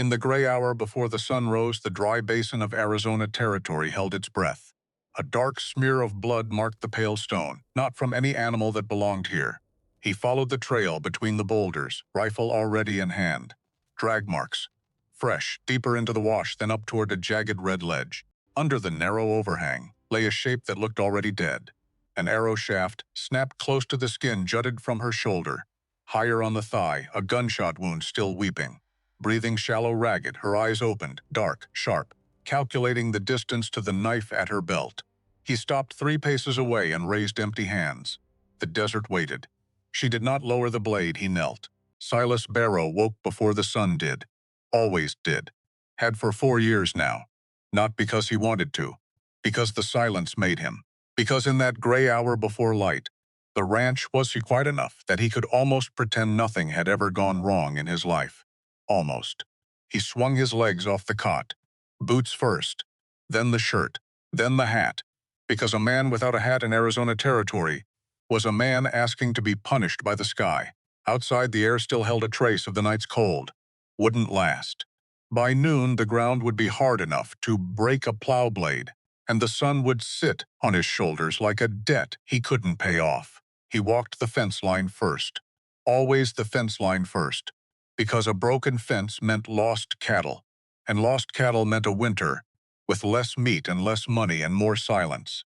In the gray hour before the sun rose, the dry basin of Arizona Territory held its breath. A dark smear of blood marked the pale stone, not from any animal that belonged here. He followed the trail between the boulders, rifle already in hand. Drag marks. Fresh, deeper into the wash than up toward a jagged red ledge. Under the narrow overhang lay a shape that looked already dead. An arrow shaft, snapped close to the skin, jutted from her shoulder. Higher on the thigh, a gunshot wound still weeping. Breathing shallow, ragged, her eyes opened, dark, sharp, calculating the distance to the knife at her belt. He stopped 3 paces away and raised empty hands. The desert waited. She did not lower the blade. He knelt. Silas Barrow woke before the sun did. Always did. Had for 4 years now. Not because he wanted to. Because the silence made him. Because in that gray hour before light, the ranch was quiet enough that he could almost pretend nothing had ever gone wrong in his life. Almost. He swung his legs off the cot. Boots first, then the shirt, then the hat. Because a man without a hat in Arizona Territory was a man asking to be punished by the sky. Outside, the air still held a trace of the night's cold. Wouldn't last. By noon, the ground would be hard enough to break a plow blade, and the sun would sit on his shoulders like a debt he couldn't pay off. He walked the fence line first. Always the fence line first. Because a broken fence meant lost cattle, and lost cattle meant a winter with less meat and less money and more silence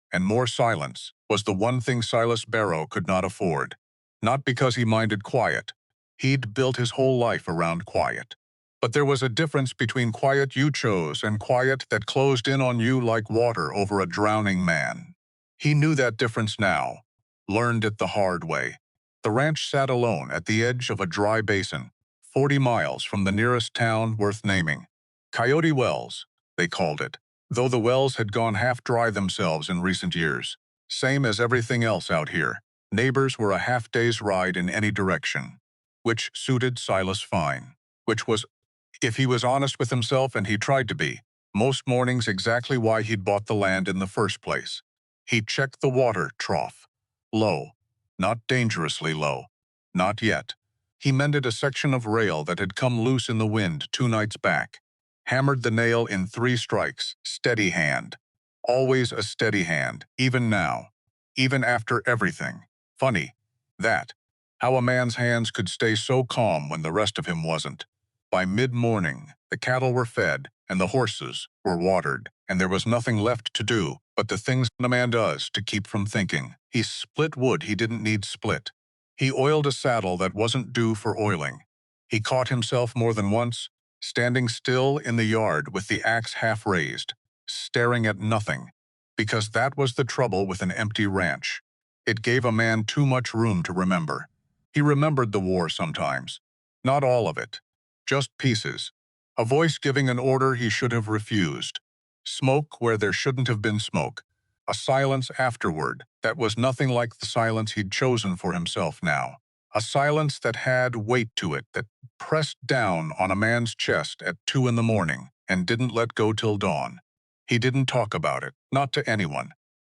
was the one thing Silas Barrow could not afford. Not because he minded quiet. He'd built his whole life around quiet. But there was a difference between quiet you chose and quiet that closed in on you like water over a drowning man. He knew that difference now, learned it the hard way. The ranch sat alone at the edge of a dry basin, 40 miles from the nearest town worth naming. Coyote Wells, they called it, though the wells had gone half dry themselves in recent years. Same as everything else out here. Neighbors were a half-day's ride in any direction, which suited Silas fine. Which was, if he was honest with himself, and he tried to be, most mornings exactly why he'd bought the land in the first place. He checked the water trough. Low. Not dangerously low. Not yet. He mended a section of rail that had come loose in the wind 2 nights back. Hammered the nail in 3 strikes. Steady hand. Always a steady hand, even now. Even after everything. Funny. That. How a man's hands could stay so calm when the rest of him wasn't. By mid-morning, the cattle were fed, and the horses were watered, and there was nothing left to do but the things a man does to keep from thinking. He split wood he didn't need split. He oiled a saddle that wasn't due for oiling. He caught himself more than once, standing still in the yard with the axe half raised, staring at nothing, because that was the trouble with an empty ranch. It gave a man too much room to remember. He remembered the war sometimes. Not all of it. Just pieces. A voice giving an order he should have refused. Smoke where there shouldn't have been smoke. A silence afterward that was nothing like the silence he'd chosen for himself now. A silence that had weight to it, that pressed down on a man's chest at 2 in the morning and didn't let go till dawn. He didn't talk about it, not to anyone.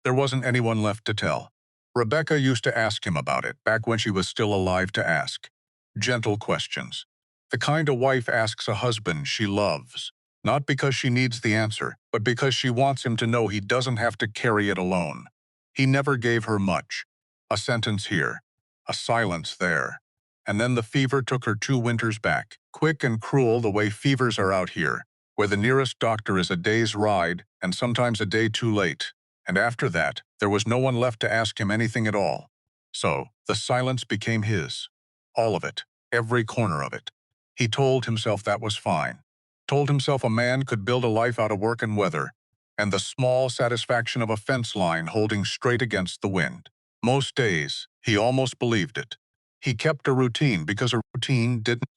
There wasn't anyone left to tell. Rebecca used to ask him about it back when she was still alive to ask. Gentle questions. The kind a wife asks a husband she loves, not because she needs the answer, but because she wants him to know he doesn't have to carry it alone. He never gave her much. A sentence here, a silence there. And then the fever took her 2 winters back, quick and cruel the way fevers are out here, where the nearest doctor is a day's ride and sometimes a day too late. And after that, there was no one left to ask him anything at all. So, the silence became his. All of it, every corner of it. He told himself that was fine. Told himself a man could build a life out of work and weather, and the small satisfaction of a fence line holding straight against the wind. Most days, he almost believed it. He kept a routine because a routine didn't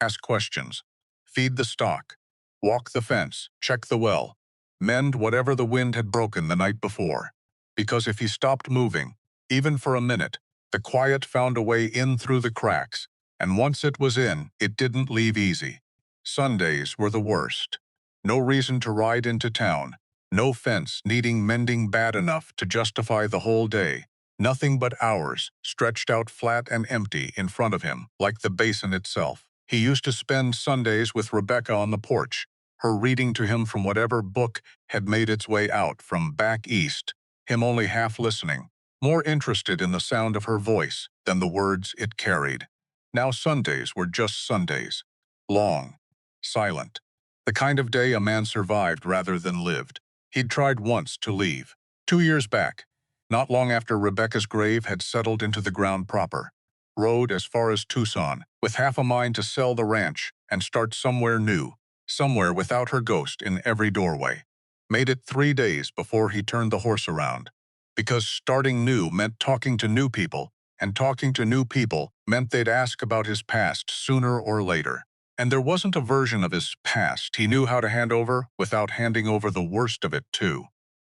ask questions. Feed the stock, walk the fence, check the well, mend whatever the wind had broken the night before. Because if he stopped moving, even for a minute, the quiet found a way in through the cracks, and once it was in, it didn't leave easy. Sundays were the worst. No reason to ride into town. No fence needing mending bad enough to justify the whole day. Nothing but hours stretched out flat and empty in front of him, like the basin itself. He used to spend Sundays with Rebecca on the porch, her reading to him from whatever book had made its way out from back east, him only half listening, more interested in the sound of her voice than the words it carried. Now Sundays were just Sundays. Long. Silent. The kind of day a man survived rather than lived. He'd tried once to leave. 2 years back, not long after Rebecca's grave had settled into the ground proper. Rode as far as Tucson, with half a mind to sell the ranch and start somewhere new, somewhere without her ghost in every doorway. Made it 3 days before he turned the horse around. Because starting new meant talking to new people, and talking to new people meant they'd ask about his past sooner or later. And there wasn't a version of his past he knew how to hand over without handing over the worst of it too.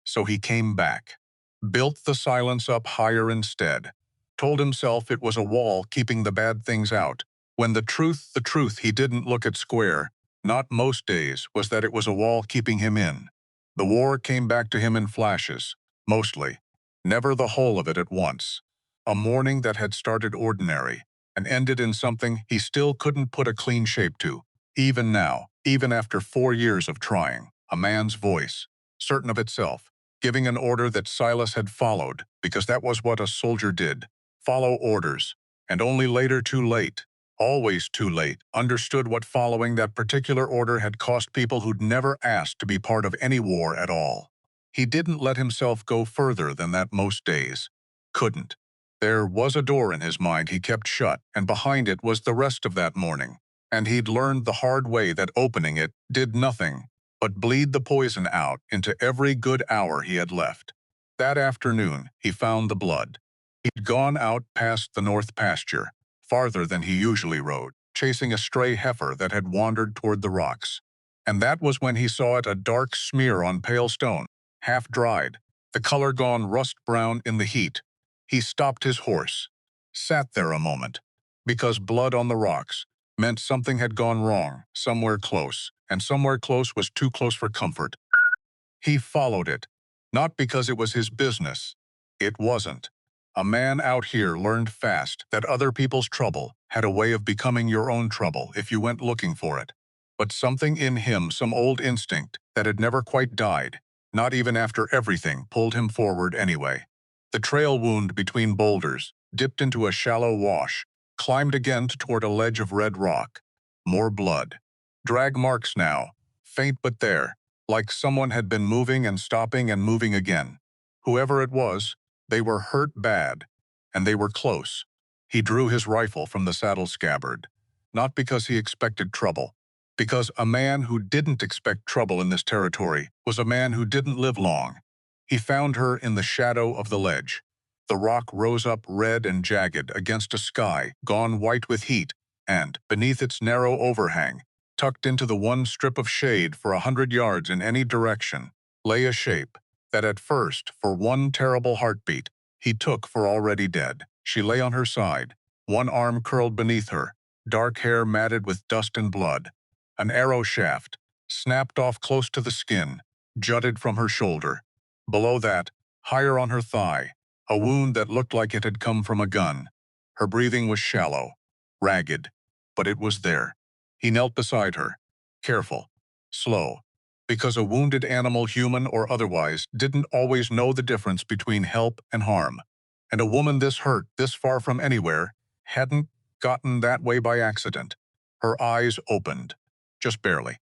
So he came back. Built the silence up higher instead. Told himself it was a wall keeping the bad things out, when the truth he didn't look at square, not most days, was that it was a wall keeping him in. The war came back to him in flashes, mostly. Never the whole of it at once. A morning that had started ordinary, and ended in something he still couldn't put a clean shape to. Even now, even after 4 years of trying, a man's voice, certain of itself, giving an order that Silas had followed, because that was what a soldier did. Follow orders, and only later too late, always too late, understood what following that particular order had cost people who'd never asked to be part of any war at all. He didn't let himself go further than that most days. Couldn't. There was a door in his mind he kept shut, and behind it was the rest of that morning, and he'd learned the hard way that opening it did nothing but bleed the poison out into every good hour he had left. That afternoon, he found the blood. He'd gone out past the north pasture, farther than he usually rode, chasing a stray heifer that had wandered toward the rocks. And that was when he saw it, a dark smear on pale stone, half-dried, the color gone rust-brown in the heat. He stopped his horse, sat there a moment, because blood on the rocks meant something had gone wrong somewhere close, and somewhere close was too close for comfort. He followed it, not because it was his business. It wasn't. A man out here learned fast that other people's trouble had a way of becoming your own trouble if you went looking for it. But something in him, some old instinct that had never quite died, not even after everything, pulled him forward anyway. The trail wound between boulders, dipped into a shallow wash, climbed again toward a ledge of red rock. More blood. Drag marks now, faint but there, like someone had been moving and stopping and moving again. Whoever it was, they were hurt bad, and they were close. He drew his rifle from the saddle scabbard, not because he expected trouble, because a man who didn't expect trouble in this territory was a man who didn't live long. He found her in the shadow of the ledge. The rock rose up red and jagged against a sky gone white with heat, and, beneath its narrow overhang, tucked into the one strip of shade for 100 yards in any direction, lay a shape that at first, for one terrible heartbeat, he took for already dead. She lay on her side, one arm curled beneath her, dark hair matted with dust and blood. An arrow shaft, snapped off close to the skin, jutted from her shoulder. Below that, higher on her thigh, a wound that looked like it had come from a gun. Her breathing was shallow, ragged, but it was there. He knelt beside her, careful, slow, because a wounded animal, human or otherwise, didn't always know the difference between help and harm. And a woman this hurt, this far from anywhere, hadn't gotten that way by accident. Her eyes opened, just barely.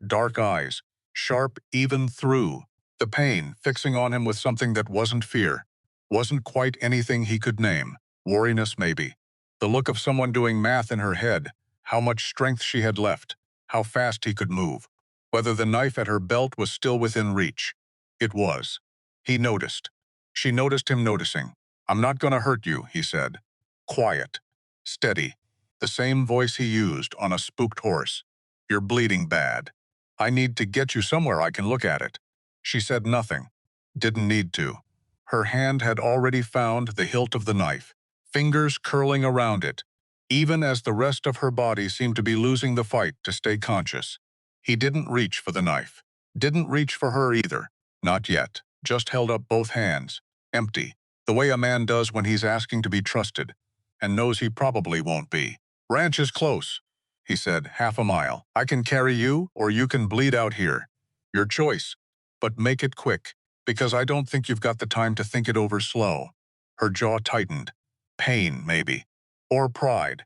Dark eyes, sharp even through the pain, fixing on him with something that wasn't fear, wasn't quite anything he could name. Wariness, maybe. The look of someone doing math in her head, how much strength she had left, how fast he could move. Whether the knife at her belt was still within reach. It was. He noticed. She noticed him noticing. "I'm not gonna hurt you," he said. Quiet. Steady. The same voice he used on a spooked horse. "You're bleeding bad. I need to get you somewhere I can look at it." She said nothing. Didn't need to. Her hand had already found the hilt of the knife, fingers curling around it, even as the rest of her body seemed to be losing the fight to stay conscious. He didn't reach for the knife. Didn't reach for her either. Not yet. Just held up both hands. Empty. The way a man does when he's asking to be trusted, and knows he probably won't be. "Ranch is close." he said, half a mile. I can carry you, or you can bleed out here. Your choice. But make it quick, because I don't think you've got the time to think it over slow. Her jaw tightened. Pain, maybe. Or pride.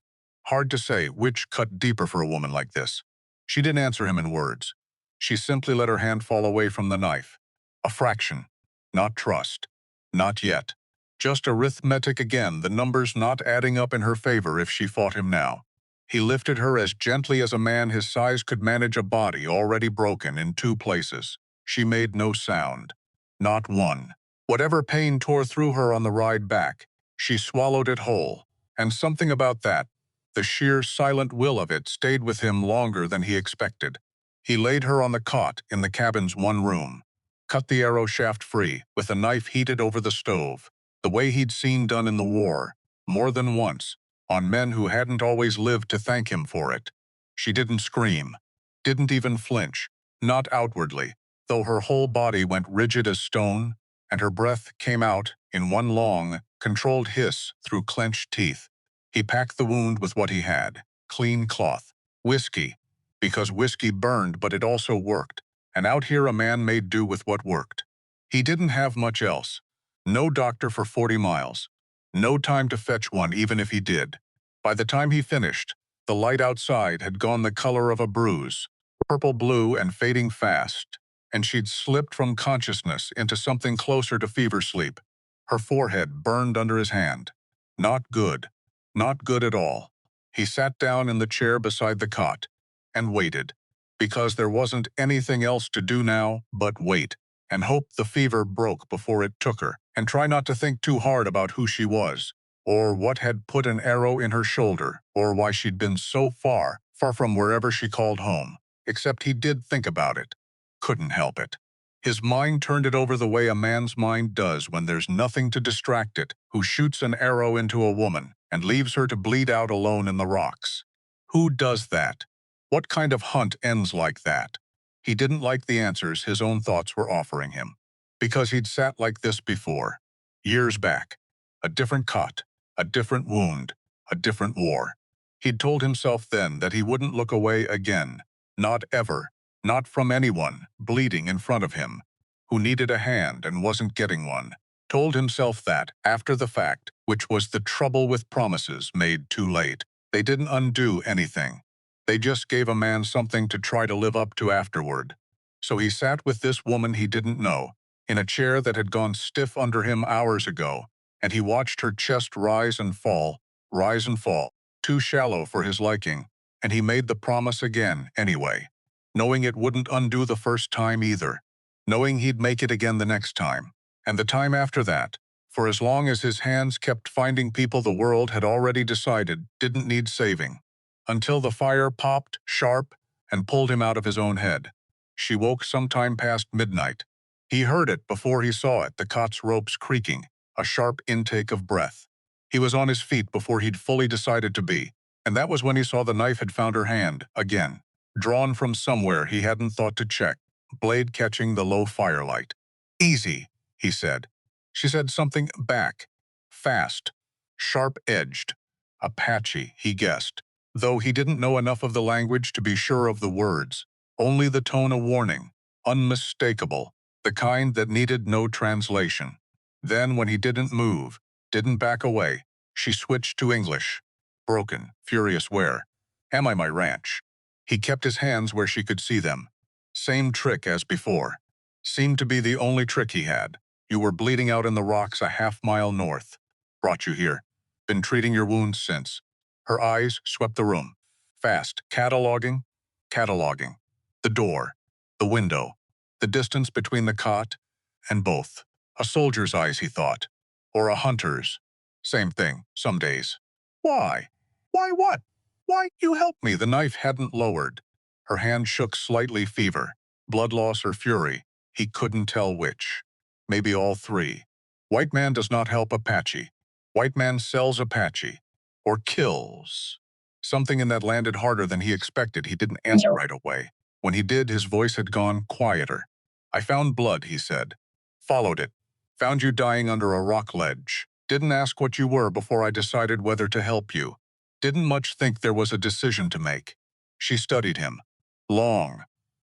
Hard to say which cut deeper for a woman like this. She didn't answer him in words. She simply let her hand fall away from the knife. A fraction. Not trust. Not yet. Just arithmetic again, the numbers not adding up in her favor if she fought him now. He lifted her as gently as a man his size could manage a body already broken in two places. She made no sound. Not one. Whatever pain tore through her on the ride back, she swallowed it whole. And something about that, the sheer silent will of it, stayed with him longer than he expected. He laid her on the cot in the cabin's one room. Cut the arrow shaft free, with a knife heated over the stove, the way he'd seen done in the war, more than once, on men who hadn't always lived to thank him for it. She didn't scream, didn't even flinch, not outwardly, though her whole body went rigid as stone, and her breath came out in one long, controlled hiss through clenched teeth. He packed the wound with what he had, clean cloth, whiskey, because whiskey burned but it also worked, and out here a man made do with what worked. He didn't have much else. No doctor for 40 miles. No time to fetch one even if he did. By the time he finished, the light outside had gone the color of a bruise, purple-blue and fading fast, and she'd slipped from consciousness into something closer to fever sleep. Her forehead burned under his hand. Not good. Not good at all. He sat down in the chair beside the cot and waited, because there wasn't anything else to do now but wait, and hope the fever broke before it took her, and try not to think too hard about who she was, or what had put an arrow in her shoulder, or why she'd been so far from wherever she called home. Except he did think about it. Couldn't help it. His mind turned it over the way a man's mind does when there's nothing to distract it, who shoots an arrow into a woman and leaves her to bleed out alone in the rocks. Who does that? What kind of hunt ends like that? He didn't like the answers his own thoughts were offering him, because he'd sat like this before, years back. A different cot, a different wound, a different war. He'd told himself then that he wouldn't look away again, not ever, not from anyone bleeding in front of him, who needed a hand and wasn't getting one. Told himself that, after the fact, which was the trouble with promises made too late. They didn't undo anything. They just gave a man something to try to live up to afterward. So he sat with this woman he didn't know, in a chair that had gone stiff under him hours ago, and he watched her chest rise and fall, too shallow for his liking, and he made the promise again anyway, knowing it wouldn't undo the first time either, knowing he'd make it again the next time, and the time after that, for as long as his hands kept finding people the world had already decided didn't need saving, until the fire popped sharp and pulled him out of his own head. She woke sometime past midnight. He heard it before he saw it, the cot's ropes creaking, a sharp intake of breath. He was on his feet before he'd fully decided to be, and that was when he saw the knife had found her hand, again, drawn from somewhere he hadn't thought to check, blade catching the low firelight. "Easy," he said. She said something back, fast, sharp-edged. Apache, he guessed, though he didn't know enough of the language to be sure of the words, only the tone a warning, unmistakable, the kind that needed no translation. Then, when he didn't move, didn't back away, she switched to English. Broken, furious. "Where am I, my ranch?" He kept his hands where she could see them. Same trick as before. Seemed to be the only trick he had. "You were bleeding out in the rocks a half-mile north. Brought you here. Been treating your wounds since." Her eyes swept the room. Fast, cataloging. The door, the window, the distance between the cot and both. A soldier's eyes, he thought. Or a hunter's. Same thing, some days. "Why? Why what? Why, you help me." The knife hadn't lowered. Her hand shook slightly, fever, blood loss or fury. He couldn't tell which. Maybe all three. White man does not help Apache. White man sells Apache. Or kills. Something in that landed harder than he expected. He didn't answer right away. When he did, his voice had gone quieter. "I found blood," he said. "Followed it. Found you dying under a rock ledge. Didn't ask what you were before I decided whether to help you. Didn't much think there was a decision to make. She studied him. Long,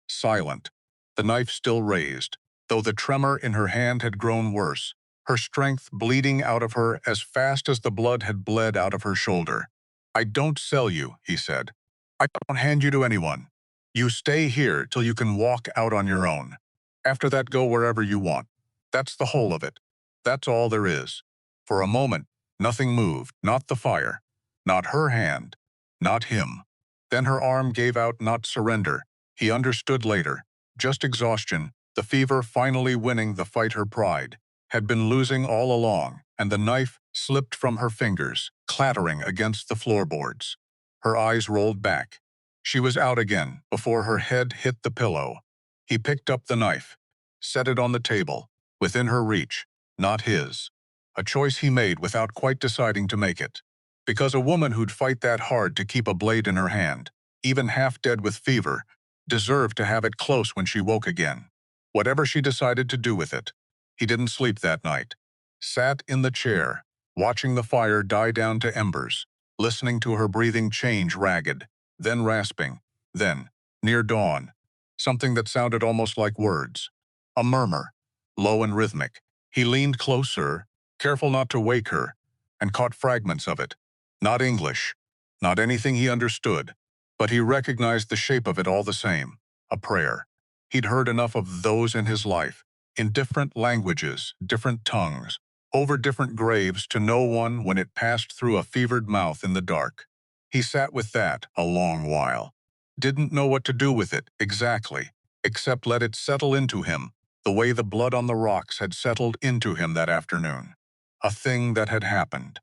silent, the knife still raised, though the tremor in her hand had grown worse, her strength bleeding out of her as fast as the blood had bled out of her shoulder. "I don't sell you," he said. "I don't hand you to anyone. You stay here till you can walk out on your own. After that, go wherever you want. That's the whole of it. That's all there is." For a moment, nothing moved, not the fire, not her hand, not him. Then her arm gave out, not surrender. He understood later. Just exhaustion, the fever finally winning the fight her pride had been losing all along, and the knife slipped from her fingers, clattering against the floorboards. Her eyes rolled back. She was out again before her head hit the pillow. He picked up the knife, set it on the table, within her reach, not his. A choice he made without quite deciding to make it. Because a woman who'd fight that hard to keep a blade in her hand, even half dead with fever, deserved to have it close when she woke again. Whatever she decided to do with it. He didn't sleep that night. Sat in the chair, watching the fire die down to embers, listening to her breathing change ragged, then rasping, then, near dawn, something that sounded almost like words. A murmur, low and rhythmic. He leaned closer, careful not to wake her, and caught fragments of it. Not English, not anything he understood, but he recognized the shape of it all the same. A prayer. He'd heard enough of those in his life, in different languages, different tongues, over different graves to know one when it passed through a fevered mouth in the dark. He sat with that a long while. Didn't know what to do with it exactly, except let it settle into him, the way the blood on the rocks had settled into him that afternoon. A thing that had happened.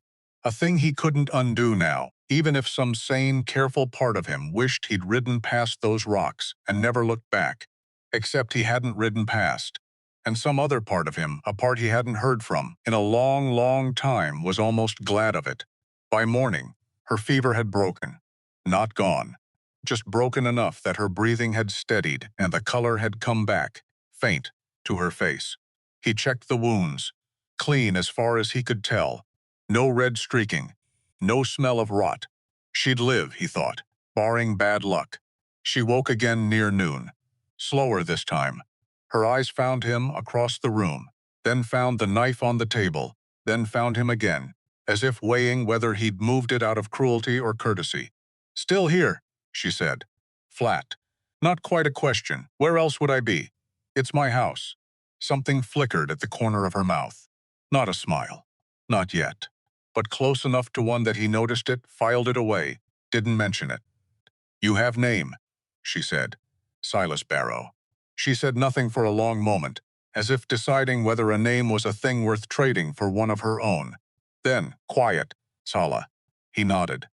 A thing he couldn't undo now, even if some sane, careful part of him wished he'd ridden past those rocks and never looked back. Except he hadn't ridden past. And some other part of him, a part he hadn't heard from in a long, long time, was almost glad of it. By morning, her fever had broken. Not gone. Just broken enough that her breathing had steadied and the color had come back, faint, to her face. He checked the wounds. Clean as far as he could tell. No red streaking. No smell of rot. She'd live, he thought, barring bad luck. She woke again near noon. Slower this time. Her eyes found him across the room, then found the knife on the table, then found him again, as if weighing whether he'd moved it out of cruelty or courtesy. "Still here," she said. Flat. Not quite a question. Where else would I be? It's my house. Something flickered at the corner of her mouth. Not a smile. Not yet. But close enough to one that he noticed it, filed it away, didn't mention it. "You have name," she said. "Silas Barrow." She said nothing for a long moment, as if deciding whether a name was a thing worth trading for one of her own. Then, quiet, Sala. He nodded.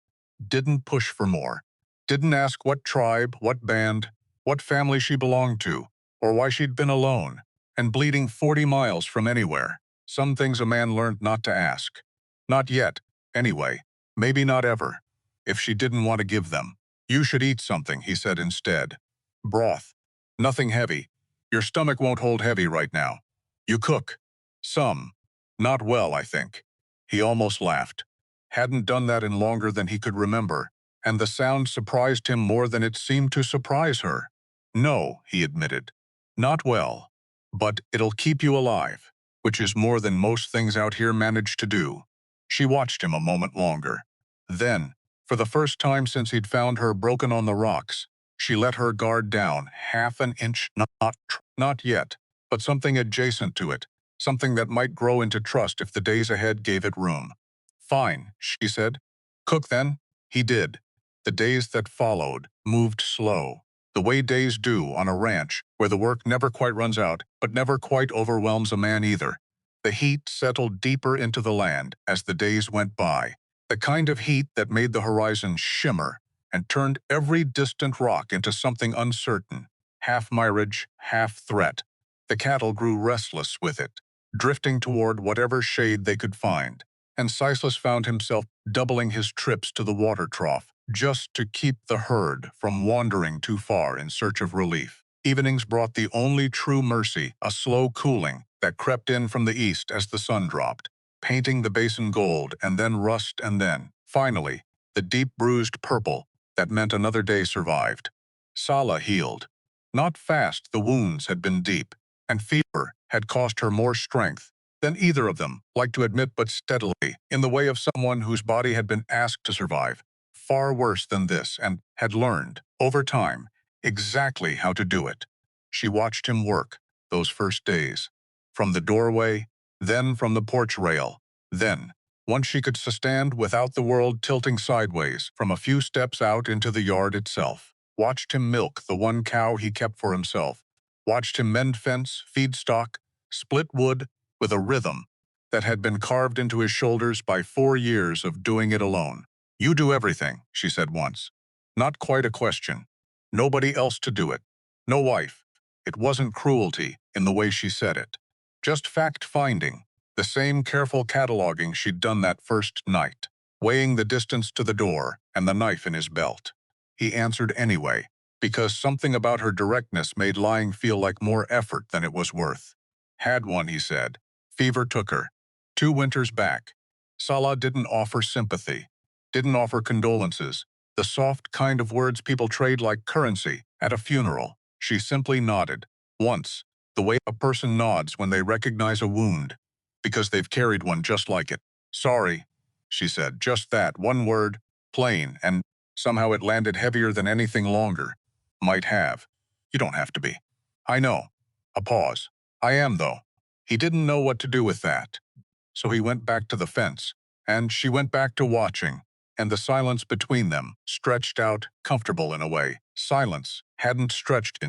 Didn't push for more. Didn't ask what tribe, what band, what family she belonged to, or why she'd been alone, and bleeding 40 miles from anywhere. Some things a man learned not to ask. Not yet, anyway. Maybe not ever. If she didn't want to give them. "You should eat something," he said instead. "Broth. Nothing heavy. Your stomach won't hold heavy right now. You cook. Some. Not well, I think." He almost laughed. Hadn't done that in longer than he could remember, and the sound surprised him more than it seemed to surprise her. "No," he admitted. "Not well. But it'll keep you alive, which is more than most things out here manage to do." She watched him a moment longer. Then, for the first time since he'd found her broken on the rocks, she let her guard down half an inch, not yet, but something adjacent to it, something that might grow into trust if the days ahead gave it room. "Fine," she said. "Cook then." He did. The days that followed moved slow, the way days do on a ranch where the work never quite runs out, but never quite overwhelms a man either. The heat settled deeper into the land as the days went by, the kind of heat that made the horizon shimmer and turned every distant rock into something uncertain, half mirage, half threat. The cattle grew restless with it, drifting toward whatever shade they could find, and Silas found himself doubling his trips to the water trough, just to keep the herd from wandering too far in search of relief. Evenings brought the only true mercy, a slow cooling that crept in from the east as the sun dropped, painting the basin gold and then rust and then, finally, the deep bruised purple That meant another day survived. Sala healed. Not fast, the wounds had been deep, and fever had cost her more strength than either of them liked to admit, but steadily, in the way of someone whose body had been asked to survive far worse than this and had learned, over time, exactly how to do it. She watched him work those first days, from the doorway, then from the porch rail, then, once she could stand without the world tilting sideways, from a few steps out into the yard itself. Watched him milk the one cow he kept for himself. Watched him mend fence, feed stock, split wood with a rhythm that had been carved into his shoulders by 4 years of doing it alone. "You do everything," she said once. Not quite a question. Nobody else to do it. No wife. It wasn't cruelty in the way she said it. Just fact-finding. The same careful cataloging she'd done that first night, weighing the distance to the door and the knife in his belt. He answered anyway, because something about her directness made lying feel like more effort than it was worth. "Had one," he said. "Fever took her. 2 winters back." Salah didn't offer sympathy, didn't offer condolences, the soft kind of words people trade like currency at a funeral. She simply nodded, once, the way a person nods when they recognize a wound, because they've carried one just like it. "Sorry," she said, just that, one word, plain, and somehow it landed heavier than anything longer might have. "You don't have to be." "I know." A pause. "I am, though." He didn't know what to do with that. So he went back to the fence, and she went back to watching, and the silence between them stretched out, comfortable in a way. Silence hadn't stretched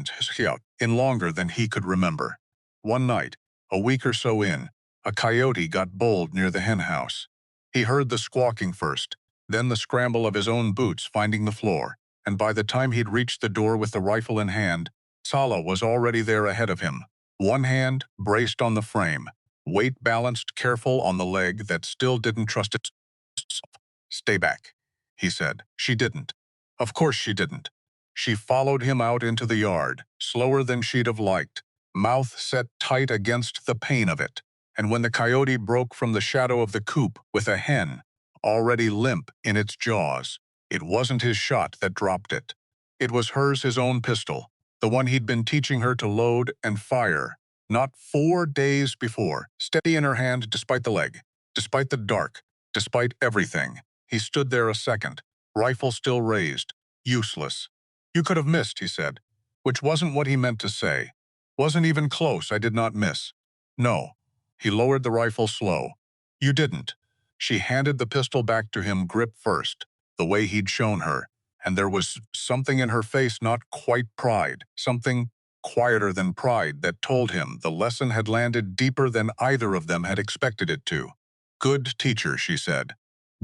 in longer than he could remember. One night, a week or so in, a coyote got bold near the hen house. He heard the squawking first, then the scramble of his own boots finding the floor, and by the time he'd reached the door with the rifle in hand, Sala was already there ahead of him, one hand braced on the frame, weight balanced careful on the leg that still didn't trust itself. "Stay back," he said. She didn't. Of course she didn't. She followed him out into the yard, slower than she'd have liked, mouth set tight against the pain of it. And when the coyote broke from the shadow of the coop with a hen already limp in its jaws, it wasn't his shot that dropped it. It was hers, his own pistol, the one he'd been teaching her to load and fire, not 4 days before, steady in her hand despite the leg, despite the dark, despite everything. He stood there a second, rifle still raised, useless. "You could have missed," he said, which wasn't what he meant to say. "Wasn't even close, I did not miss." "No." He lowered the rifle slow. "You didn't." She handed the pistol back to him, grip first, the way he'd shown her, and there was something in her face, not quite pride, something quieter than pride, that told him the lesson had landed deeper than either of them had expected it to. "Good teacher," she said.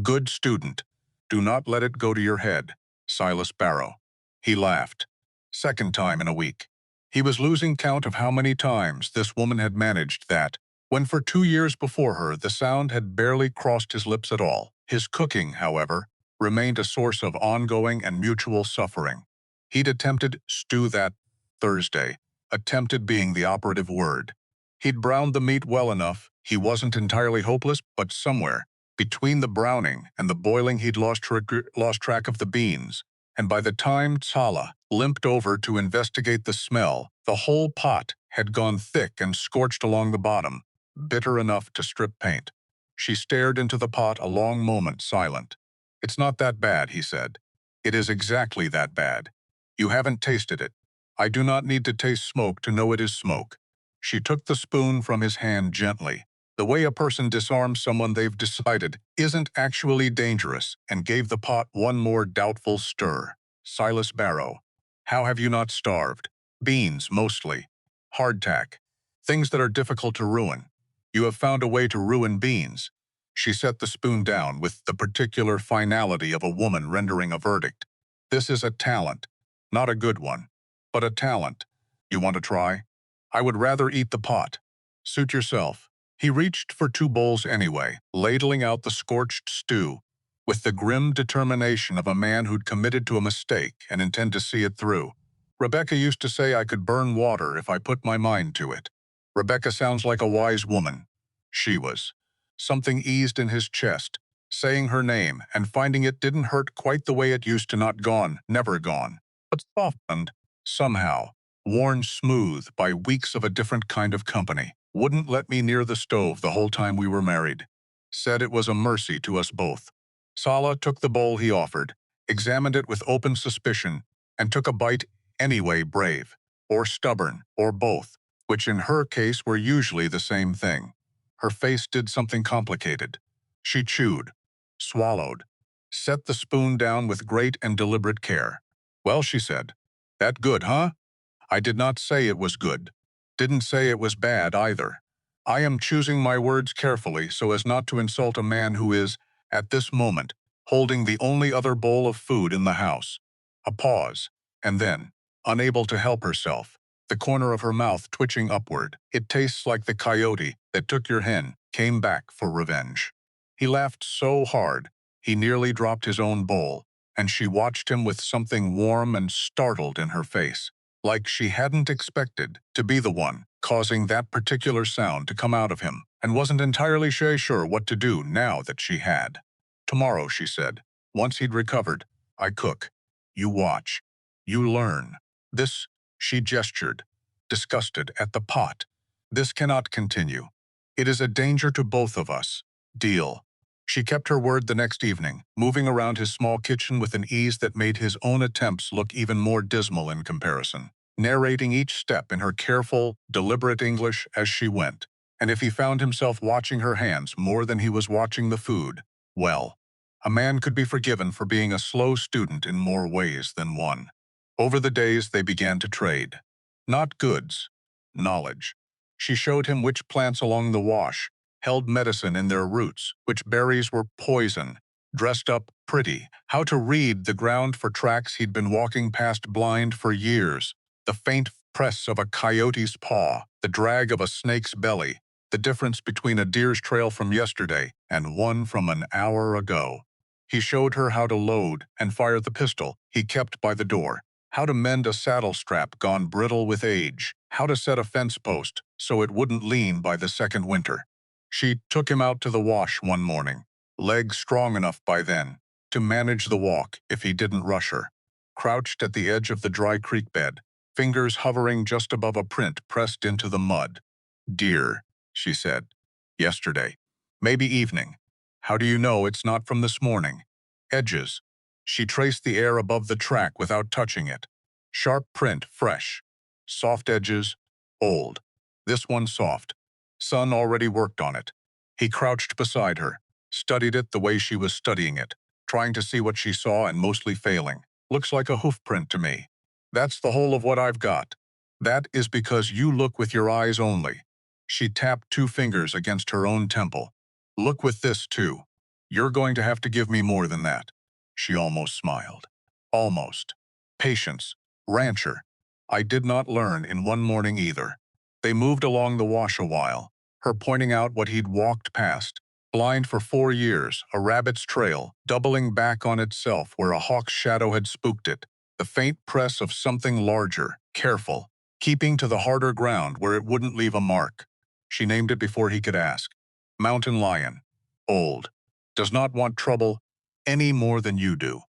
"Good student. Do not let it go to your head. Silas Barrow." He laughed. Second time in a week. He was losing count of how many times this woman had managed that, when for 2 years before her the sound had barely crossed his lips at all. His cooking, however, remained a source of ongoing and mutual suffering. He'd attempted stew that Thursday, attempted being the operative word. He'd browned the meat well enough, he wasn't entirely hopeless, but somewhere, between the browning and the boiling, he'd lost track of the beans, and by the time Sala limped over to investigate the smell, the whole pot had gone thick and scorched along the bottom, bitter enough to strip paint. She stared into the pot a long moment, silent. "It's not that bad," he said. "It is exactly that bad. You haven't tasted it. I do not need to taste smoke to know it is smoke." She took the spoon from his hand gently, the way a person disarms someone they've decided isn't actually dangerous, and gave the pot one more doubtful stir. "Silas Barrow, how have you not starved? Beans, mostly. Hardtack. Things that are difficult to ruin. You have found a way to ruin beans." She set the spoon down with the particular finality of a woman rendering a verdict. "This is a talent. Not a good one, but a talent. You want to try? I would rather eat the pot. Suit yourself." He reached for 2 bowls anyway, ladling out the scorched stew, with the grim determination of a man who'd committed to a mistake and intend to see it through. "Rebecca used to say I could burn water if I put my mind to it." Rebecca sounds like a wise woman. She was. Something eased in his chest, saying her name and finding it didn't hurt quite the way it used to, not gone, never gone, but softened, somehow, worn smooth by weeks of a different kind of company. Wouldn't let me near the stove the whole time we were married. Said it was a mercy to us both. Sala took the bowl he offered, examined it with open suspicion, and took a bite anyway, brave, or stubborn, or both, which in her case were usually the same thing. Her face did something complicated. She chewed, swallowed, set the spoon down with great and deliberate care. Well, she said, that good, huh? I did not say it was good. Didn't say it was bad either. I am choosing my words carefully so as not to insult a man who is, at this moment, holding the only other bowl of food in the house. A pause, and then, unable to help herself, the corner of her mouth twitching upward. It tastes like the coyote that took your hen, came back for revenge. He laughed so hard, he nearly dropped his own bowl, and she watched him with something warm and startled in her face, like she hadn't expected to be the one causing that particular sound to come out of him, and wasn't entirely sure what to do now that she had. Tomorrow, she said, once he'd recovered, I cook. You watch. You learn. This, she gestured, disgusted at the pot. This cannot continue. It is a danger to both of us. Deal. She kept her word the next evening, moving around his small kitchen with an ease that made his own attempts look even more dismal in comparison, narrating each step in her careful, deliberate English as she went. And if he found himself watching her hands more than he was watching the food, well, a man could be forgiven for being a slow student in more ways than one. Over the days they began to trade. Not goods, knowledge. She showed him which plants along the wash held medicine in their roots, which berries were poison, dressed up pretty, how to read the ground for tracks he'd been walking past blind for years, the faint press of a coyote's paw, the drag of a snake's belly, the difference between a deer's trail from yesterday and one from an hour ago. He showed her how to load and fire the pistol he kept by the door, how to mend a saddle strap gone brittle with age, how to set a fence post so it wouldn't lean by the second winter. She took him out to the wash one morning, legs strong enough by then to manage the walk if he didn't rush her, crouched at the edge of the dry creek bed, fingers hovering just above a print pressed into the mud. Dear, she said, yesterday, maybe evening. How do you know it's not from this morning? Edges. She traced the air above the track without touching it. Sharp print, fresh. Soft edges, old. This one soft. Sun already worked on it. He crouched beside her, studied it the way she was studying it, trying to see what she saw and mostly failing. Looks like a hoof print to me. That's the whole of what I've got. That is because you look with your eyes only. She tapped 2 fingers against her own temple. Look with this, too. You're going to have to give me more than that. She almost smiled. Almost. Patience. Rancher. I did not learn in one morning either. They moved along the wash a while, her pointing out what he'd walked past. Blind for 4 years, a rabbit's trail, doubling back on itself where a hawk's shadow had spooked it. The faint press of something larger, careful, keeping to the harder ground where it wouldn't leave a mark. She named it before he could ask. Mountain lion. Old. Does not want trouble any more than you do.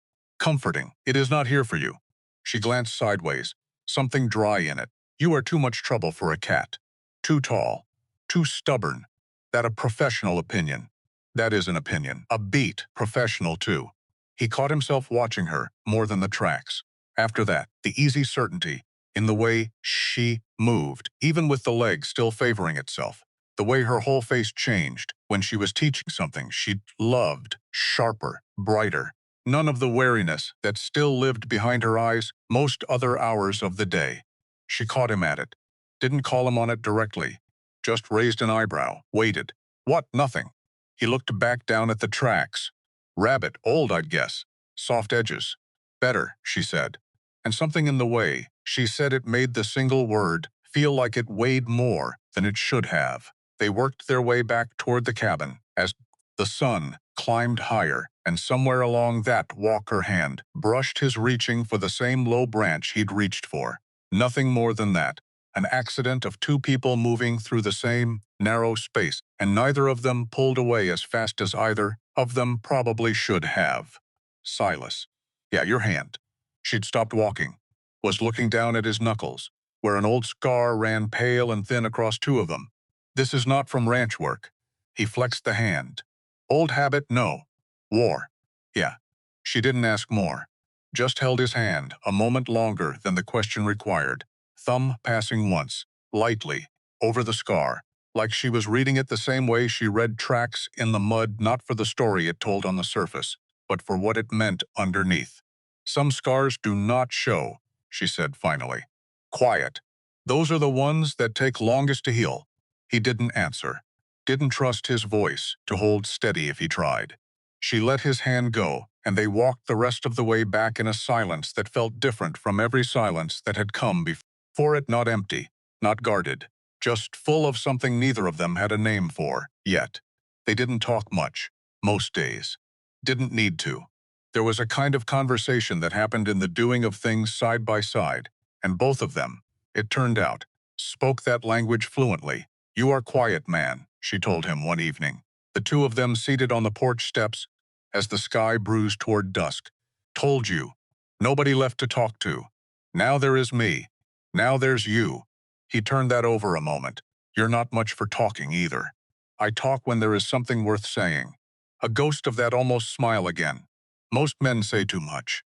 Comforting. It is not here for you. She glanced sideways. Something dry in it. You are too much trouble for a cat. Too tall. Too stubborn. That a professional opinion. That is an opinion. A beat professional, too. He caught himself watching her more than the tracks. After that, the easy certainty in the way she moved, even with the leg still favoring itself. The way her whole face changed when she was teaching something she loved, sharper, brighter. None of the wariness that still lived behind her eyes most other hours of the day. She caught him at it. Didn't call him on it directly. Just raised an eyebrow, waited. What? Nothing. He looked back down at the tracks. Rabbit, old, I'd guess. Soft edges. Better, she said. And something in the way she said it made the single word feel like it weighed more than it should have. They worked their way back toward the cabin as the sun climbed higher, and somewhere along that walk her hand brushed his reaching for the same low branch he'd reached for. Nothing more than that. An accident of 2 people moving through the same narrow space, and neither of them pulled away as fast as either Of them probably should have. Silas. Yeah, your hand. She'd stopped walking, was looking down at his knuckles, where an old scar ran pale and thin across two of them. This is not from ranch work. He flexed the hand. Old habit, no. War. Yeah. She didn't ask more. Just held his hand a moment longer than the question required, thumb passing once, lightly, over the scar, like she was reading it the same way she read tracks in the mud, not for the story it told on the surface, but for what it meant underneath. Some scars do not show, she said finally. Quiet. Those are the ones that take longest to heal. He didn't answer. Didn't trust his voice to hold steady if he tried. She let his hand go, and they walked the rest of the way back in a silence that felt different from every silence that had come before it, not empty, not guarded, just full of something neither of them had a name for, yet. They didn't talk much, most days. Didn't need to. There was a kind of conversation that happened in the doing of things side by side, and both of them, it turned out, spoke that language fluently. You are quiet, man, she told him one evening. The two of them seated on the porch steps as the sky bruised toward dusk. Told you. Nobody left to talk to. Now there is me. Now there's you. He turned that over a moment. You're not much for talking either. I talk when there is something worth saying. A ghost of that almost smile again. Most men say too much.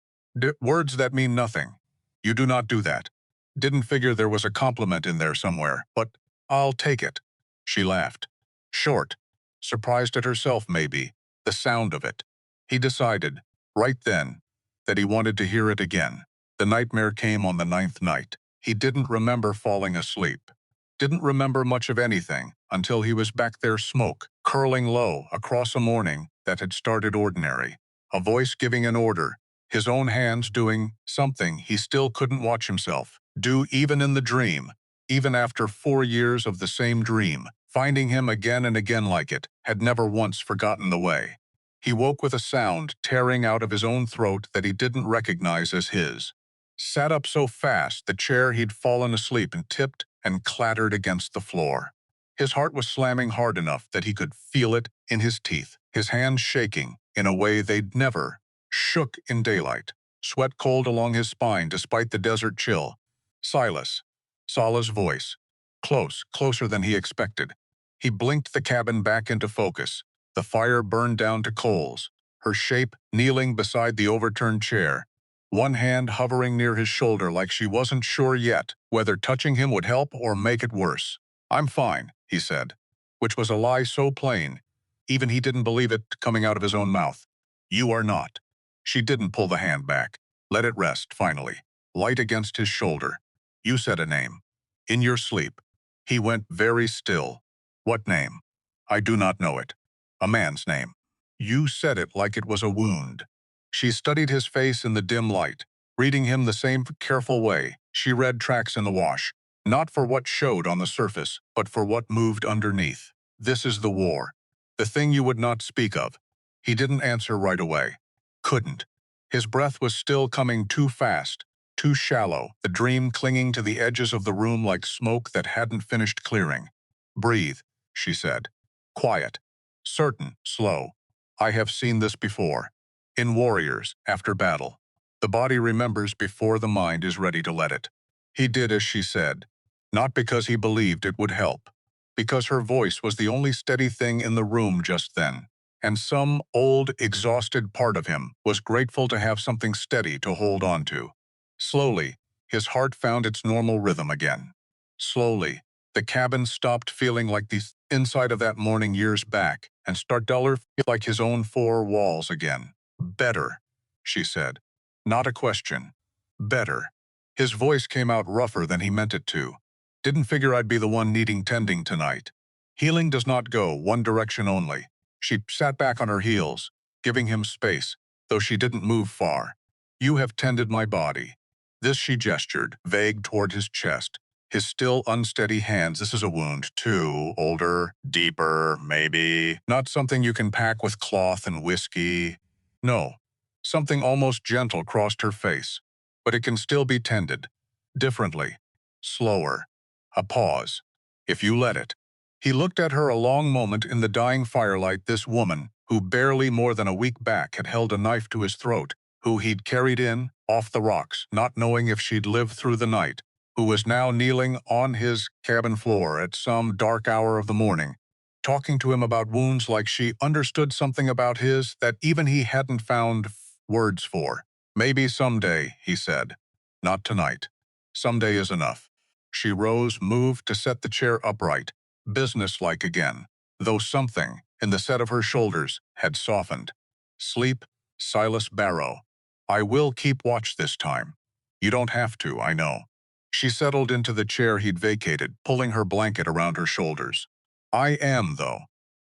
Words that mean nothing. You do not do that. Didn't figure there was a compliment in there somewhere, but I'll take it. She laughed. Short. Surprised at herself, maybe. The sound of it. He decided, right then, that he wanted to hear it again. The nightmare came on the 9th night. He didn't remember falling asleep. Didn't remember much of anything until he was back there, smoke curling low across a morning that had started ordinary. A voice giving an order, his own hands doing something he still couldn't watch himself do even in the dream, even after 4 years of the same dream, finding him again and again like it, had never once forgotten the way. He woke with a sound tearing out of his own throat that he didn't recognize as his. Sat up so fast the chair he'd fallen asleep in tipped and clattered against the floor. His heart was slamming hard enough that he could feel it in his teeth, his hands shaking in a way they'd never shook in daylight, sweat cold along his spine despite the desert chill. Silas. Sala's voice. Close, closer than he expected. He blinked the cabin back into focus. The fire burned down to coals, her shape kneeling beside the overturned chair, one hand hovering near his shoulder like she wasn't sure yet whether touching him would help or make it worse. I'm fine, he said, which was a lie so plain, even he didn't believe it coming out of his own mouth. You are not. She didn't pull the hand back. Let it rest, finally, light against his shoulder. You said a name. In your sleep. He went very still. What name? I do not know it. A man's name. You said it like it was a wound. She studied his face in the dim light, reading him the same careful way she read tracks in the wash, not for what showed on the surface, but for what moved underneath. This is the war. The thing you would not speak of. He didn't answer right away. Couldn't. His breath was still coming too fast, too shallow, the dream clinging to the edges of the room like smoke that hadn't finished clearing. Breathe, she said. Quiet. Certain, slow. I have seen this before. In warriors, after battle. The body remembers before the mind is ready to let it. He did as she said, not because he believed it would help, because her voice was the only steady thing in the room just then, and some old, exhausted part of him was grateful to have something steady to hold on to. Slowly, his heart found its normal rhythm again. Slowly, the cabin stopped feeling like the inside of that morning years back and started to feel like his own four walls again. Better, she said. Not a question. Better. His voice came out rougher than he meant it to. Didn't figure I'd be the one needing tending tonight. Healing does not go one direction only. She sat back on her heels, giving him space, though she didn't move far. You have tended my body. This she gestured, vague toward his chest. His still unsteady hands. This is a wound, too. Older, deeper, maybe. Not something you can pack with cloth and whiskey. No. Something almost gentle crossed her face. But it can still be tended. Differently. Slower. A pause. If you let it. He looked at her a long moment in the dying firelight, this woman, who barely more than a week back had held a knife to his throat, who he'd carried in, off the rocks, not knowing if she'd live through the night, who was now kneeling on his cabin floor at some dark hour of the morning, talking to him about wounds like she understood something about his that even he hadn't found words for. Maybe someday, he said. Not tonight. Someday is enough. She rose, moved to set the chair upright, businesslike again, though something, in the set of her shoulders, had softened. Sleep, Silas Barrow. I will keep watch this time. You don't have to, I know. She settled into the chair he'd vacated, pulling her blanket around her shoulders. I am, though.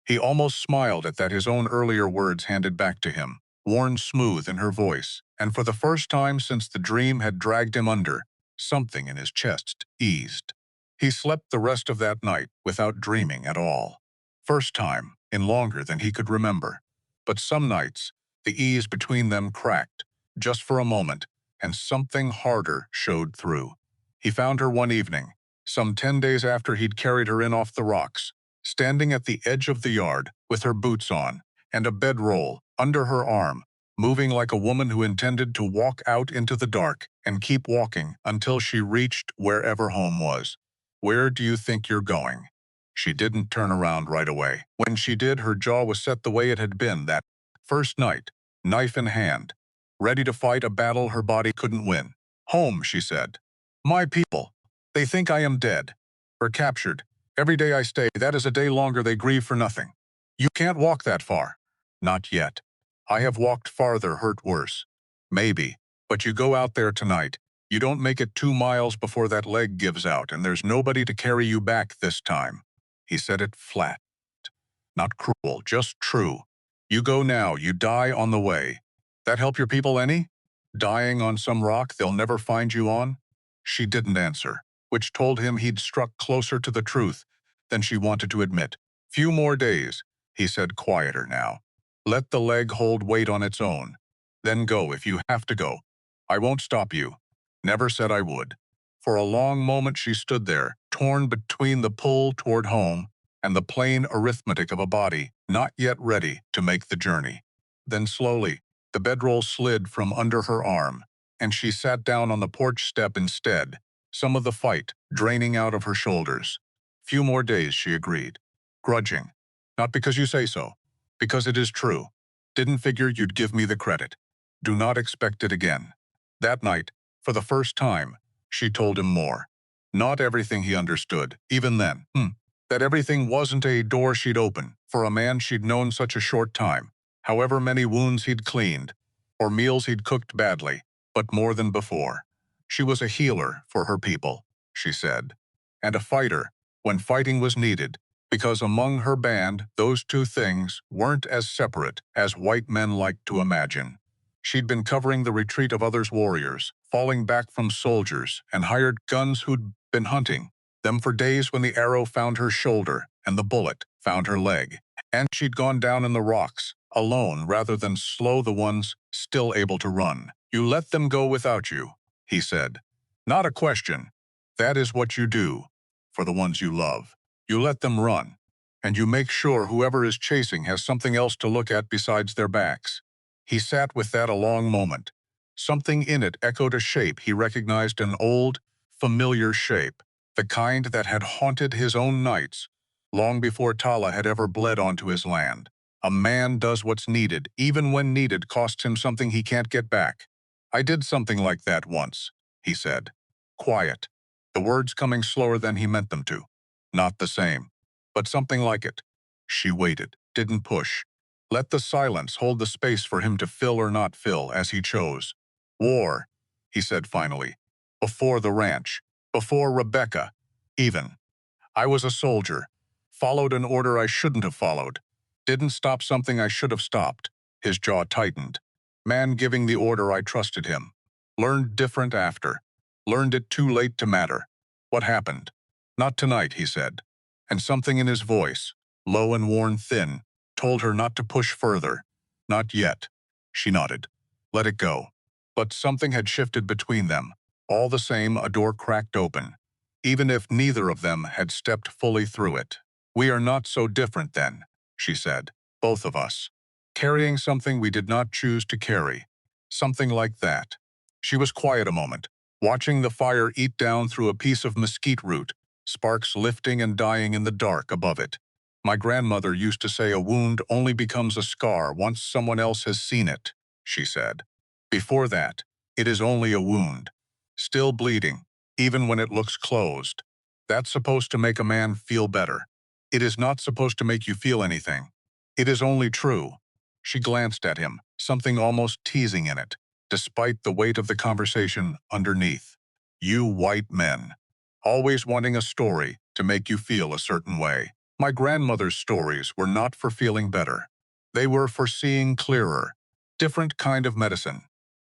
He almost smiled at that, his own earlier words handed back to him, worn smooth in her voice, and for the first time since the dream had dragged him under, something in his chest eased. He slept the rest of that night without dreaming at all. First time in longer than he could remember. But some nights, the ease between them cracked, just for a moment, and something harder showed through. He found her one evening, some 10 days after he'd carried her in off the rocks, standing at the edge of the yard with her boots on and a bedroll under her arm, moving like a woman who intended to walk out into the dark and keep walking until she reached wherever home was. Where do you think you're going? She didn't turn around right away. When she did, her jaw was set the way it had been that first night, knife in hand, ready to fight a battle her body couldn't win. Home, she said. My people. They think I am dead, or captured. Every day I stay, that is a day longer they grieve for nothing. You can't walk that far. Not yet. I have walked farther, hurt worse. Maybe. But you go out there tonight. You don't make it 2 miles before that leg gives out, and there's nobody to carry you back this time. He said it flat. Not cruel, just true. You go now, you die on the way. That help your people any? Dying on some rock they'll never find you on? She didn't answer, which told him he'd struck closer to the truth than she wanted to admit. Few more days, he said, quieter now. Let the leg hold weight on its own. Then go if you have to go. I won't stop you. Never said I would. For a long moment she stood there, torn between the pull toward home and the plain arithmetic of a body not yet ready to make the journey. Then slowly, the bedroll slid from under her arm, and she sat down on the porch step instead, some of the fight draining out of her shoulders. Few more days, she agreed. Grudging. Not because you say so. Because it is true. Didn't figure you'd give me the credit. Do not expect it again. That night, for the first time, she told him more. Not everything he understood, even then. That everything wasn't a door she'd open for a man she'd known such a short time, however many wounds he'd cleaned, or meals he'd cooked badly, but more than before. She was a healer for her people, she said, and a fighter when fighting was needed, because among her band those two things weren't as separate as white men liked to imagine. She'd been covering the retreat of others' warriors, falling back from soldiers, and hired guns who'd been hunting them for days when the arrow found her shoulder and the bullet found her leg. And she'd gone down in the rocks, alone rather than slow the ones still able to run. You let them go without you, he said. Not a question. That is what you do for the ones you love. You let them run, and you make sure whoever is chasing has something else to look at besides their backs. He sat with that a long moment. Something in it echoed a shape he recognized, an old, familiar shape, the kind that had haunted his own nights, long before Tala had ever bled onto his land. A man does what's needed, even when needed costs him something he can't get back. I did something like that once, he said. Quiet, the words coming slower than he meant them to. Not the same, but something like it. She waited, didn't push. Let the silence hold the space for him to fill or not fill as he chose. War, he said finally. Before the ranch. Before Rebecca. Even. I was a soldier. Followed an order I shouldn't have followed. Didn't stop something I should have stopped. His jaw tightened. Man giving the order, I trusted him. Learned different after. Learned it too late to matter. What happened? Not tonight, he said. And something in his voice, low and worn thin, told her not to push further. Not yet. She nodded. Let it go. But something had shifted between them. All the same, a door cracked open, even if neither of them had stepped fully through it. "We are not so different then," she said. "Both of us. Carrying something we did not choose to carry. Something like that." She was quiet a moment, watching the fire eat down through a piece of mesquite root, sparks lifting and dying in the dark above it. "My grandmother used to say a wound only becomes a scar once someone else has seen it," she said. "Before that, it is only a wound. Still bleeding, even when it looks closed. That's supposed to make a man feel better. It is not supposed to make you feel anything. It is only true." She glanced at him, something almost teasing in it, despite the weight of the conversation underneath. "You white men. Always wanting a story to make you feel a certain way. My grandmother's stories were not for feeling better. They were for seeing clearer. Different kind of medicine.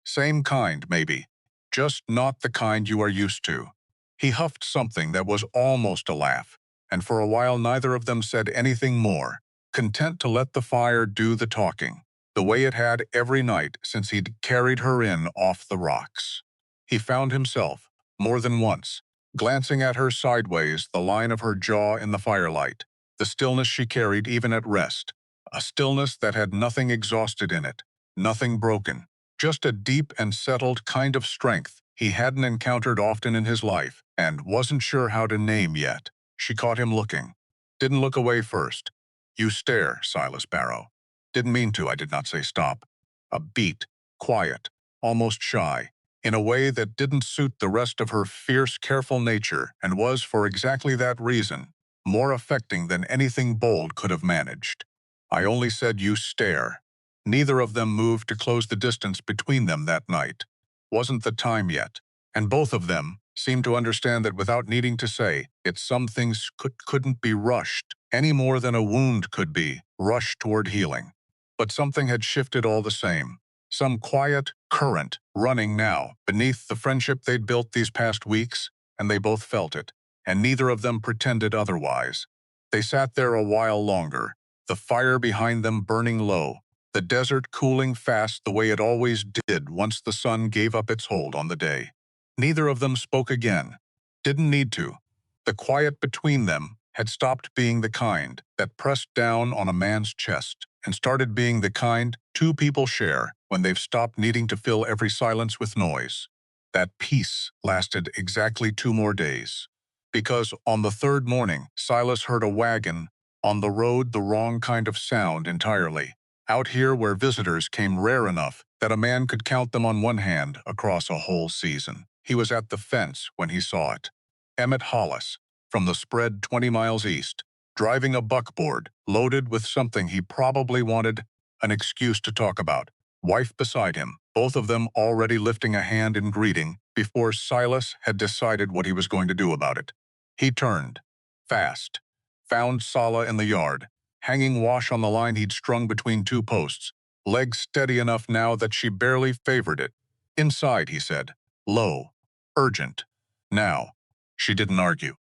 Same kind, maybe. Just not the kind you are used to." He huffed something that was almost a laugh, and for a while neither of them said anything more, content to let the fire do the talking, the way it had every night since he'd carried her in off the rocks. He found himself, more than once, glancing at her sideways, the line of her jaw in the firelight, the stillness she carried even at rest, a stillness that had nothing exhausted in it, nothing broken, just a deep and settled kind of strength he hadn't encountered often in his life and wasn't sure how to name yet. She caught him looking. Didn't look away first. "You stare, Silas Barrow." "Didn't mean to, I did not say stop." A beat, quiet, almost shy, in a way that didn't suit the rest of her fierce, careful nature and was, for exactly that reason, more affecting than anything bold could have managed. "I only said you stare." Neither of them moved to close the distance between them that night. Wasn't the time yet, and both of them seemed to understand that without needing to say it, some things couldn't be rushed, any more than a wound could be rushed toward healing. But something had shifted all the same. Some quiet current running now beneath the friendship they'd built these past weeks, and they both felt it, and neither of them pretended otherwise. They sat there a while longer, the fire behind them burning low, the desert cooling fast the way it always did once the sun gave up its hold on the day. Neither of them spoke again. Didn't need to. The quiet between them had stopped being the kind that pressed down on a man's chest and started being the kind two people share when they've stopped needing to fill every silence with noise. That peace lasted exactly 2 more days. Because on the third morning, Silas heard a wagon on the road, the wrong kind of sound entirely. Out here where visitors came rare enough that a man could count them on one hand across a whole season. He was at the fence when he saw it. Emmett Hollis, from the spread 20 miles east, driving a buckboard loaded with something he probably wanted an excuse to talk about. Wife beside him, both of them already lifting a hand in greeting before Silas had decided what he was going to do about it. He turned, fast, found Sala in the yard, hanging wash on the line he'd strung between two posts, legs steady enough now that she barely favored it. "Inside," he said, low, urgent. "Now." She didn't argue.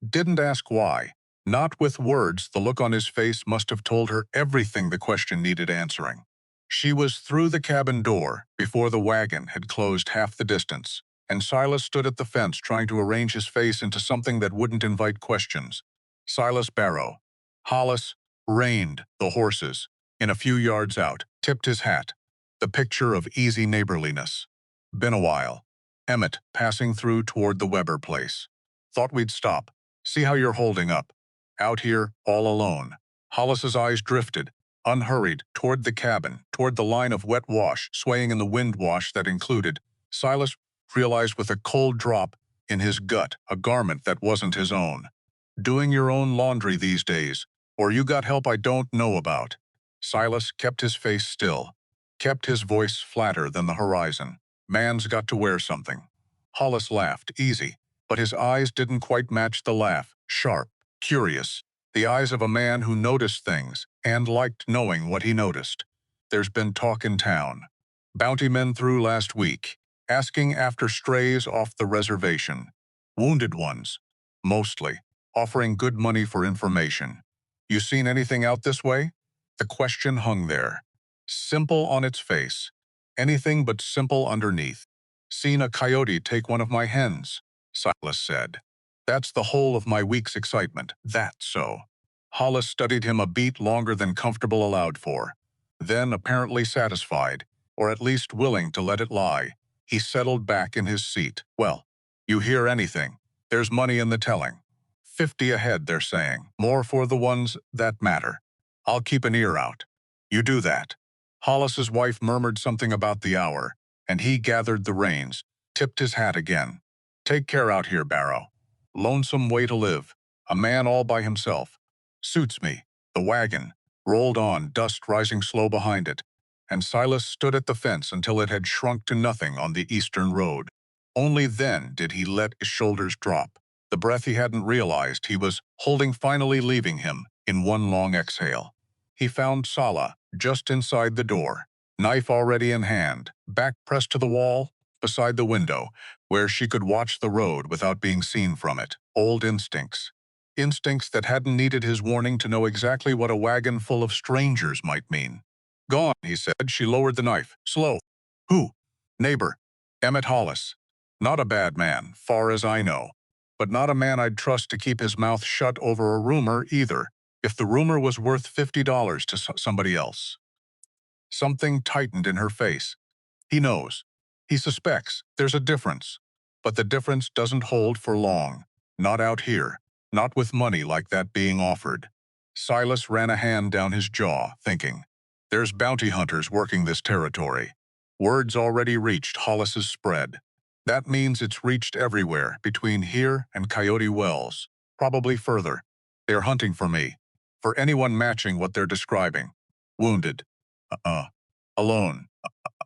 Didn't ask why. Not with words, the look on his face must have told her everything the question needed answering. She was through the cabin door before the wagon had closed half the distance, and Silas stood at the fence trying to arrange his face into something that wouldn't invite questions. Silas Barrow. Hollis reined the horses in a few yards out, tipped his hat, the picture of easy neighborliness. "Been a while." Emmett passing through toward the Weber place. "Thought we'd stop. See how you're holding up. Out here, all alone." Hollis's eyes drifted, unhurried, toward the cabin, toward the line of wet wash swaying in the wind wash that included, Silas realized with a cold drop in his gut, a garment that wasn't his own. "Doing your own laundry these days, or you got help I don't know about." Silas kept his face still, kept his voice flatter than the horizon. "Man's got to wear something." Hollis laughed, easy, but his eyes didn't quite match the laugh, sharp, curious, the eyes of a man who noticed things and liked knowing what he noticed. "There's been talk in town. Bounty men through last week, asking after strays off the reservation. Wounded ones, mostly, offering good money for information. You seen anything out this way?" The question hung there, simple on its face, anything but simple underneath. "Seen a coyote take one of my hens," Silas said. "That's the whole of my week's excitement. That's so." Hollis studied him a beat longer than comfortable allowed for. Then, apparently satisfied, or at least willing to let it lie, he settled back in his seat. Well, you hear anything. There's money in the telling. 50 ahead, they're saying. More for the ones that matter. I'll keep an ear out. You do that. Hollis's wife murmured something about the hour, and he gathered the reins, tipped his hat again. Take care out here, Barrow. Lonesome way to live. A man all by himself. Suits me. The wagon rolled on, dust rising slow behind it, and Silas stood at the fence until it had shrunk to nothing on the eastern road. Only then did he let his shoulders drop. The breath he hadn't realized he was holding finally leaving him in one long exhale. He found Sala just inside the door, knife already in hand, back pressed to the wall, beside the window, where she could watch the road without being seen from it. Old instincts. Instincts that hadn't needed his warning to know exactly what a wagon full of strangers might mean. Gone, he said. She lowered the knife. Slow. Who? Neighbor. Emmett Hollis. Not a bad man, far as I know. But not a man I'd trust to keep his mouth shut over a rumor either, if the rumor was worth $50 to somebody else. Something tightened in her face. He knows. He suspects. There's a difference. But the difference doesn't hold for long. Not out here. Not with money like that being offered. Silas ran a hand down his jaw, thinking, there's bounty hunters working this territory. Word's already reached Hollis's spread. That means it's reached everywhere, between here and Coyote Wells. Probably further. They're hunting for me. For anyone matching what they're describing. Wounded. Alone.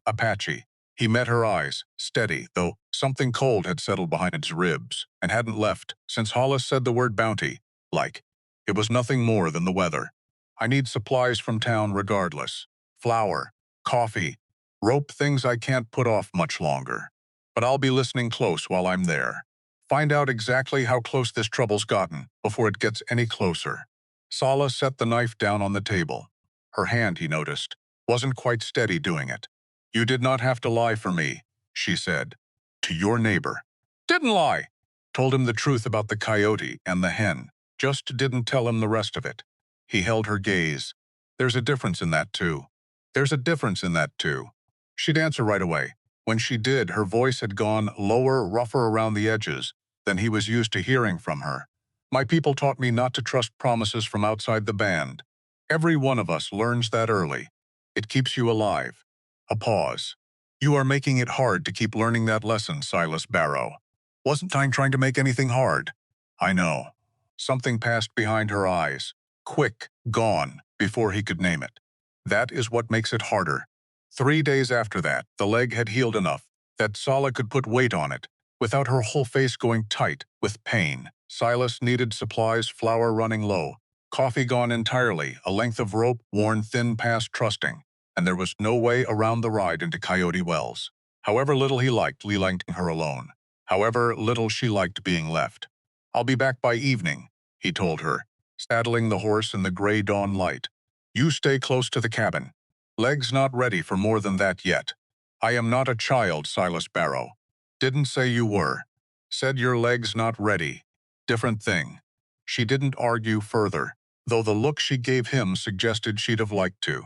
Apache. He met her eyes, steady, though something cold had settled behind its ribs, and hadn't left since Hollis said the word bounty. Like, it was nothing more than the weather. I need supplies from town regardless. Flour, coffee, rope, things I can't put off much longer. But I'll be listening close while I'm there. Find out exactly how close this trouble's gotten before it gets any closer. Sala set the knife down on the table. Her hand, he noticed, wasn't quite steady doing it. You did not have to lie for me, she said. To your neighbor. Didn't lie. Told him the truth about the coyote and the hen. Just didn't tell him the rest of it. He held her gaze. There's a difference in that, too. There's a difference in that, too. She'd answer right away. When she did, her voice had gone lower, rougher around the edges than he was used to hearing from her. My people taught me not to trust promises from outside the band. Every one of us learns that early. It keeps you alive. A pause. You are making it hard to keep learning that lesson, Silas Barrow. Wasn't I trying to make anything hard? I know. Something passed behind her eyes. Quick, gone, before he could name it. That is what makes it harder. 3 days after that, the leg had healed enough that Sala could put weight on it, without her whole face going tight with pain. Silas needed supplies, flour running low, coffee gone entirely, a length of rope worn thin past trusting, and there was no way around the ride into Coyote Wells. However little he liked leaving her alone, however little she liked being left. I'll be back by evening, he told her, saddling the horse in the gray dawn light. You stay close to the cabin. Legs not ready for more than that yet. I am not a child, Silas Barrow. Didn't say you were. Said your legs not ready. Different thing. She didn't argue further, though the look she gave him suggested she'd have liked to.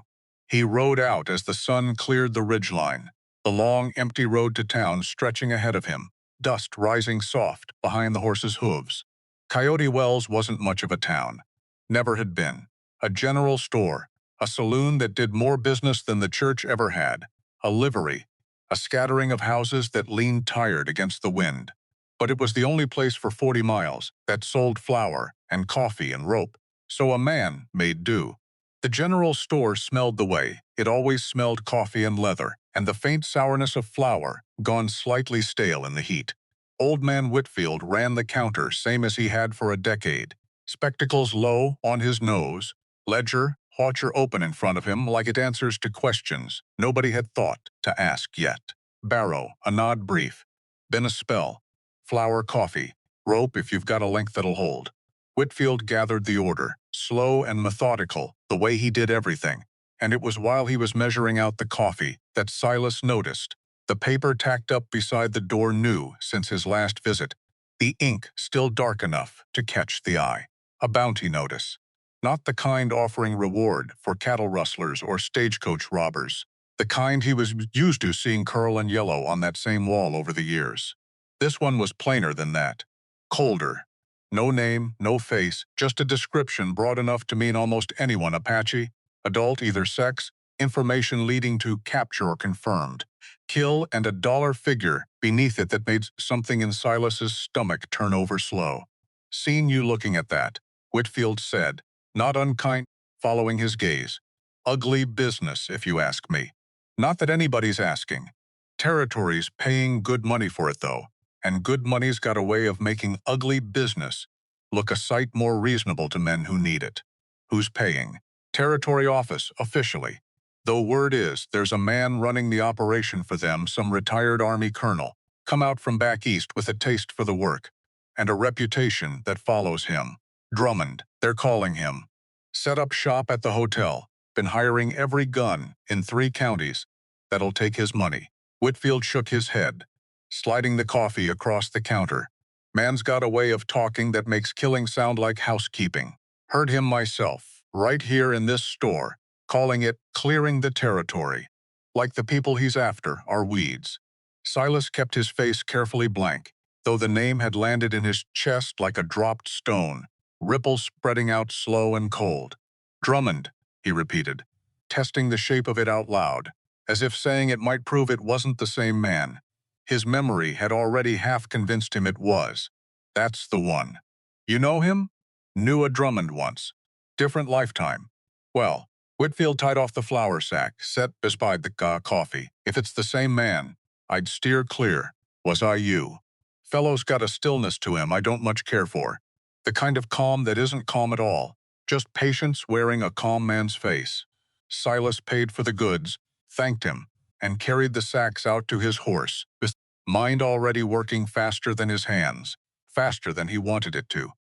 He rode out as the sun cleared the ridgeline, the long, empty road to town stretching ahead of him, dust rising soft behind the horse's hooves. Coyote Wells wasn't much of a town. Never had been. A general store, a saloon that did more business than the church ever had, a livery, a scattering of houses that leaned tired against the wind. But it was the only place for 40 miles that sold flour and coffee and rope, so a man made do. The general store smelled the way it always smelled, coffee and leather, and the faint sourness of flour, gone slightly stale in the heat. Old man Whitfield ran the counter, same as he had for a decade, spectacles low on his nose, ledger, hawcher open in front of him like it answers to questions nobody had thought to ask yet. Barrow, a nod brief. Been a spell. Flour, coffee. Rope if you've got a length that'll hold. Whitfield gathered the order, slow and methodical, the way he did everything, and it was while he was measuring out the coffee that Silas noticed. The paper tacked up beside the door new since his last visit, the ink still dark enough to catch the eye. A bounty notice. Not the kind offering reward for cattle rustlers or stagecoach robbers. The kind he was used to seeing curl and yellow on that same wall over the years. This one was plainer than that. Colder. No name, no face, just a description broad enough to mean almost anyone. Apache, adult, either sex, information leading to capture or confirmed. Kill, and a dollar figure beneath it that made something in Silas's stomach turn over slow. Seen you looking at that, Whitfield said, not unkind, following his gaze. Ugly business, if you ask me. Not that anybody's asking. Territory's paying good money for it, though, and good money's got a way of making ugly business look a sight more reasonable to men who need it. Who's paying? Territory office, officially. Though word is there's a man running the operation for them, some retired Army colonel, come out from back east with a taste for the work, and a reputation that follows him. Drummond, they're calling him. Set up shop at the hotel, been hiring every gun in 3 counties. That'll take his money. Whitfield shook his head, sliding the coffee across the counter. Man's got a way of talking that makes killing sound like housekeeping. Heard him myself, right here in this store, calling it clearing the territory. Like the people he's after are weeds. Silas kept his face carefully blank, though the name had landed in his chest like a dropped stone, ripples spreading out slow and cold. Drummond, he repeated, testing the shape of it out loud, as if saying it might prove it wasn't the same man. His memory had already half convinced him it was. That's the one. You know him? Knew a Drummond once. Different lifetime. Well, Whitfield tied off the flour sack, set beside the coffee. If it's the same man, I'd steer clear. Was I you? Fellow's got a stillness to him I don't much care for. The kind of calm that isn't calm at all. Just patience wearing a calm man's face. Silas paid for the goods, thanked him, and carried the sacks out to his horse, with mind already working faster than his hands, faster than he wanted it to.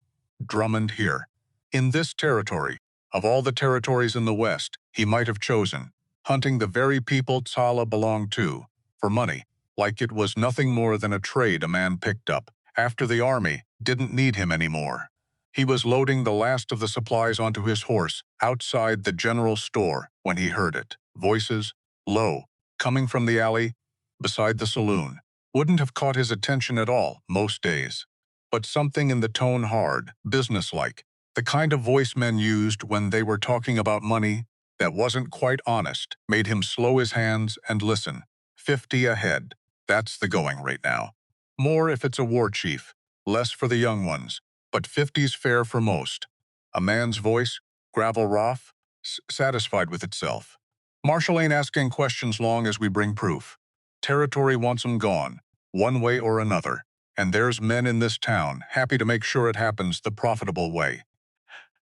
Drummond here. In this territory, of all the territories in the West he might have chosen, hunting the very people Tsala belonged to, for money, like it was nothing more than a trade a man picked up, after the army didn't need him anymore. He was loading the last of the supplies onto his horse outside the general store when he heard it. Voices, low, coming from the alley beside the saloon. Wouldn't have caught his attention at all most days. But something in the tone hard, businesslike, the kind of voice men used when they were talking about money that wasn't quite honest, made him slow his hands and listen. 50 ahead. That's the going rate now. More if it's a war chief, less for the young ones, but 50's fair for most. A man's voice, gravel rough, satisfied with itself. Marshal ain't asking questions long as we bring proof. Territory wants 'em gone, one way or another, and there's men in this town happy to make sure it happens the profitable way.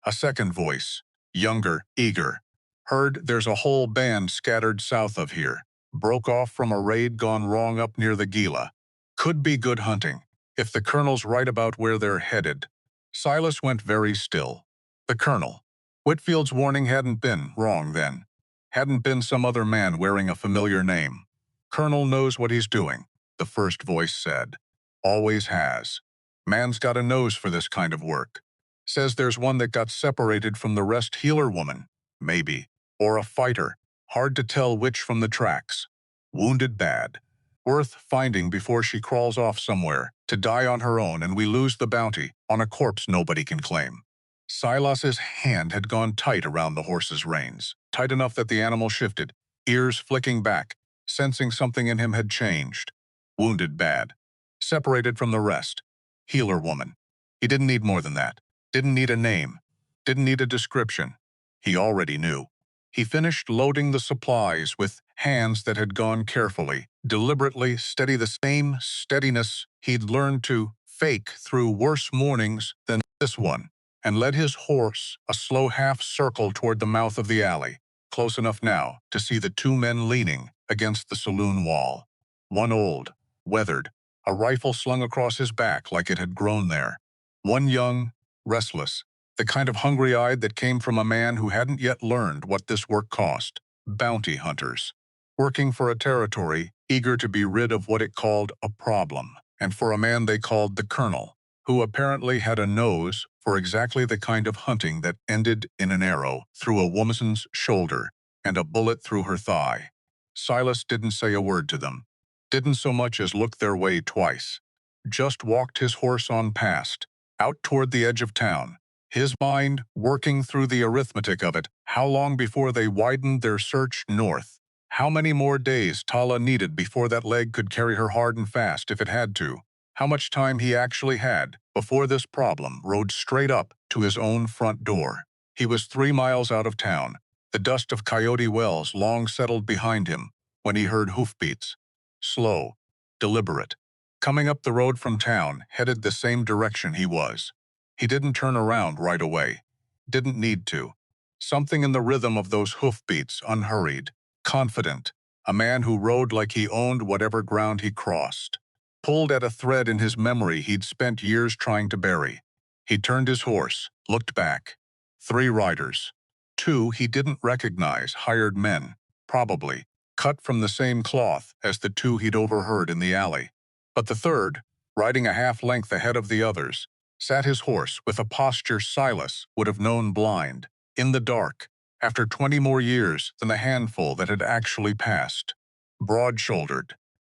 A second voice, younger, eager. Heard there's a whole band scattered south of here. Broke off from a raid gone wrong up near the Gila. Could be good hunting, if the colonel's right about where they're headed. Silas went very still. The colonel. Whitfield's warning hadn't been wrong then. Hadn't been some other man wearing a familiar name. Colonel knows what he's doing, the first voice said. Always has. Man's got a nose for this kind of work. Says there's one that got separated from the rest healer woman, maybe, or a fighter, hard to tell which from the tracks. Wounded bad. Worth finding before she crawls off somewhere, to die on her own and we lose the bounty on a corpse nobody can claim. Silas's hand had gone tight around the horse's reins, tight enough that the animal shifted, ears flicking back, sensing something in him had changed. Wounded bad. Separated from the rest. Healer woman. He didn't need more than that. Didn't need a name. Didn't need a description. He already knew. He finished loading the supplies with hands that had gone carefully, deliberately steady, the same steadiness he'd learned to fake through worse mornings than this one, and led his horse a slow half-circle toward the mouth of the alley, close enough now to see the 2 men leaning against the saloon wall. One old, weathered, a rifle slung across his back like it had grown there. One young, restless, the kind of hungry-eyed that came from a man who hadn't yet learned what this work cost. Bounty hunters. Working for a territory, eager to be rid of what it called a problem, and for a man they called the colonel, who apparently had a nose for exactly the kind of hunting that ended in an arrow through a woman's shoulder and a bullet through her thigh. Silas didn't say a word to them, didn't so much as look their way twice. Just walked his horse on past, out toward the edge of town, his mind working through the arithmetic of it. How long before they widened their search north? How many more days Tala needed before that leg could carry her hard and fast if it had to? How much time he actually had before this problem rode straight up to his own front door? He was 3 miles out of town, the dust of Coyote Wells long settled behind him, when he heard hoofbeats. Slow, deliberate. Coming up the road from town, headed the same direction he was. He didn't turn around right away. Didn't need to. Something in the rhythm of those hoofbeats, unhurried, confident, a man who rode like he owned whatever ground he crossed. Pulled at a thread in his memory he'd spent years trying to bury. He turned his horse, looked back. 3 riders. 2 he didn't recognize, hired men, probably, cut from the same cloth as the 2 he'd overheard in the alley. But the third, riding a half length ahead of the others, sat his horse with a posture Silas would have known blind, in the dark, after 20 more years than the handful that had actually passed. Broad-shouldered,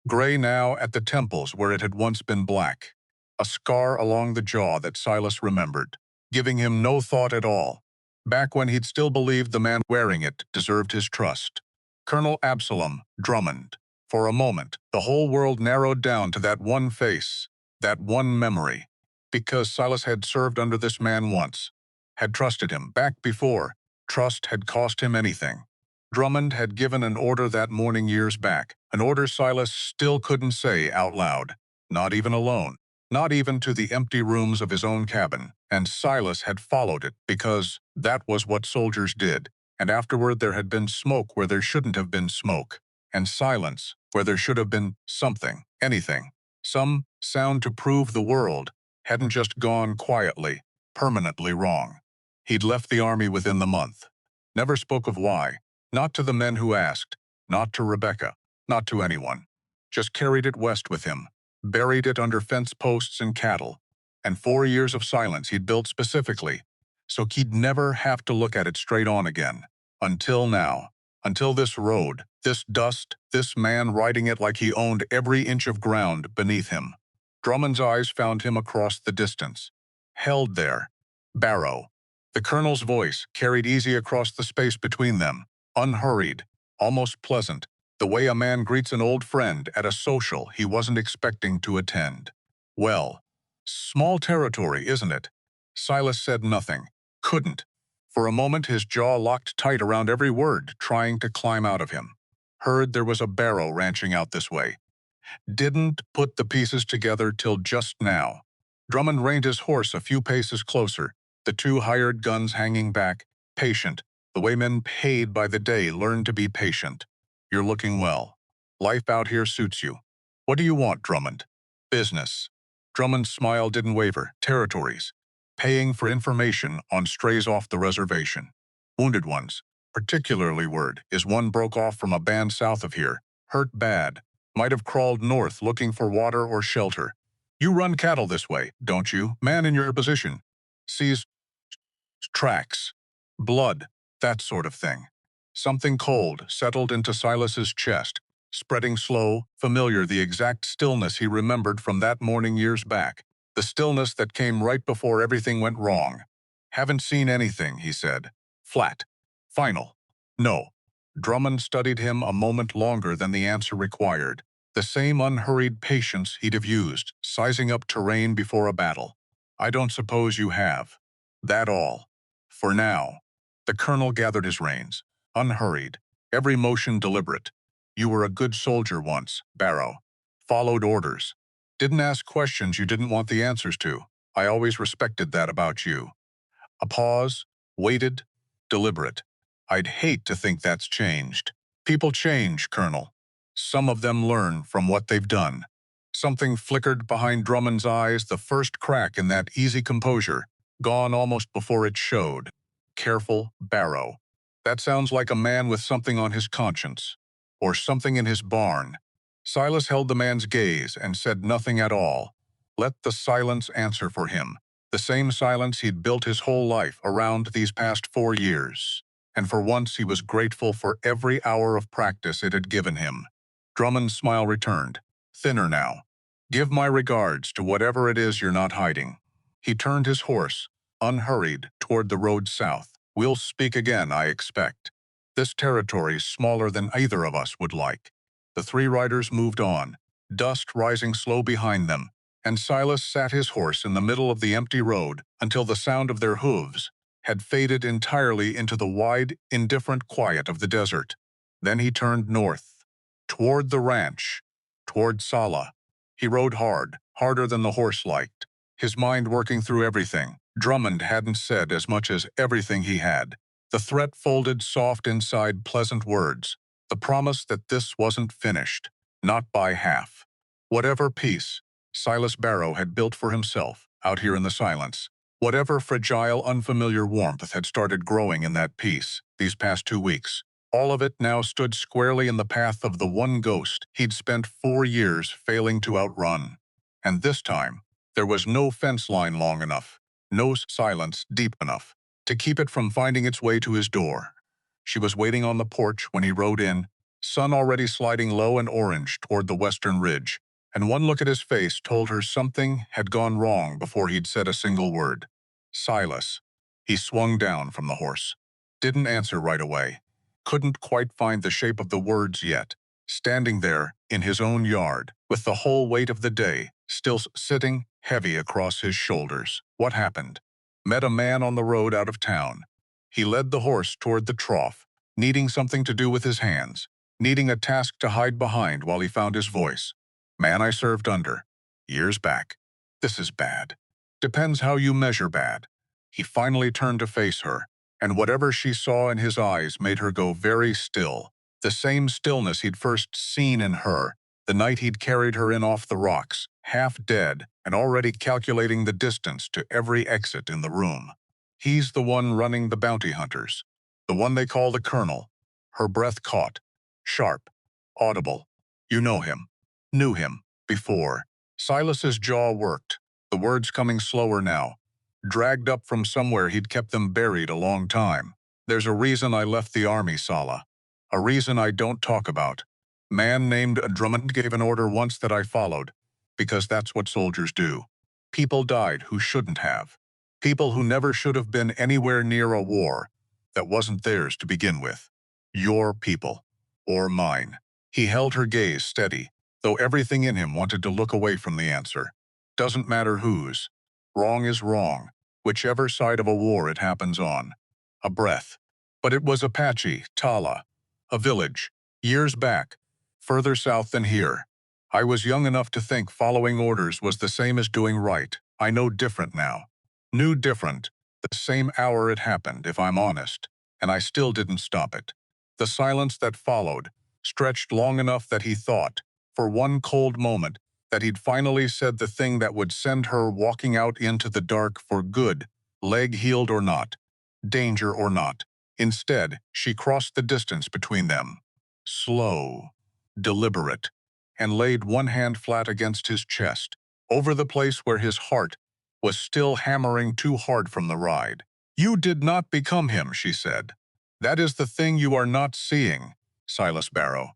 gray now at the temples where it had once been black, a scar along the jaw that Silas remembered, giving him no thought at all, back when he'd still believed the man wearing it deserved his trust. Colonel Absalom Drummond. For a moment, the whole world narrowed down to that one face, that one memory, because Silas had served under this man once, had trusted him back before. Trust had cost him anything. Drummond had given an order that morning years back, an order Silas still couldn't say out loud, not even alone, not even to the empty rooms of his own cabin, and Silas had followed it because that was what soldiers did, and afterward there had been smoke where there shouldn't have been smoke, and silence where there should have been something, anything, some sound to prove the world hadn't just gone quietly, permanently wrong. He'd left the army within the month. Never spoke of why. Not to the men who asked, not to Rebecca, not to anyone. Just carried it west with him, buried it under fence posts and cattle, and 4 years of silence he'd built specifically, so he'd never have to look at it straight on again. Until now. Until this road, this dust, this man riding it like he owned every inch of ground beneath him. Drummond's eyes found him across the distance. Held there. Barrow. The colonel's voice carried easy across the space between them, unhurried, almost pleasant, the way a man greets an old friend at a social he wasn't expecting to attend. Well, small territory, isn't it? Silas said nothing. Couldn't. For a moment his jaw locked tight around every word, trying to climb out of him. Heard there was a Barrow ranching out this way. Didn't put the pieces together till just now. Drummond reined his horse a few paces closer, the 2 hired guns hanging back, patient, the way men paid by the day learned to be patient. You're looking well. Life out here suits you. What do you want, Drummond? Business. Drummond's smile didn't waver. Territories. Paying for information on strays off the reservation. Wounded ones. Particularly word is one broke off from a band south of here. Hurt bad. Might have crawled north looking for water or shelter. You run cattle this way, don't you? Man in your position. Sees tracks. Blood. That sort of thing. Something cold settled into Silas's chest, spreading slow, familiar, the exact stillness he remembered from that morning years back. The stillness that came right before everything went wrong. Haven't seen anything, he said. Flat. Final. No. Drummond studied him a moment longer than the answer required. The same unhurried patience he'd have used, sizing up terrain before a battle. I don't suppose you have. That all. For now. The colonel gathered his reins. Unhurried. Every motion deliberate. You were a good soldier once, Barrow. Followed orders. Didn't ask questions you didn't want the answers to. I always respected that about you. A pause. Waited. Deliberate. I'd hate to think that's changed. People change, Colonel. Some of them learn from what they've done. Something flickered behind Drummond's eyes, the first crack in that easy composure, gone almost before it showed. Careful, Barrow. That sounds like a man with something on his conscience. Or something in his barn. Silas held the man's gaze and said nothing at all. Let the silence answer for him. The same silence he'd built his whole life around these past 4 years. And for once he was grateful for every hour of practice it had given him. Drummond's smile returned, thinner now. Give my regards to whatever it is you're not hiding. He turned his horse, unhurried, toward the road south. We'll speak again, I expect. This territory's smaller than either of us would like. The three riders moved on, dust rising slow behind them, and Silas sat his horse in the middle of the empty road until the sound of their hooves had faded entirely into the wide, indifferent quiet of the desert. Then he turned north, toward the ranch, toward Sala. He rode hard, harder than the horse liked, his mind working through everything. Drummond hadn't said as much as everything he had. The threat folded soft inside pleasant words, the promise that this wasn't finished, not by half. Whatever peace Silas Barrow had built for himself out here in the silence, whatever fragile, unfamiliar warmth had started growing in that peace these past 2 weeks, all of it now stood squarely in the path of the one ghost he'd spent 4 years failing to outrun. And this time, there was no fence line long enough, no silence deep enough, to keep it from finding its way to his door. She was waiting on the porch when he rode in, sun already sliding low and orange toward the western ridge, and one look at his face told her something had gone wrong before he'd said a single word. Silas. He swung down from the horse. Didn't answer right away. Couldn't quite find the shape of the words yet, standing there in his own yard, with the whole weight of the day still sitting heavy across his shoulders. What happened? Met a man on the road out of town. He led the horse toward the trough, needing something to do with his hands, needing a task to hide behind while he found his voice. Man I served under, years back. This is bad. Depends how you measure bad. He finally turned to face her, and whatever she saw in his eyes made her go very still. The same stillness he'd first seen in her, the night he'd carried her in off the rocks, half dead and already calculating the distance to every exit in the room. He's the one running the bounty hunters, the one they call the Colonel. Her breath caught, sharp, audible. You know him. Knew him, before. Silas's jaw worked, the words coming slower now, dragged up from somewhere he'd kept them buried a long time. There's a reason I left the army, Sala. A reason I don't talk about. Man named Drummond gave an order once that I followed, because that's what soldiers do. People died who shouldn't have. People who never should have been anywhere near a war that wasn't theirs to begin with. Your people. Or mine. He held her gaze steady, though everything in him wanted to look away from the answer. Doesn't matter whose. Wrong is wrong, whichever side of a war it happens on. A breath. But it was Apache, Tala. A village. Years back. Further south than here. I was young enough to think following orders was the same as doing right. I know different now. Knew different. The same hour it happened, if I'm honest. And I still didn't stop it. The silence that followed stretched long enough that he thought, for one cold moment, that he'd finally said the thing that would send her walking out into the dark for good, leg healed or not, danger or not. Instead, she crossed the distance between them. Slow, deliberate, and laid one hand flat against his chest, over the place where his heart was still hammering too hard from the ride. You did not become him, she said. That is the thing you are not seeing, Silas Barrow.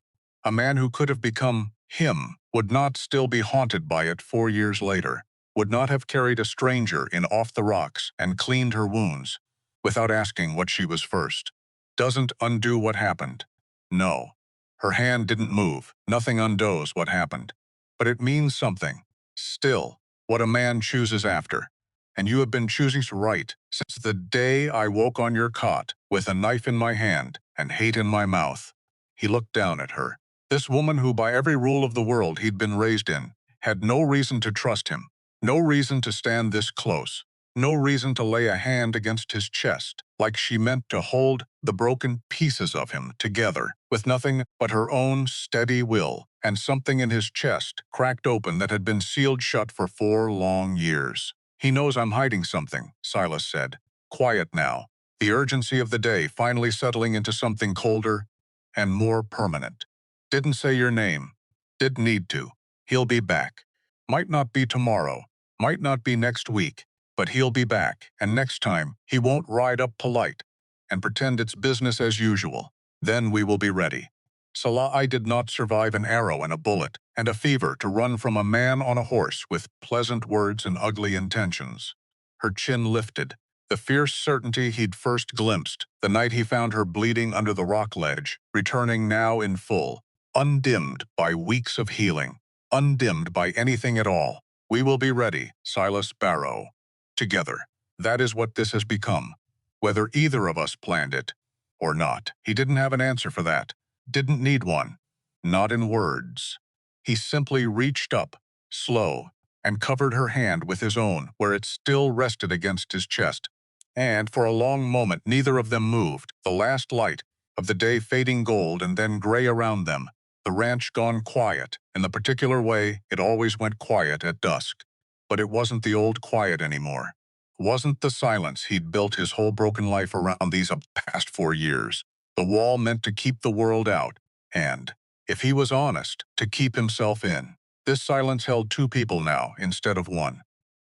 A man who could have become him would not still be haunted by it 4 years later, would not have carried a stranger in off the rocks and cleaned her wounds, without asking what she was first. Doesn't undo what happened. No. Her hand didn't move. Nothing undoes what happened. But it means something. Still, what a man chooses after. And you have been choosing right since the day I woke on your cot with a knife in my hand and hate in my mouth. He looked down at her. This woman who by every rule of the world he'd been raised in had no reason to trust him, no reason to stand this close, no reason to lay a hand against his chest, like she meant to hold the broken pieces of him together with nothing but her own steady will and something in his chest cracked open that had been sealed shut for 4 long years. He knows I'm hiding something, Silas said, quiet now, the urgency of the day finally settling into something colder and more permanent. Didn't say your name. Didn't need to. He'll be back. Might not be tomorrow, Might not be next week, but he'll be back, and next time he won't ride up polite and pretend it's business as usual. Then we will be ready. Salah did not survive an arrow and a bullet and a fever to run from a man on a horse with pleasant words and ugly intentions. Her chin lifted, the fierce certainty he'd first glimpsed the night he found her bleeding under the rock ledge, returning now in full, undimmed by weeks of healing, undimmed by anything at all. We will be ready, Silas Barrow. Together. That is what this has become. Whether either of us planned it or not. He didn't have an answer for that. Didn't need one. Not in words. He simply reached up, slow, and covered her hand with his own where it still rested against his chest. And for a long moment neither of them moved, the last light of the day fading gold and then gray around them, the ranch gone quiet, in the particular way it always went quiet at dusk. But it wasn't the old quiet anymore. Wasn't the silence he'd built his whole broken life around these past 4 years. The wall meant to keep the world out, and, if he was honest, to keep himself in. This silence held two people now instead of one.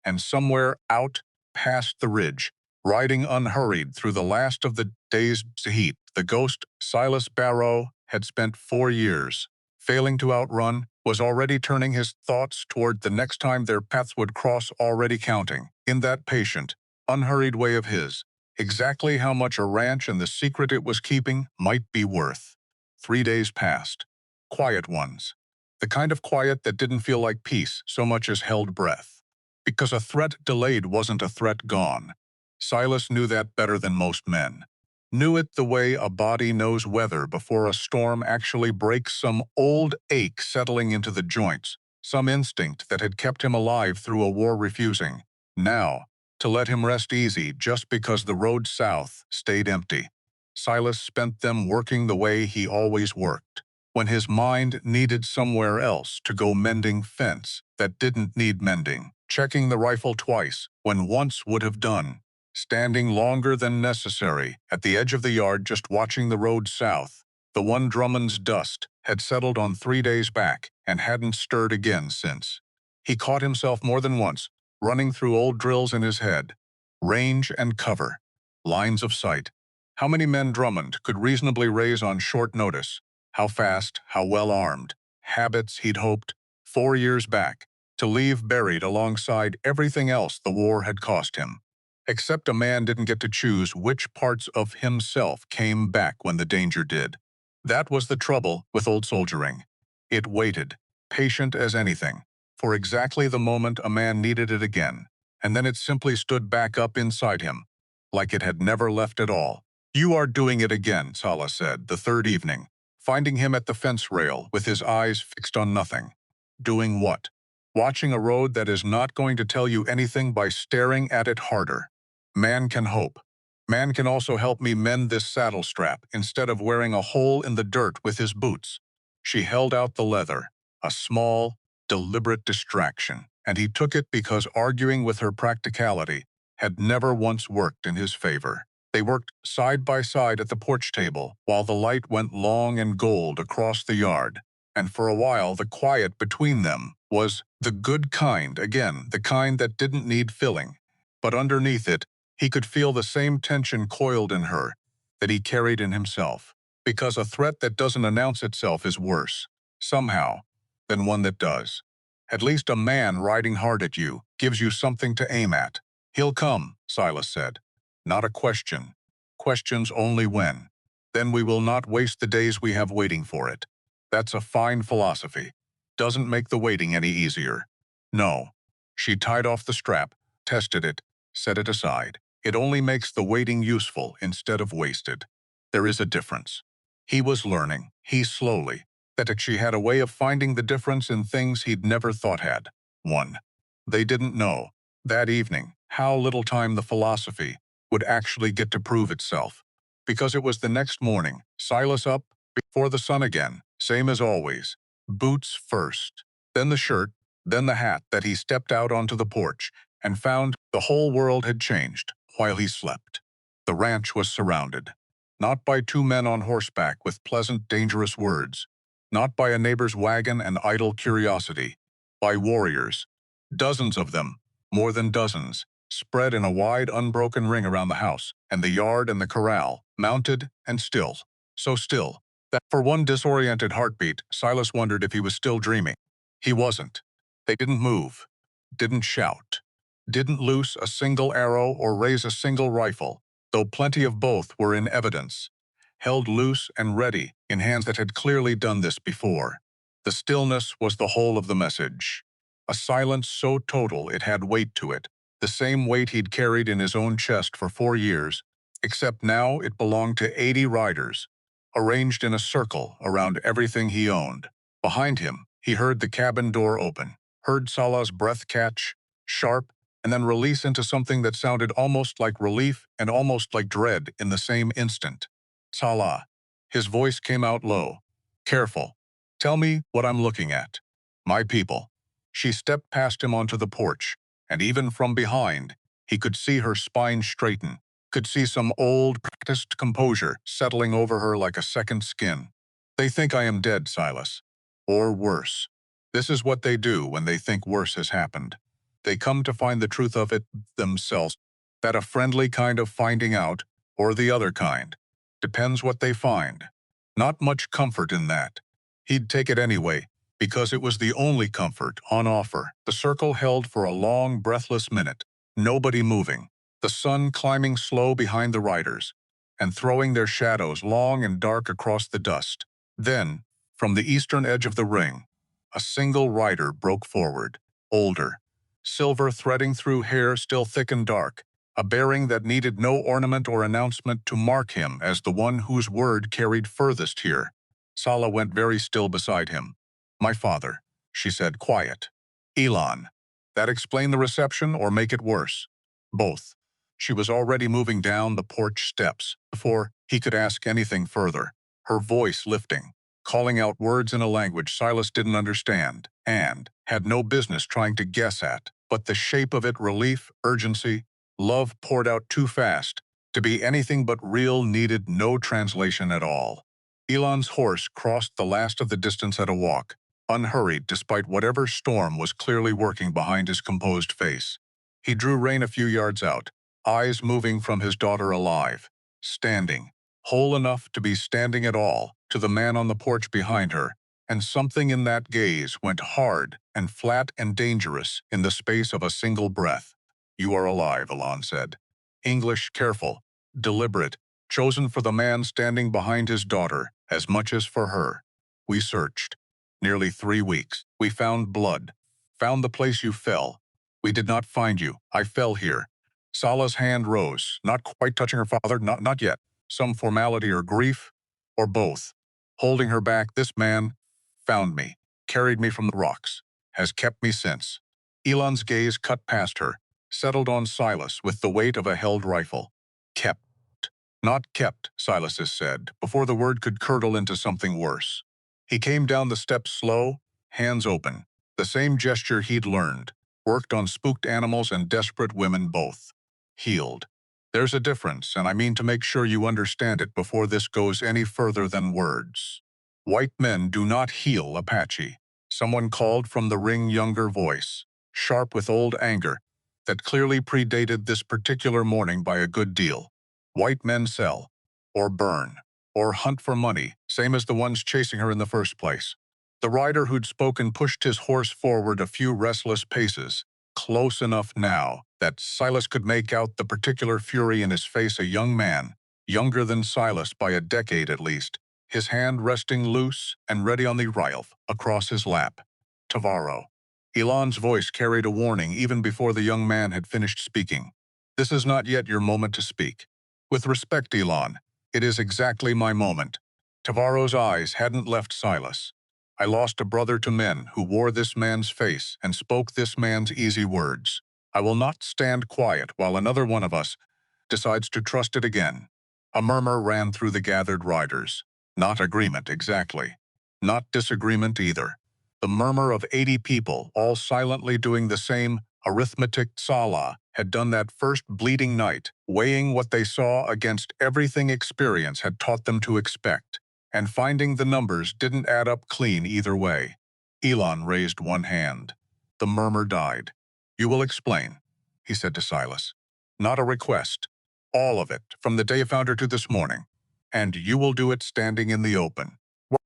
And somewhere out, past the ridge, riding unhurried through the last of the day's heat, the ghost Silas Barrow had spent 4 years, failing to outrun, was already turning his thoughts toward the next time their paths would cross, already counting, in that patient, unhurried way of his, exactly how much a ranch and the secret it was keeping might be worth. 3 days passed. Quiet ones. The kind of quiet that didn't feel like peace so much as held breath. Because a threat delayed wasn't a threat gone. Silas knew that better than most men. Knew it the way a body knows weather before a storm actually breaks some old ache settling into the joints, some instinct that had kept him alive through a war refusing, now, to let him rest easy just because the road south stayed empty. Silas spent them working the way he always worked, when his mind needed somewhere else to go, mending fence that didn't need mending, checking the rifle twice when once would have done, standing longer than necessary at the edge of the yard just watching the road south. The one Drummond's dust had settled on 3 days back and hadn't stirred again since. He caught himself more than once, running through old drills in his head. Range and cover. Lines of sight. How many men Drummond could reasonably raise on short notice? How fast, how well armed. Habits he'd hoped, 4 years back, to leave buried alongside everything else the war had cost him. Except a man didn't get to choose which parts of himself came back when the danger did. That was the trouble with old soldiering. It waited, patient as anything, for exactly the moment a man needed it again, and then it simply stood back up inside him, like it had never left at all. "You are doing it again," Salah said, the third evening, finding him at the fence rail with his eyes fixed on nothing. Doing what? Watching a road that is not going to tell you anything by staring at it harder. Man can hope. Man can also help me mend this saddle strap instead of wearing a hole in the dirt with his boots. She held out the leather, a small, deliberate distraction, and he took it because arguing with her practicality had never once worked in his favor. They worked side by side at the porch table while the light went long and gold across the yard, and for a while the quiet between them was the good kind again, the kind that didn't need filling. But underneath it, he could feel the same tension coiled in her that he carried in himself, because a threat that doesn't announce itself is worse, somehow, than one that does. At least a man riding hard at you gives you something to aim at. "He'll come," Silas said. "Not a question. Questions only when. Then we will not waste the days we have waiting for it." That's a fine philosophy. Doesn't make the waiting any easier. No. She tied off the strap, tested it, set it aside. It only makes the waiting useful instead of wasted. There is a difference. He was learning, he slowly, that she had a way of finding the difference in things he'd never thought had. 1. They didn't know, that evening, how little time the philosophy would actually get to prove itself. Because it was the next morning, Silas up before the sun again, same as always. Boots first, then the shirt, then the hat that he stepped out onto the porch and found the whole world had changed while he slept. The ranch was surrounded, not by 2 men on horseback with pleasant, dangerous words, not by a neighbor's wagon and idle curiosity, by warriors, dozens of them, more than dozens, spread in a wide, unbroken ring around the house, and the yard and the corral, mounted and still. So still, that for one disoriented heartbeat, Silas wondered if he was still dreaming. He wasn't. They didn't move, didn't shout, didn't loose a single arrow or raise a single rifle, though plenty of both were in evidence, held loose and ready in hands that had clearly done this before. The stillness was the whole of the message. A silence so total it had weight to it, the same weight he'd carried in his own chest for 4 years, except now it belonged to 80 riders, arranged in a circle around everything he owned. Behind him, he heard the cabin door open, heard Salah's breath catch, sharp, and then release into something that sounded almost like relief and almost like dread in the same instant. Salah. His voice came out low. Careful. Tell me what I'm looking at. My people. She stepped past him onto the porch, and even from behind, he could see her spine straighten, could see some old, practiced composure settling over her like a second skin. They think I am dead, Silas. Or worse. This is what they do when they think worse has happened. They come to find the truth of it themselves. That a friendly kind of finding out, or the other kind. Depends what they find. Not much comfort in that. He'd take it anyway, because it was the only comfort on offer. The circle held for a long, breathless minute, nobody moving, the sun climbing slow behind the riders, and throwing their shadows long and dark across the dust. Then, from the eastern edge of the ring, a single rider broke forward, older, silver threading through hair still thick and dark, a bearing that needed no ornament or announcement to mark him as the one whose word carried furthest here. Salah went very still beside him. My father, she said, quiet. Elon. That explain the reception or make it worse? Both. She was already moving down the porch steps before he could ask anything further, her voice lifting, calling out words in a language Silas didn't understand and had no business trying to guess at, but the shape of it relief, urgency, love poured out too fast. To be anything but real needed no translation at all. Elon's horse crossed the last of the distance at a walk, unhurried despite whatever storm was clearly working behind his composed face. He drew rein a few yards out, eyes moving from his daughter alive, standing, whole enough to be standing at all, to the man on the porch behind her, and something in that gaze went hard and flat and dangerous in the space of a single breath. You are alive, Elon said. English careful, deliberate, chosen for the man standing behind his daughter as much as for her. We searched. Nearly 3 weeks. We found blood. Found the place you fell. We did not find you. I fell here. Salah's hand rose, not quite touching her father, not yet. Some formality or grief, or both. Holding her back, this man found me, carried me from the rocks, has kept me since. Elon's gaze cut past her, settled on Silas with the weight of a held rifle. Kept. Not kept, Silas said, before the word could curdle into something worse. He came down the steps slow, hands open, the same gesture he'd learned, worked on spooked animals and desperate women both. Healed. There's a difference, and I mean to make sure you understand it before this goes any further than words. White men do not heal Apache. Someone called from the ring, younger voice, sharp with old anger, that clearly predated this particular morning by a good deal. White men sell, or burn, or hunt for money, same as the ones chasing her in the first place. The rider who'd spoken pushed his horse forward a few restless paces, close enough now that Silas could make out the particular fury in his face, a young man, younger than Silas by a decade at least, his hand resting loose and ready on the rifle across his lap. Tavaro. Elon's voice carried a warning even before the young man had finished speaking. This is not yet your moment to speak. With respect, Elon, it is exactly my moment. Tavaro's eyes hadn't left Silas. I lost a brother to men who wore this man's face and spoke this man's easy words. I will not stand quiet while another one of us decides to trust it again. A murmur ran through the gathered riders. Not agreement, exactly. Not disagreement either. The murmur of 80 people, all silently doing the same arithmetic Salah had done that first bleeding night, weighing what they saw against everything experience had taught them to expect, and finding the numbers didn't add up clean either way. Elon raised one hand. The murmur died. You will explain, he said to Silas. Not a request. All of it, from the day you found her to this morning. And you will do it standing in the open,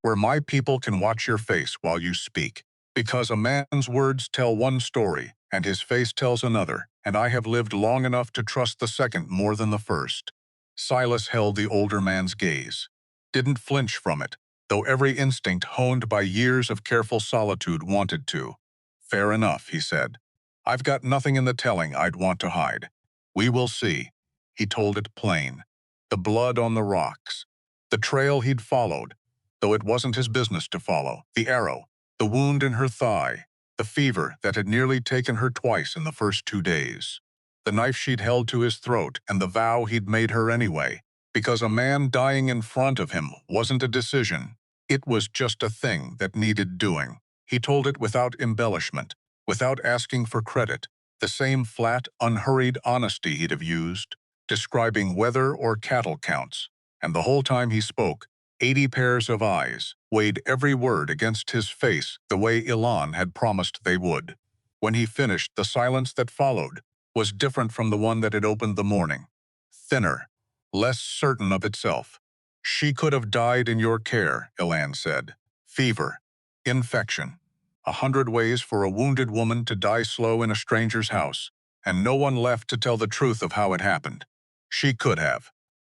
where my people can watch your face while you speak. Because a man's words tell one story, and his face tells another, and I have lived long enough to trust the second more than the first. Silas held the older man's gaze, didn't flinch from it, though every instinct honed by years of careful solitude wanted to. Fair enough, he said. I've got nothing in the telling I'd want to hide. We will see. He told it plain. The blood on the rocks. The trail he'd followed, though it wasn't his business to follow. The arrow. The wound in her thigh. The fever that had nearly taken her twice in the first 2 days. The knife she'd held to his throat and the vow he'd made her anyway. Because a man dying in front of him wasn't a decision. It was just a thing that needed doing. He told it without embellishment, without asking for credit, the same flat, unhurried honesty he'd have used, describing weather or cattle counts. And the whole time he spoke, 80 pairs of eyes weighed every word against his face the way Elon had promised they would. When he finished, the silence that followed was different from the one that had opened the morning. Thinner, less certain of itself. She could have died in your care, Elan said. Fever, infection. 100 ways for a wounded woman to die slow in a stranger's house, and no one left to tell the truth of how it happened. She could have.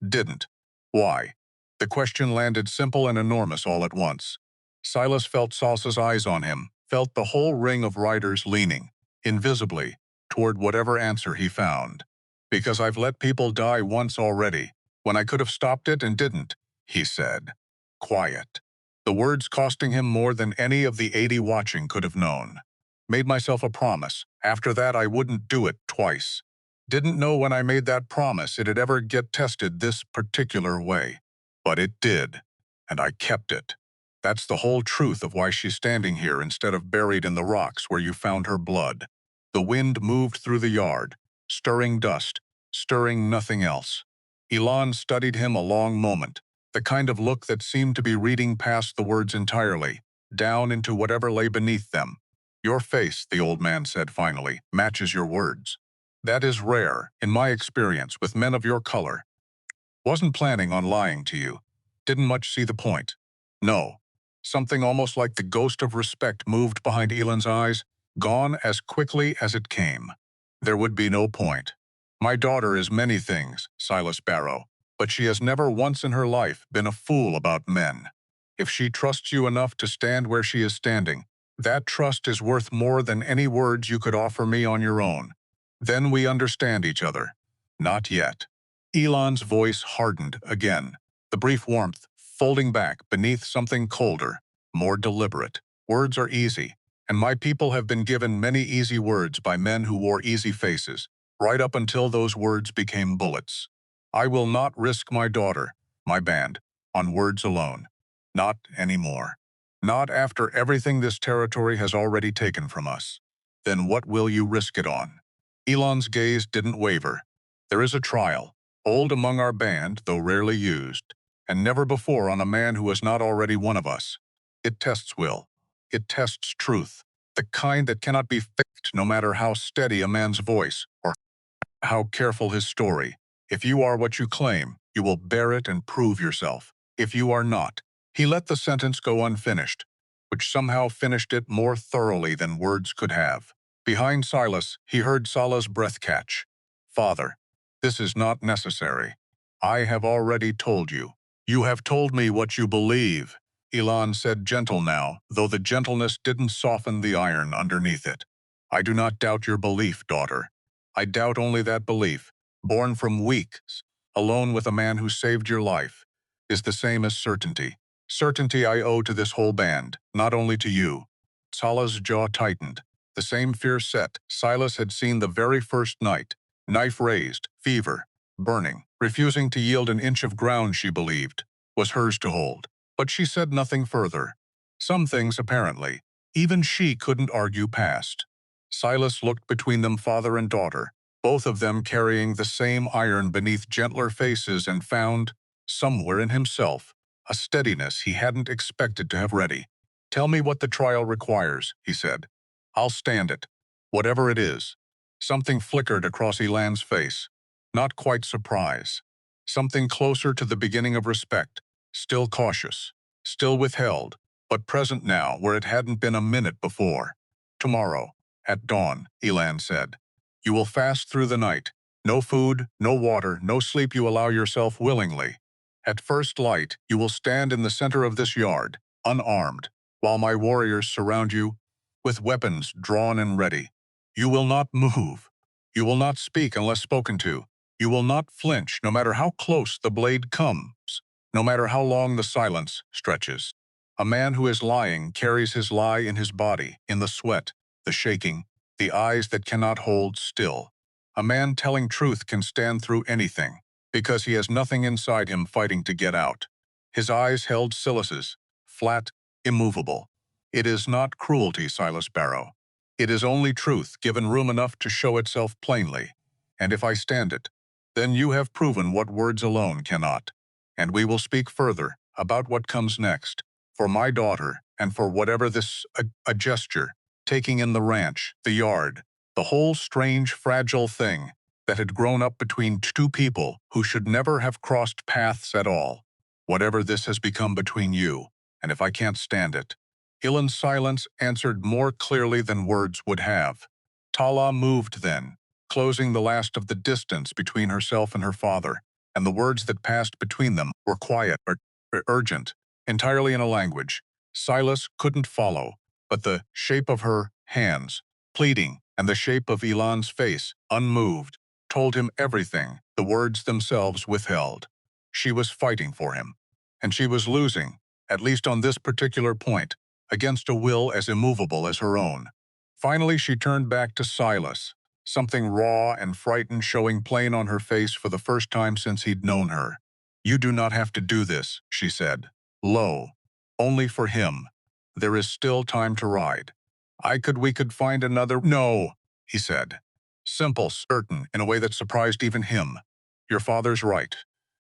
Didn't. Why? The question landed simple and enormous all at once. Silas felt Salsa's eyes on him, felt the whole ring of riders leaning, invisibly, toward whatever answer he found. Because I've let people die once already, when I could have stopped it and didn't, he said. Quiet. The words costing him more than any of the 80 watching could have known. Made myself a promise. After that, I wouldn't do it twice. Didn't know when I made that promise it'd ever get tested this particular way. But it did, and I kept it. That's the whole truth of why she's standing here instead of buried in the rocks where you found her blood. The wind moved through the yard, stirring dust, stirring nothing else. Elon studied him a long moment, the kind of look that seemed to be reading past the words entirely, down into whatever lay beneath them. Your face, the old man said finally, matches your words. That is rare, in my experience, with men of your color. Wasn't planning on lying to you. Didn't much see the point. No. Something almost like the ghost of respect moved behind Elon's eyes, gone as quickly as it came. There would be no point. My daughter is many things, Silas Barrow, but she has never once in her life been a fool about men. If she trusts you enough to stand where she is standing, that trust is worth more than any words you could offer me on your own. Then we understand each other. Not yet. Elon's voice hardened again, the brief warmth folding back beneath something colder, more deliberate. Words are easy, and my people have been given many easy words by men who wore easy faces, right up until those words became bullets. I will not risk my daughter, my band, on words alone. Not anymore. Not after everything this territory has already taken from us. Then what will you risk it on? Elon's gaze didn't waver. There is a trial, old among our band, though rarely used, and never before on a man who is not already one of us. It tests will. It tests truth, the kind that cannot be faked no matter how steady a man's voice or how careful his story. If you are what you claim, you will bear it and prove yourself. If you are not, he let the sentence go unfinished, which somehow finished it more thoroughly than words could have. Behind Silas, he heard Sala's breath catch. Father, this is not necessary. I have already told you. You have told me what you believe. Elon said gentle now, though the gentleness didn't soften the iron underneath it. I do not doubt your belief, daughter. I doubt only that belief, born from weeks, alone with a man who saved your life, is the same as certainty. Certainty I owe to this whole band, not only to you. Sala's jaw tightened. The same fear set Silas had seen the very first night. Knife raised, fever, burning, refusing to yield an inch of ground she believed was hers to hold. But she said nothing further. Some things, apparently, even she couldn't argue past. Silas looked between them, father and daughter, both of them carrying the same iron beneath gentler faces, and found, somewhere in himself, a steadiness he hadn't expected to have ready. Tell me what the trial requires, he said. I'll stand it, whatever it is. Something flickered across Elan's face. Not quite surprise. Something closer to the beginning of respect, still cautious, still withheld, but present now where it hadn't been a minute before. Tomorrow, at dawn, Elan said. You will fast through the night. No food, no water, no sleep you allow yourself willingly. At first light, you will stand in the center of this yard, unarmed, while my warriors surround you with weapons drawn and ready. You will not move. You will not speak unless spoken to. You will not flinch no matter how close the blade comes, no matter how long the silence stretches. A man who is lying carries his lie in his body, in the sweat, the shaking, the eyes that cannot hold still. A man telling truth can stand through anything, because he has nothing inside him fighting to get out. His eyes held Silas's, flat, immovable. It is not cruelty, Silas Barrow. It is only truth given room enough to show itself plainly. And if I stand it, then you have proven what words alone cannot. And we will speak further about what comes next, for my daughter and for whatever this a gesture, taking in the ranch, the yard, the whole strange, fragile thing that had grown up between two people who should never have crossed paths at all. Whatever this has become between you, and if I can't stand it. Ilan's silence answered more clearly than words would have. Tala moved then, closing the last of the distance between herself and her father, and the words that passed between them were quiet or urgent, entirely in a language Silas couldn't follow, but the shape of her hands, pleading, and the shape of Elan's face, unmoved, told him everything the words themselves withheld. She was fighting for him, and she was losing, at least on this particular point, against a will as immovable as her own. Finally, she turned back to Silas, something raw and frightened showing plain on her face for the first time since he'd known her. You do not have to do this, she said. Low. Only for him. There is still time to ride. We could find another— No, he said. Simple, certain, in a way that surprised even him. Your father's right.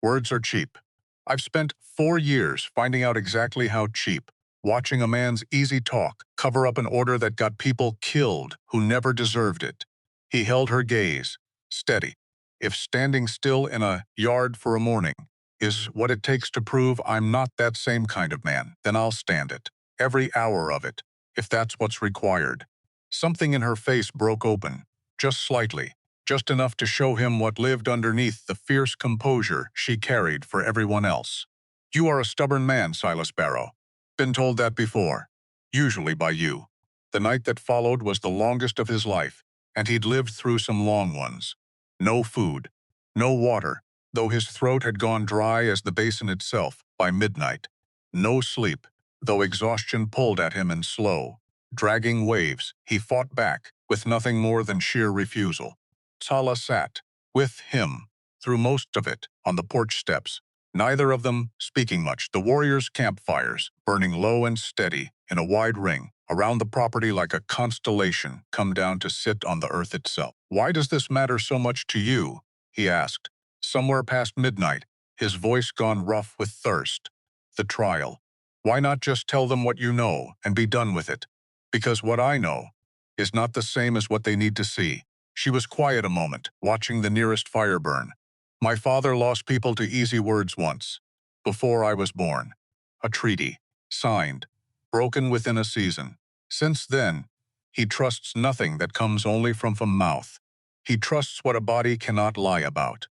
Words are cheap. I've spent 4 years finding out exactly how cheap. Watching a man's easy talk cover up an order that got people killed who never deserved it. He held her gaze, steady. If standing still in a yard for a morning is what it takes to prove I'm not that same kind of man, then I'll stand it. Every hour of it, if that's what's required. Something in her face broke open, just slightly, just enough to show him what lived underneath the fierce composure she carried for everyone else. You are a stubborn man, Silas Barrow. Been told that before, usually by you. The night that followed was the longest of his life, and he'd lived through some long ones. No food, no water, though his throat had gone dry as the basin itself by midnight. No sleep, though exhaustion pulled at him in slow, dragging waves. He fought back, with nothing more than sheer refusal. Tala sat, with him, through most of it, on the porch steps, neither of them speaking much. The warriors' campfires, burning low and steady, in a wide ring, around the property like a constellation, come down to sit on the earth itself. Why does this matter so much to you? He asked. Somewhere past midnight, his voice gone rough with thirst. The trial. Why not just tell them what you know and be done with it? Because what I know is not the same as what they need to see. She was quiet a moment, watching the nearest fire burn. My father lost people to easy words once, before I was born. A treaty, signed, broken within a season. Since then, he trusts nothing that comes only from mouth. He trusts what a body cannot lie about.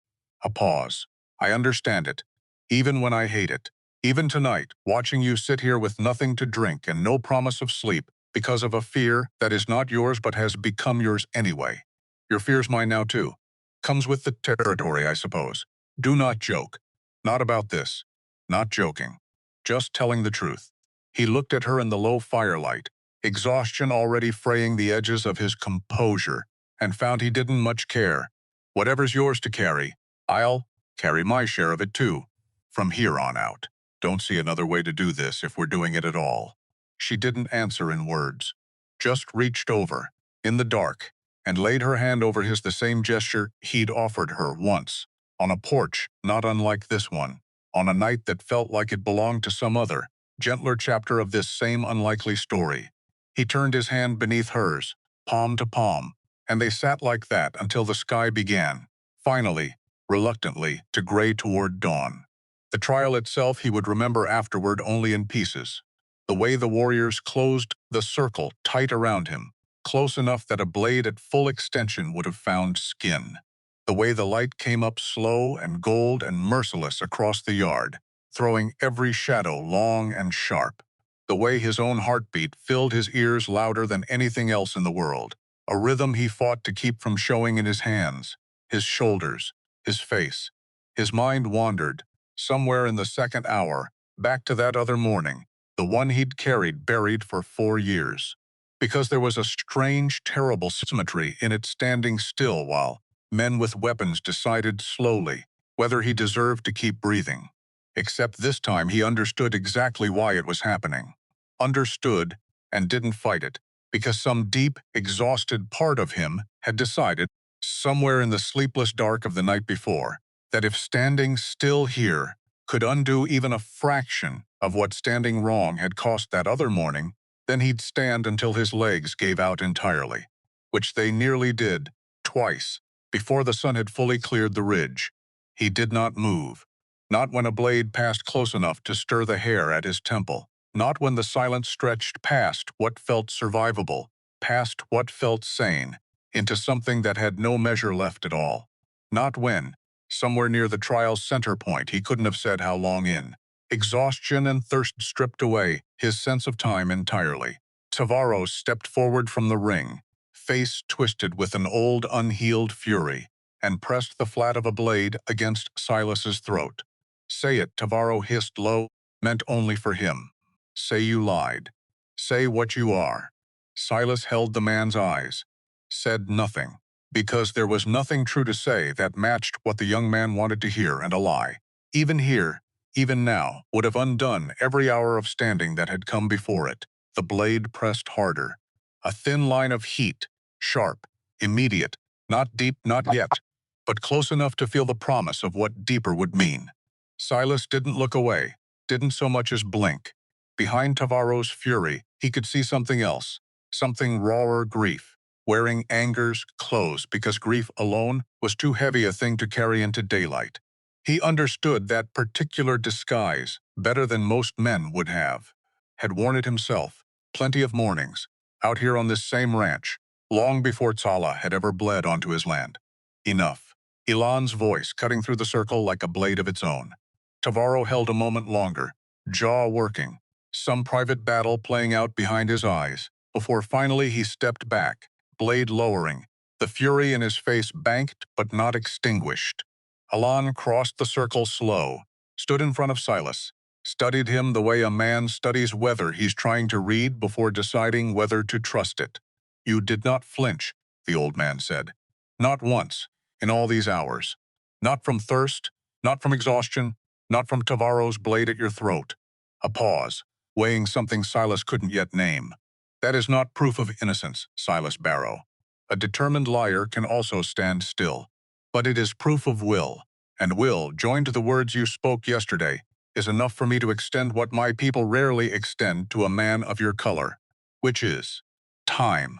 A pause. I understand it, even when I hate it. Even tonight, watching you sit here with nothing to drink and no promise of sleep, because of a fear that is not yours but has become yours anyway. Your fear's mine now too. Comes with the territory, I suppose. Do not joke. Not about this. Not joking. Just telling the truth. He looked at her in the low firelight, exhaustion already fraying the edges of his composure, and found he didn't much care. Whatever's yours to carry, I'll carry my share of it too. From here on out. Don't see another way to do this if we're doing it at all. She didn't answer in words. Just reached over, in the dark, and laid her hand over his, the same gesture he'd offered her once, on a porch not unlike this one, on a night that felt like it belonged to some other, gentler chapter of this same unlikely story. He turned his hand beneath hers, palm to palm, And they sat like that until the sky began, finally, reluctantly, to gray toward dawn. The trial itself he would remember afterward only in pieces. The way the warriors closed the circle tight around him, close enough that a blade at full extension would have found skin. The way the light came up slow and gold and merciless across the yard, throwing every shadow long and sharp. The way his own heartbeat filled his ears louder than anything else in the world. A rhythm he fought to keep from showing in his hands, his shoulders, his face. His mind wandered, somewhere in the second hour, back to that other morning, the one he'd carried buried for 4 years. Because there was a strange, terrible symmetry in it standing still while men with weapons decided slowly whether he deserved to keep breathing. Except this time he understood exactly why it was happening. Understood and didn't fight it, because some deep, exhausted part of him had decided, somewhere in the sleepless dark of the night before, that if standing still here could undo even a fraction of what standing wrong had cost that other morning, then he'd stand until his legs gave out entirely, which they nearly did, twice, before the sun had fully cleared the ridge. He did not move, not when a blade passed close enough to stir the hair at his temple, not when the silence stretched past what felt survivable, past what felt sane, into something that had no measure left at all. Not when, somewhere near the trial's center point, he couldn't have said how long in. Exhaustion and thirst stripped away his sense of time entirely. Tavaros stepped forward from the ring, face twisted with an old unhealed fury, and pressed the flat of a blade against Silas's throat. "Say it," Tavaro hissed low, meant only for him. "Say you lied. Say what you are." Silas held the man's eyes, said nothing, because there was nothing true to say that matched what the young man wanted to hear, and a lie, even here, even now, would have undone every hour of standing that had come before it. The blade pressed harder. A thin line of heat, sharp, immediate, not deep, not yet, but close enough to feel the promise of what deeper would mean. Silas didn't look away, didn't so much as blink. Behind Tavaro's fury, he could see something else, something rawer grief, wearing anger's clothes because grief alone was too heavy a thing to carry into daylight. He understood that particular disguise better than most men would have. Had worn it himself, plenty of mornings, out here on this same ranch, long before Tsala had ever bled onto his land. Enough. Ilan's voice cutting through the circle like a blade of its own. Tavaro held a moment longer, jaw working, some private battle playing out behind his eyes, before finally he stepped back, blade lowering, the fury in his face banked but not extinguished. Ilan crossed the circle slow, stood in front of Silas, studied him the way a man studies weather he's trying to read before deciding whether to trust it. "You did not flinch," the old man said. "Not once, in all these hours. Not from thirst, not from exhaustion, not from Tavaro's blade at your throat." A pause, weighing something Silas couldn't yet name. "That is not proof of innocence, Silas Barrow. A determined liar can also stand still. But it is proof of will, and will, joined to the words you spoke yesterday, is enough for me to extend what my people rarely extend to a man of your color, which is time."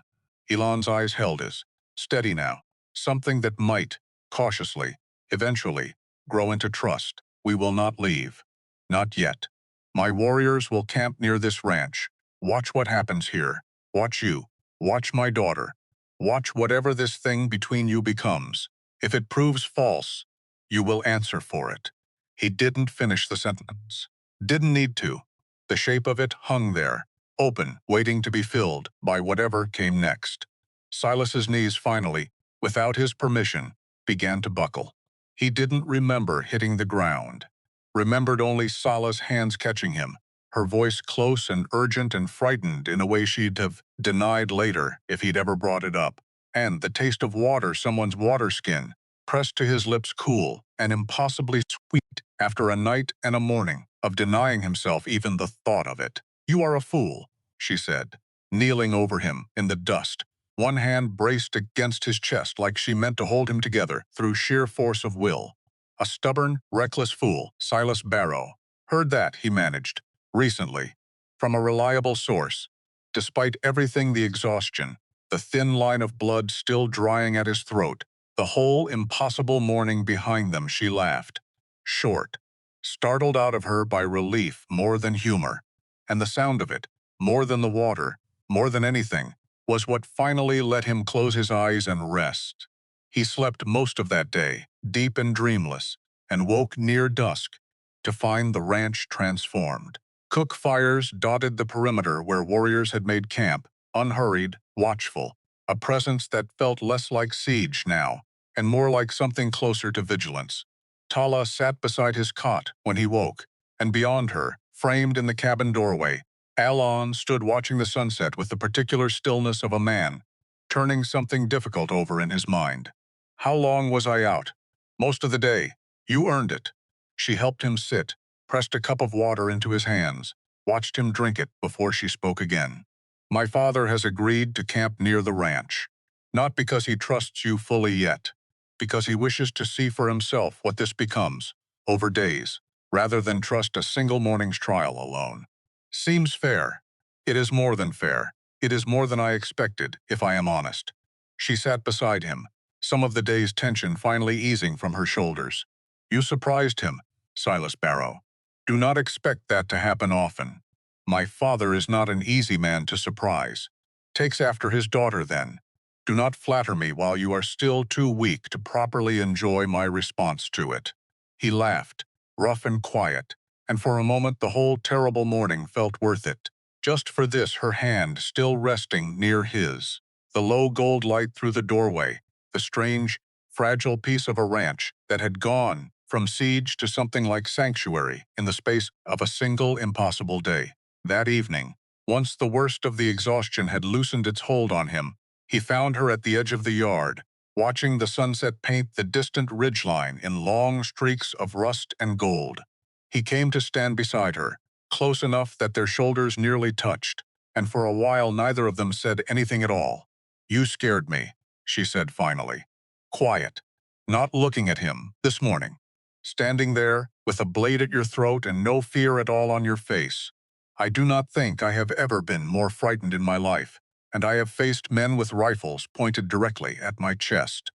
Ilan's eyes held his, steady now, something that might, cautiously, eventually, grow into trust. "We will not leave. Not yet. My warriors will camp near this ranch. Watch what happens here. Watch you. Watch my daughter. Watch whatever this thing between you becomes. If it proves false, you will answer for it." He didn't finish the sentence. Didn't need to. The shape of it hung there, open, waiting to be filled by whatever came next. Silas's knees finally, without his permission, began to buckle. He didn't remember hitting the ground. Remembered only Sala's hands catching him, her voice close and urgent and frightened in a way she'd have denied later if he'd ever brought it up, and the taste of water, someone's water skin, pressed to his lips, cool and impossibly sweet after a night and a morning of denying himself even the thought of it. "You are a fool," she said, kneeling over him in the dust, one hand braced against his chest like she meant to hold him together through sheer force of will. "A stubborn, reckless fool, Silas Barrow." Heard that, he managed, recently, from a reliable source. Despite everything, the exhaustion, the thin line of blood still drying at his throat, the whole impossible morning behind them. She laughed. Short, startled out of her by relief more than humor. And the sound of it, more than the water, more than anything, was what finally let him close his eyes and rest. He slept most of that day, deep and dreamless, and woke near dusk to find the ranch transformed. Cook fires dotted the perimeter where warriors had made camp, unhurried, watchful, a presence that felt less like siege now, and more like something closer to vigilance. Tala sat beside his cot when he woke, and beyond her, framed in the cabin doorway, Alon stood watching the sunset with the particular stillness of a man, turning something difficult over in his mind. How long was I out? Most of the day. You earned it. She helped him sit, pressed a cup of water into his hands, watched him drink it before she spoke again. My father has agreed to camp near the ranch, not because he trusts you fully yet, because he wishes to see for himself what this becomes, over days, rather than trust a single morning's trial alone. Seems fair. It is more than fair. It is more than I expected, if I am honest. She sat beside him, some of the day's tension finally easing from her shoulders. You surprised him, Silas Barrow. Do not expect that to happen often. My father is not an easy man to surprise. Takes after his daughter, then. Do not flatter me while you are still too weak to properly enjoy my response to it. He laughed, rough and quiet, and for a moment the whole terrible morning felt worth it. Just for this, her hand still resting near his. The low gold light through the doorway, the strange, fragile piece of a ranch that had gone from siege to something like sanctuary in the space of a single impossible day. That evening, once the worst of the exhaustion had loosened its hold on him, he found her at the edge of the yard, watching the sunset paint the distant ridgeline in long streaks of rust and gold. He came to stand beside her, close enough that their shoulders nearly touched, and for a while neither of them said anything at all. You scared me, she said finally. Quiet, not looking at him, this morning. Standing there, with a blade at your throat and no fear at all on your face. I do not think I have ever been more frightened in my life, and I have faced men with rifles pointed directly at my chest.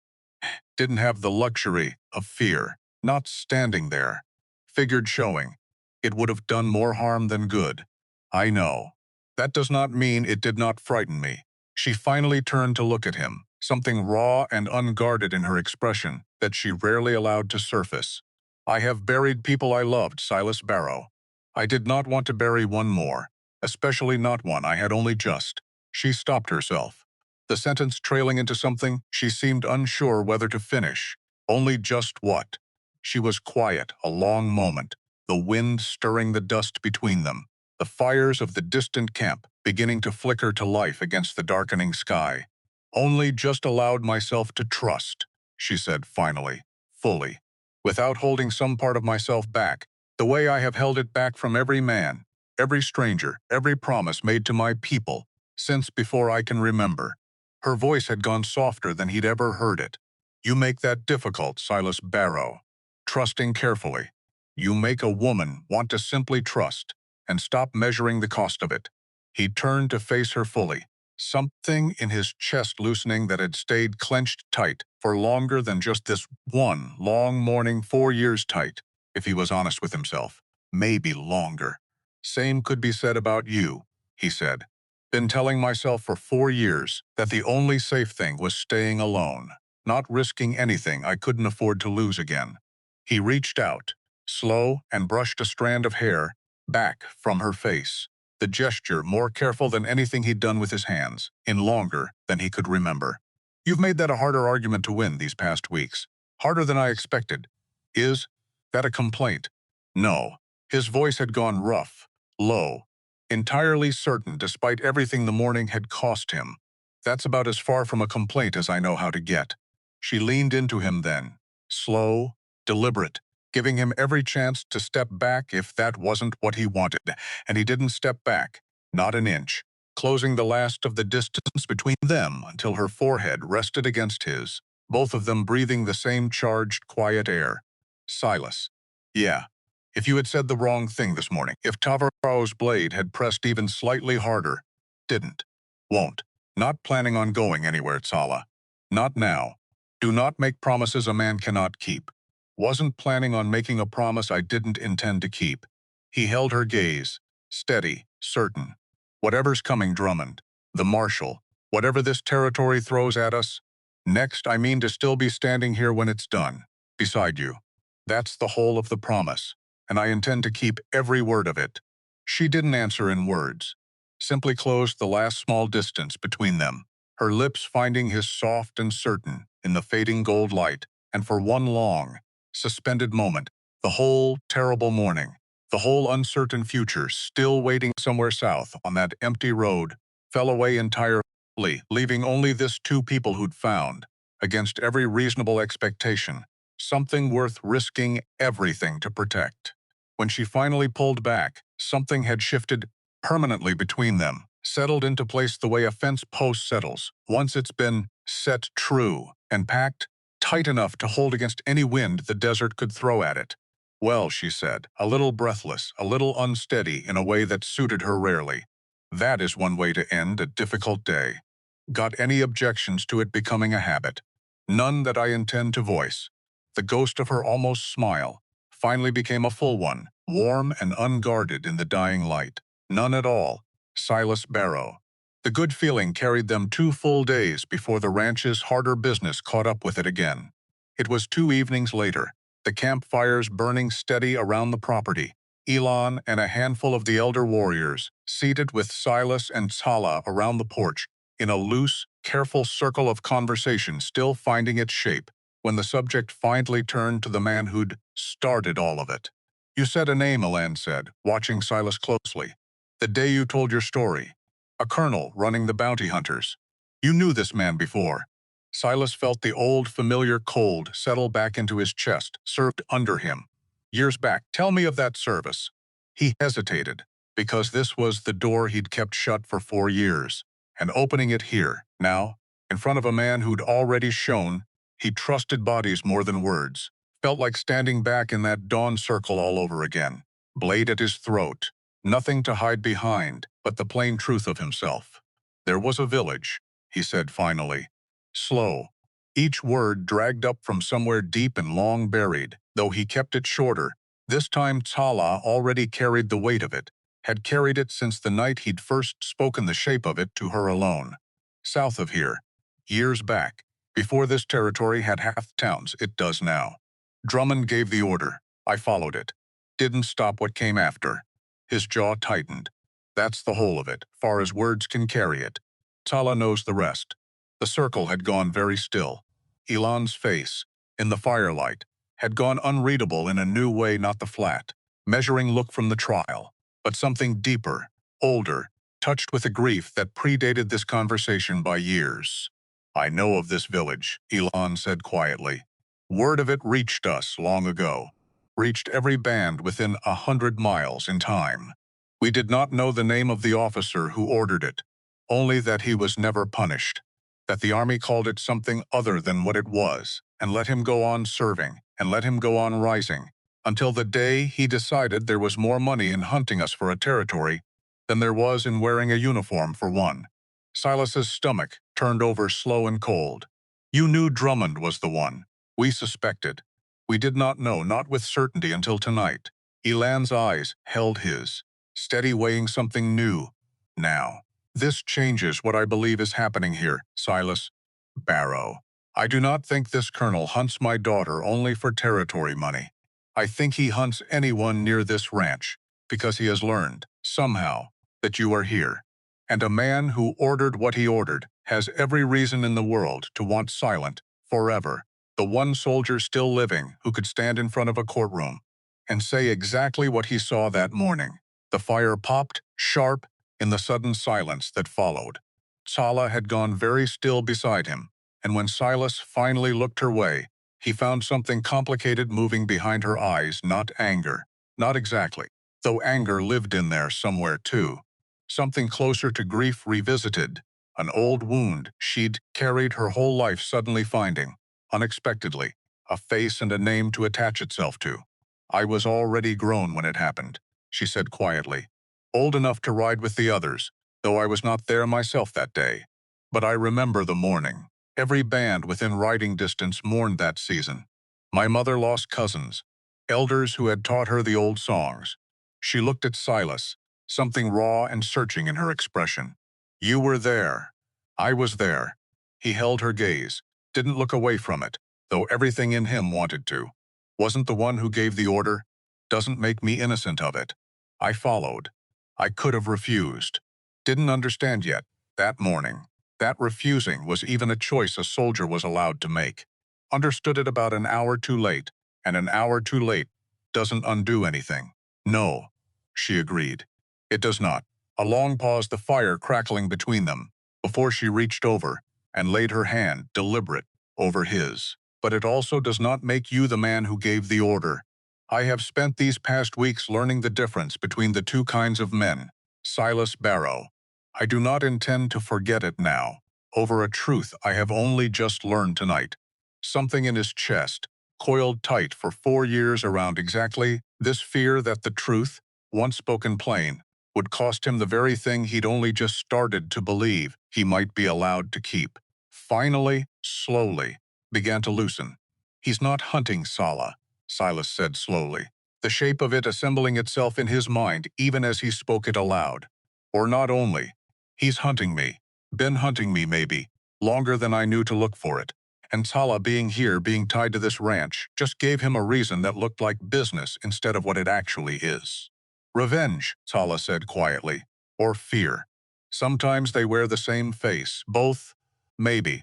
Didn't have the luxury of fear, not standing there. Figured showing. It would have done more harm than good. I know. That does not mean it did not frighten me. She finally turned to look at him, something raw and unguarded in her expression that she rarely allowed to surface. I have buried people I loved, Silas Barrow. I did not want to bury one more, especially not one I had only just. She stopped herself, the sentence trailing into something she seemed unsure whether to finish. Only just what? She was quiet a long moment, the wind stirring the dust between them, the fires of the distant camp beginning to flicker to life against the darkening sky. Only just allowed myself to trust, she said finally, fully, without holding some part of myself back, the way I have held it back from every man, every stranger, every promise made to my people, since before I can remember. Her voice had gone softer than he'd ever heard it. You make that difficult, Silas Barrow. Trusting carefully. You make a woman want to simply trust and stop measuring the cost of it. He turned to face her fully, something in his chest loosening that had stayed clenched tight for longer than just this one long morning, 4 years tight, if he was honest with himself. Maybe longer. Same could be said about you, he said. Been telling myself for 4 years that the only safe thing was staying alone, not risking anything I couldn't afford to lose again. He reached out, slow, and brushed a strand of hair back from her face, the gesture more careful than anything he'd done with his hands, in longer than he could remember. You've made that a harder argument to win these past weeks. Harder than I expected. Is that a complaint? No. His voice had gone rough, low, entirely certain despite everything the morning had cost him. That's about as far from a complaint as I know how to get. She leaned into him then, slow, deliberate, giving him every chance to step back if that wasn't what he wanted, and he didn't step back, not an inch, closing the last of the distance between them until her forehead rested against his, both of them breathing the same charged, quiet air. Silas. Yeah. If you had said the wrong thing this morning, if Tavarro's blade had pressed even slightly harder, didn't, won't, Not planning on going anywhere, Tsala. Not now. Do not make promises a man cannot keep. Wasn't planning on making a promise I didn't intend to keep. He held her gaze, steady, certain. Whatever's coming, Drummond, the Marshal, whatever this territory throws at us, next I mean to still be standing here when it's done, beside you. That's the whole of the promise, and I intend to keep every word of it. She didn't answer in words, simply closed the last small distance between them, her lips finding his soft and certain in the fading gold light, and for one long, suspended moment, the whole terrible morning, the whole uncertain future still waiting somewhere south on that empty road, fell away entirely, leaving only this two people who'd found, against every reasonable expectation, something worth risking everything to protect. When she finally pulled back, something had shifted permanently between them, settled into place the way a fence post settles, once it's been set true and packed tight enough to hold against any wind the desert could throw at it. Well, she said, a little breathless, a little unsteady in a way that suited her rarely. That is one way to end a difficult day. Got any objections to it becoming a habit? None that I intend to voice. The ghost of her almost smile finally became a full one, warm and unguarded in the dying light. None at all. Silas Barrow. The good feeling carried them 2 full days before the ranch's harder business caught up with it again. It was 2 evenings later, the campfires burning steady around the property, Elon and a handful of the elder warriors, seated with Silas and Tsala around the porch, in a loose, careful circle of conversation still finding its shape, when the subject finally turned to the man who'd started all of it. You said a name, Elan said, watching Silas closely. The day you told your story. A colonel running the bounty hunters. You knew this man before. Silas felt the old, familiar cold settle back into his chest, served under him. Years back, tell me of that service. He hesitated, because this was the door he'd kept shut for 4 years, and opening it here, now, in front of a man who'd already shown he trusted bodies more than words, felt like standing back in that dawn circle all over again, blade at his throat, nothing to hide behind but the plain truth of himself. There was a village, he said finally, slow, each word dragged up from somewhere deep and long buried, though he kept it shorter. This time Tsala already carried the weight of it, had carried it since the night he'd first spoken the shape of it to her alone. South of here, years back, before this territory had half the towns it does now. Drummond gave the order. I followed it. Didn't stop what came after. His jaw tightened. That's the whole of it, far as words can carry it. Tsala knows the rest. The circle had gone very still. Elon's face, in the firelight, had gone unreadable in a new way, not the flat, measuring look from the trial, but something deeper, older, touched with a grief that predated this conversation by years. I know of this village, Elon said quietly. Word of it reached us long ago. Reached every band within 100 miles in time. We did not know the name of the officer who ordered it, only that he was never punished, that the army called it something other than what it was, and let him go on serving, and let him go on rising, until the day he decided there was more money in hunting us for a territory than there was in wearing a uniform for one. Silas's stomach turned over slow and cold. You knew Drummond was the one. We suspected. We did not know, not with certainty until tonight. Elan's eyes held his, steady weighing something new. Now, this changes what I believe is happening here, Silas Barrow. I do not think this colonel hunts my daughter only for territory money. I think he hunts anyone near this ranch because he has learned, somehow, that you are here. And a man who ordered what he ordered has every reason in the world to want Silent forever, the one soldier still living who could stand in front of a courtroom and say exactly what he saw that morning. The fire popped, sharp, in the sudden silence that followed. Tsala had gone very still beside him, and when Silas finally looked her way, he found something complicated moving behind her eyes, not anger. Not exactly, though anger lived in there somewhere too. Something closer to grief revisited, an old wound she'd carried her whole life suddenly finding, unexpectedly, a face and a name to attach itself to. I was already grown when it happened, she said quietly. Old enough to ride with the others, though I was not there myself that day. But I remember the mourning. Every band within riding distance mourned that season. My mother lost cousins, elders who had taught her the old songs. She looked at Silas, something raw and searching in her expression. You were there. I was there. He held her gaze, didn't look away from it, though everything in him wanted to. Wasn't the one who gave the order. Doesn't make me innocent of it. I followed. I could have refused. Didn't understand yet, that morning. That refusing was even a choice a soldier was allowed to make. Understood it about an hour too late, and an hour too late doesn't undo anything. No, she agreed. It does not. A long pause, the fire crackling between them, before she reached over and laid her hand, deliberate, over his. But it also does not make you the man who gave the order. I have spent these past weeks learning the difference between the two kinds of men. Silas Barrow. I do not intend to forget it now, over a truth I have only just learned tonight. Something in his chest, coiled tight for 4 years around exactly this fear that the truth, once spoken plain, would cost him the very thing he'd only just started to believe he might be allowed to keep. Finally, slowly, began to loosen. He's not hunting Sala, Silas said slowly, the shape of it assembling itself in his mind even as he spoke it aloud. Or not only. He's hunting me. Been hunting me, maybe. Longer than I knew to look for it. And Sala being here, being tied to this ranch, just gave him a reason that looked like business instead of what it actually is. Revenge, Sala said quietly. Or fear. Sometimes they wear the same face. Both. Maybe.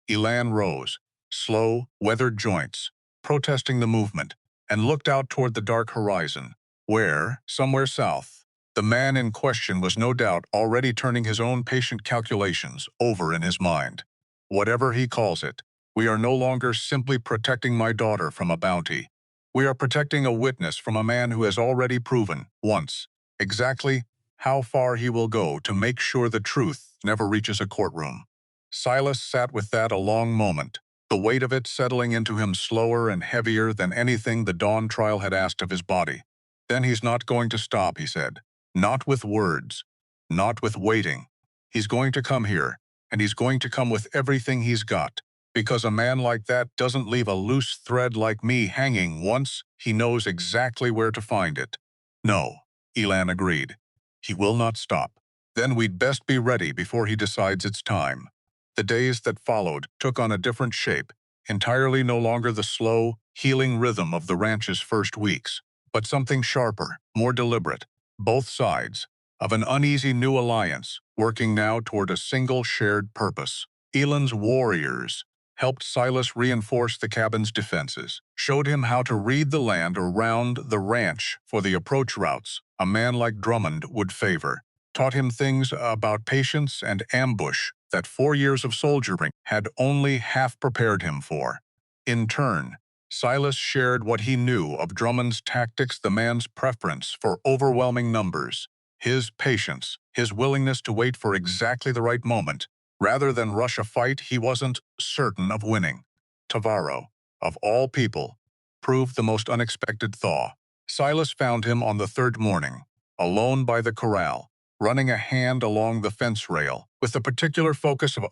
Elan rose. Slow, weathered joints. Protesting the movement. And looked out toward the dark horizon. Where, somewhere south, the man in question was no doubt already turning his own patient calculations over in his mind. Whatever he calls it, we are no longer simply protecting my daughter from a bounty. We are protecting a witness from a man who has already proven, once, exactly how far he will go to make sure the truth never reaches a courtroom. Silas sat with that a long moment, the weight of it settling into him slower and heavier than anything the dawn trial had asked of his body. Then he's not going to stop, he said. Not with words. Not with waiting. He's going to come here, and he's going to come with everything he's got. Because a man like that doesn't leave a loose thread like me hanging once he knows exactly where to find it. No, Elan agreed. He will not stop. Then we'd best be ready before he decides it's time. The days that followed took on a different shape, entirely no longer the slow, healing rhythm of the ranch's first weeks, but something sharper, more deliberate. Both sides of an uneasy new alliance, working now toward a single shared purpose. Elan's warriors helped Silas reinforce the cabin's defenses, showed him how to read the land around the ranch for the approach routes a man like Drummond would favor, taught him things about patience and ambush that 4 years of soldiering had only half prepared him for. In turn, Silas shared what he knew of Drummond's tactics, the man's preference for overwhelming numbers, his patience, his willingness to wait for exactly the right moment, rather than rush a fight he wasn't certain of winning. Tavarro, of all people, proved the most unexpected thaw. Silas found him on the third morning, alone by the corral, running a hand along the fence rail, with the particular focus of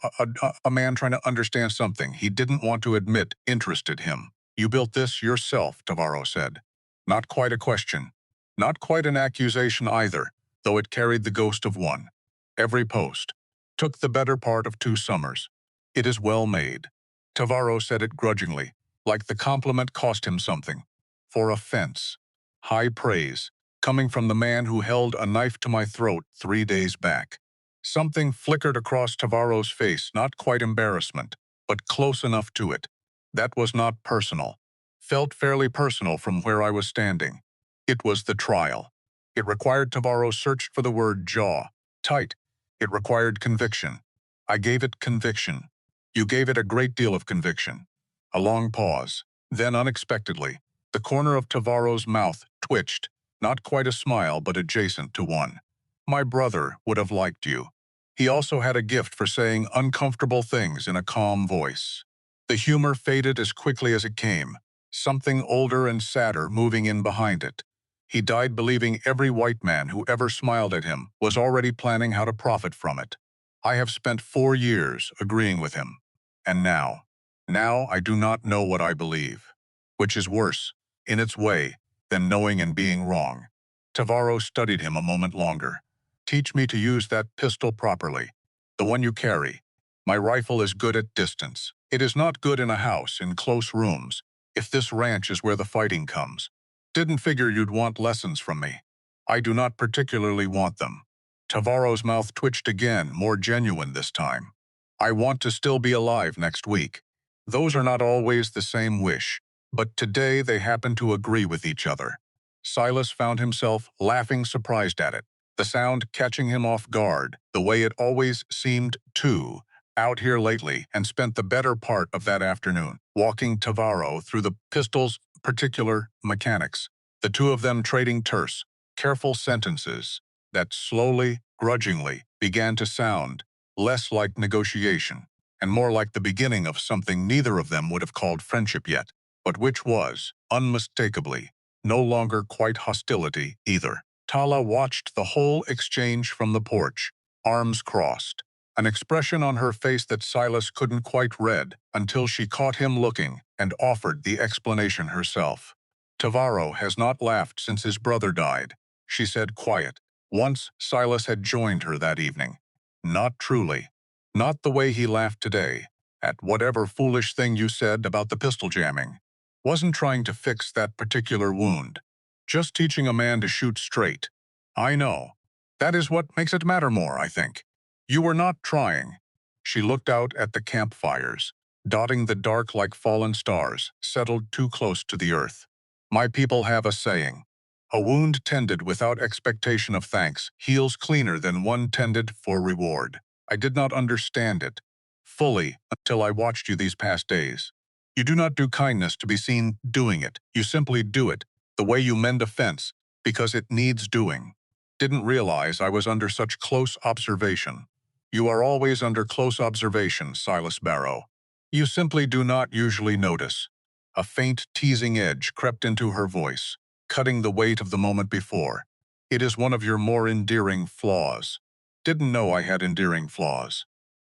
a man trying to understand something he didn't want to admit interested him. You built this yourself, Tavarro said. Not quite a question. Not quite an accusation either, though it carried the ghost of one. Every post took the better part of 2 summers. It is well made. Tavarro said it grudgingly, like the compliment cost him something. For a fence. High praise, coming from the man who held a knife to my throat 3 days back. Something flickered across Tavarro's face, not quite embarrassment, but close enough to it. That was not personal. Felt fairly personal from where I was standing. It was the trial. It required Tavarro searched for the word jaw. Tight. It required conviction. I gave it conviction. You gave it a great deal of conviction. A long pause. Then unexpectedly, the corner of Tavarro's mouth twitched, not quite a smile but adjacent to one. My brother would have liked you. He also had a gift for saying uncomfortable things in a calm voice. The humor faded as quickly as it came, something older and sadder moving in behind it. He died believing every white man who ever smiled at him was already planning how to profit from it. I have spent 4 years agreeing with him. And now I do not know what I believe. Which is worse, in its way, than knowing and being wrong. Tavaro studied him a moment longer. Teach me to use that pistol properly. The one you carry. My rifle is good at distance. It is not good in a house, in close rooms. If this ranch is where the fighting comes. Didn't figure you'd want lessons from me. I do not particularly want them. Tavaro's mouth twitched again, more genuine this time. I want to still be alive next week. Those are not always the same wish, but today they happen to agree with each other. Silas found himself laughing, surprised at it, the sound catching him off guard, the way it always seemed to, out here lately, and spent the better part of that afternoon walking Tavaro through the pistol's particular mechanics, the two of them trading terse, careful sentences that slowly, grudgingly, began to sound less like negotiation and more like the beginning of something neither of them would have called friendship yet, but which was, unmistakably, no longer quite hostility either. Tala watched the whole exchange from the porch, arms crossed, an expression on her face that Silas couldn't quite read until she caught him looking and offered the explanation herself. Tavaro has not laughed since his brother died, she said quiet. Once Silas had joined her that evening. Not truly. Not the way he laughed today, at whatever foolish thing you said about the pistol jamming. Wasn't trying to fix that particular wound. Just teaching a man to shoot straight. I know. That is what makes it matter more, I think. You were not trying. She looked out at the campfires, dotting the dark like fallen stars, settled too close to the earth. My people have a saying. A wound tended without expectation of thanks heals cleaner than one tended for reward. I did not understand it fully until I watched you these past days. You do not do kindness to be seen doing it. You simply do it, the way you mend a fence, because it needs doing. Didn't realize I was under such close observation. You are always under close observation, Silas Barrow. You simply do not usually notice. A faint, teasing edge crept into her voice, cutting the weight of the moment before. It is one of your more endearing flaws. Didn't know I had endearing flaws.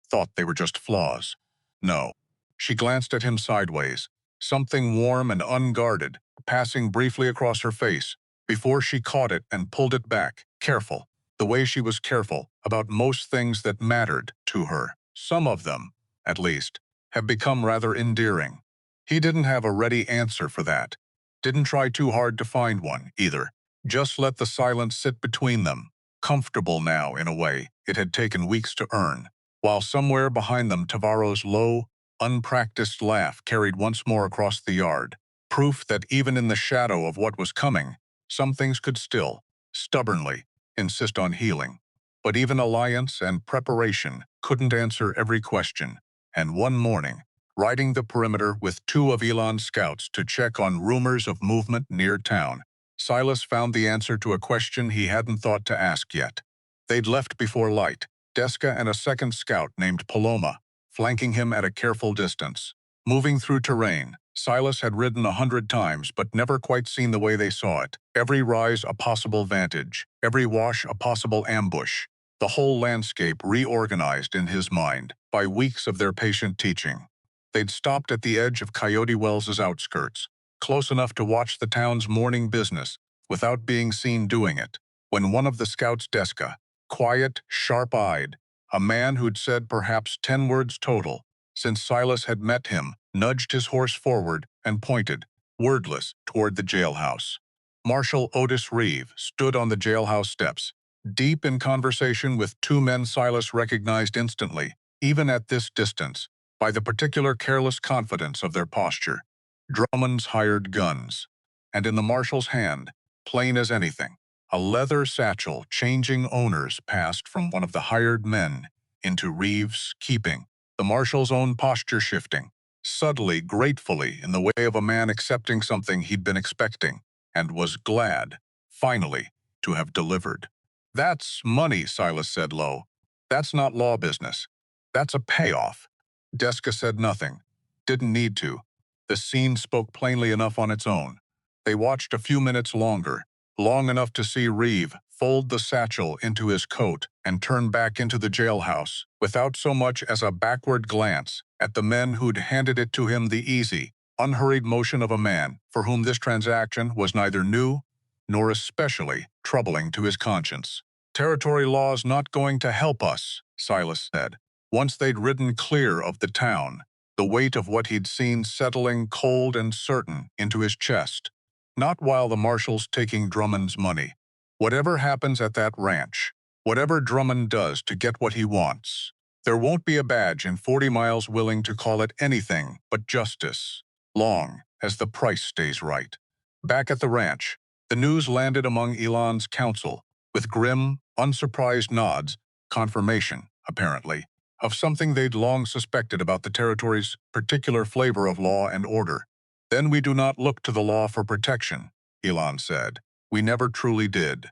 Thought they were just flaws. No. She glanced at him sideways, something warm and unguarded, passing briefly across her face, before she caught it and pulled it back, careful, the way she was careful about most things that mattered to her. Some of them, at least, have become rather endearing. He didn't have a ready answer for that. Didn't try too hard to find one, either. Just let the silence sit between them, comfortable now in a way it had taken weeks to earn, while somewhere behind them Tavaro's low, unpracticed laugh carried once more across the yard, proof that even in the shadow of what was coming, some things could still, stubbornly, insist on healing. But even alliance and preparation couldn't answer every question, and one morning, riding the perimeter with two of Elon's scouts to check on rumors of movement near town, Silas found the answer to a question he hadn't thought to ask yet. They'd left before light, Deska and a second scout named Paloma, flanking him at a careful distance. Moving through terrain, Silas had ridden 100 times but never quite seen the way they saw it. Every rise a possible vantage, every wash a possible ambush. The whole landscape reorganized in his mind by weeks of their patient teaching. They'd stopped at the edge of Coyote Wells's outskirts, close enough to watch the town's morning business without being seen doing it, when one of the scouts, Deska, quiet, sharp-eyed, a man who'd said perhaps 10 words total since Silas had met him, nudged his horse forward and pointed, wordless, toward the jailhouse. Marshal Otis Reeve stood on the jailhouse steps, deep in conversation with two men Silas recognized instantly, even at this distance, by the particular careless confidence of their posture. Drummond's hired guns. And in the marshal's hand, plain as anything, a leather satchel changing owners passed from one of the hired men into Reeves' keeping, the marshal's own posture shifting, subtly, gratefully, in the way of a man accepting something he'd been expecting, and was glad, finally, to have delivered. That's money, Silas said low. That's not law business. That's a payoff. Deska said nothing. Didn't need to. The scene spoke plainly enough on its own. They watched a few minutes longer, long enough to see Reeve fold the satchel into his coat, and turn back into the jailhouse, without so much as a backward glance at the men who'd handed it to him the easy, unhurried motion of a man for whom this transaction was neither new nor especially troubling to his conscience. Territory law's not going to help us, Silas said. Once they'd ridden clear of the town, the weight of what he'd seen settling cold and certain into his chest. Not while the marshal's taking Drummond's money. Whatever happens at that ranch, whatever Drummond does to get what he wants, there won't be a badge in 40 miles willing to call it anything but justice, long as the price stays right. Back at the ranch, the news landed among Elon's council, with grim, unsurprised nods, confirmation, apparently, of something they'd long suspected about the territory's particular flavor of law and order. Then we do not look to the law for protection, Elon said. We never truly did.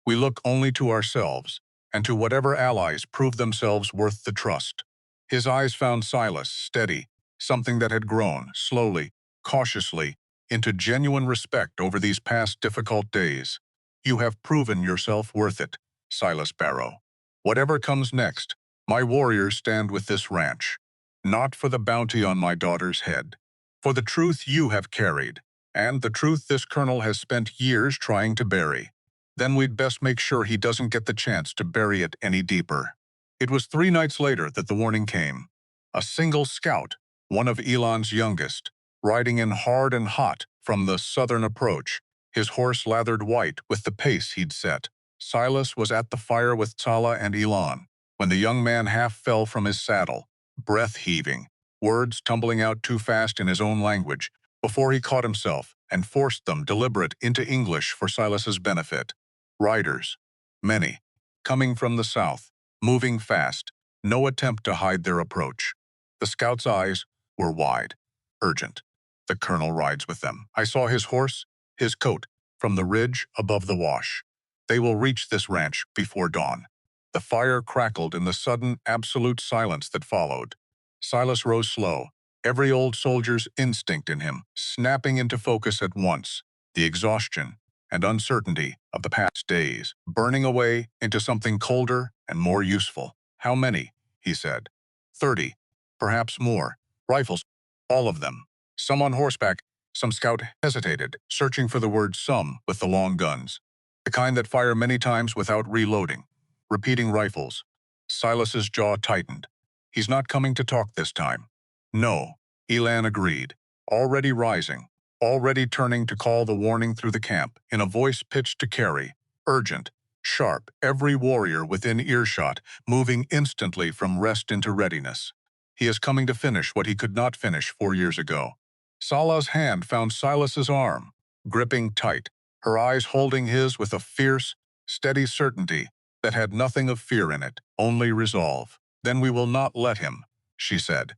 We look only to ourselves, and to whatever allies prove themselves worth the trust. His eyes found Silas, steady, something that had grown, slowly, cautiously, into genuine respect over these past difficult days. You have proven yourself worth it, Silas Barrow. Whatever comes next, my warriors stand with this ranch, not for the bounty on my daughter's head, for the truth you have carried, and the truth this colonel has spent years trying to bury. Then we'd best make sure he doesn't get the chance to bury it any deeper. It was 3 nights later that the warning came. A single scout, one of Elon's youngest, riding in hard and hot from the southern approach, his horse lathered white with the pace he'd set. Silas was at the fire with Tala and Elon, when the young man half fell from his saddle, breath heaving, words tumbling out too fast in his own language, before he caught himself and forced them deliberate into English for Silas's benefit. Riders, many, coming from the south, moving fast, no attempt to hide their approach. The scout's eyes were wide, urgent. The colonel rides with them. I saw his horse, his coat, from the ridge above the wash. They will reach this ranch before dawn. The fire crackled in the sudden, absolute silence that followed. Silas rose slow, every old soldier's instinct in him snapping into focus at once, the exhaustion and uncertainty of the past days burning away into something colder and more useful. How many? He said. 30, perhaps more. Rifles, all of them. Some on horseback. Some scout hesitated, searching for the word some with the long guns. The kind that fire many times without reloading. Repeating rifles. Silas's jaw tightened. He's not coming to talk this time. No, Elan agreed, already rising, already turning to call the warning through the camp in a voice pitched to carry, urgent, sharp, every warrior within earshot, moving instantly from rest into readiness. He is coming to finish what he could not finish 4 years ago. Salah's hand found Silas's arm, gripping tight, her eyes holding his with a fierce, steady certainty that had nothing of fear in it, only resolve. Then we will not let him, she said.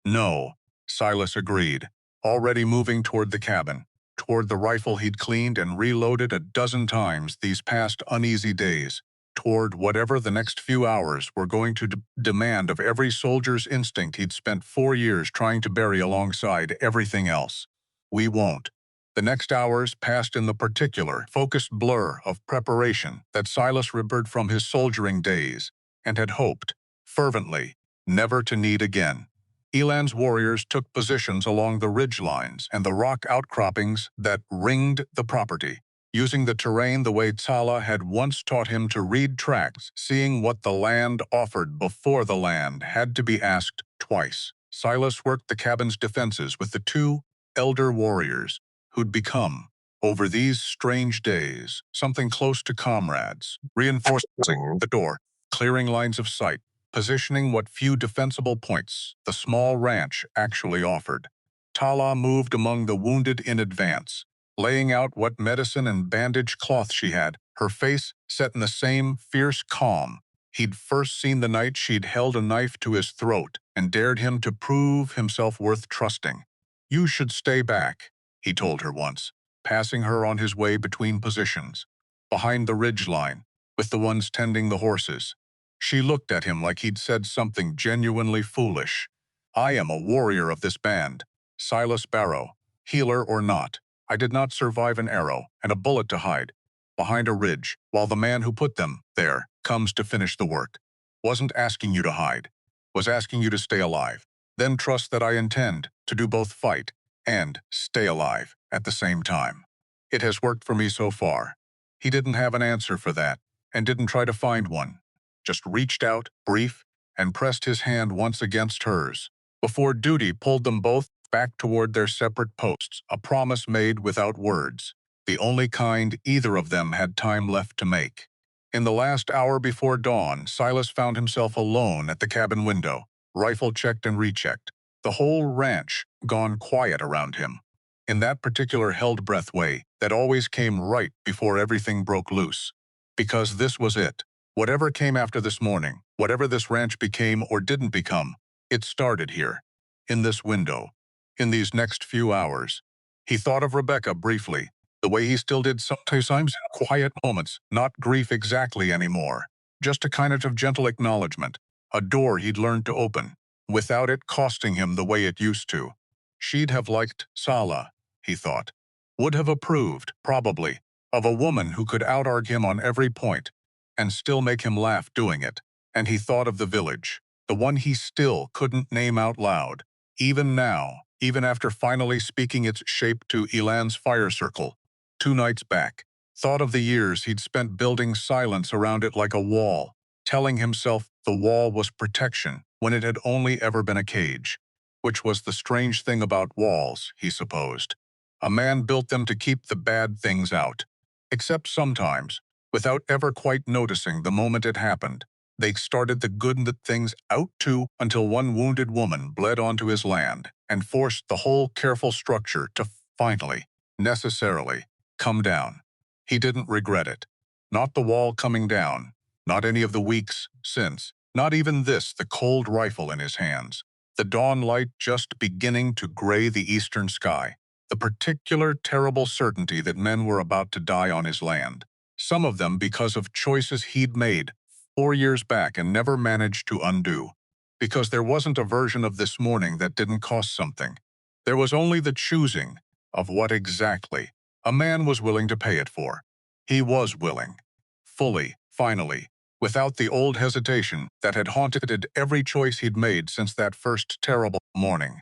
No, Silas agreed, already moving toward the cabin, toward the rifle he'd cleaned and reloaded a dozen times these past uneasy days, toward whatever the next few hours were going to demand of every soldier's instinct he'd spent 4 years trying to bury alongside everything else. We won't. The next hours passed in the particular, focused blur of preparation that Silas remembered from his soldiering days and had hoped, fervently, never to need again. Elan's warriors took positions along the ridge lines and the rock outcroppings that ringed the property, using the terrain the way Tala had once taught him to read tracks, seeing what the land offered before the land had to be asked twice. Silas worked the cabin's defenses with the 2 elder warriors who'd become, over these strange days, something close to comrades, reinforcing the door, clearing lines of sight, positioning what few defensible points the small ranch actually offered. Tala moved among the wounded in advance, laying out what medicine and bandage cloth she had, her face set in the same fierce calm he'd first seen the night she'd held a knife to his throat and dared him to prove himself worth trusting. You should stay back, he told her once, passing her on his way between positions, behind the ridge line, with the ones tending the horses. She looked at him like he'd said something genuinely foolish. I am a warrior of this band, Silas Barrow, healer or not. I did not survive an arrow and a bullet to hide. behind a ridge, while the man who put them there comes to finish the work. Wasn't asking you to hide, was asking you to stay alive. Then trust that I intend to do both fight and stay alive at the same time. It has worked for me so far. He didn't have an answer for that, and didn't try to find one. Just reached out, brief, and pressed his hand once against hers, before duty pulled them both back toward their separate posts, a promise made without words, the only kind either of them had time left to make. In the last hour before dawn, Silas found himself alone at the cabin window, rifle checked and rechecked, the whole ranch gone quiet around him. In that particular held-breath way that always came right before everything broke loose. Because this was it. Whatever came after this morning, whatever this ranch became or didn't become, it started here, in this window, in these next few hours. He thought of Rebecca briefly, the way he still did sometimes in quiet moments, not grief exactly anymore, just a kind of gentle acknowledgement, a door he'd learned to open, without it costing him the way it used to. She'd have liked Sala, he thought, would have approved, probably, of a woman who could out-argue him on every point, and still make him laugh doing it. And he thought of the village, the one he still couldn't name out loud, even now, even after finally speaking its shape to Elan's fire circle, 2 nights back. Thought of the years he'd spent building silence around it like a wall, telling himself the wall was protection when it had only ever been a cage, which was the strange thing about walls, he supposed. A man built them to keep the bad things out, except sometimes, without ever quite noticing the moment it happened, they started the good things out too, until one wounded woman bled onto his land and forced the whole careful structure to finally, necessarily, come down. He didn't regret it. Not the wall coming down, not any of the weeks since, not even this, the cold rifle in his hands. The dawn light just beginning to gray the eastern sky. The particular terrible certainty that men were about to die on his land. Some of them because of choices he'd made 4 years back and never managed to undo. Because there wasn't a version of this morning that didn't cost something. There was only the choosing of what exactly a man was willing to pay it for. He was willing. Fully, finally, without the old hesitation that had haunted every choice he'd made since that first terrible morning.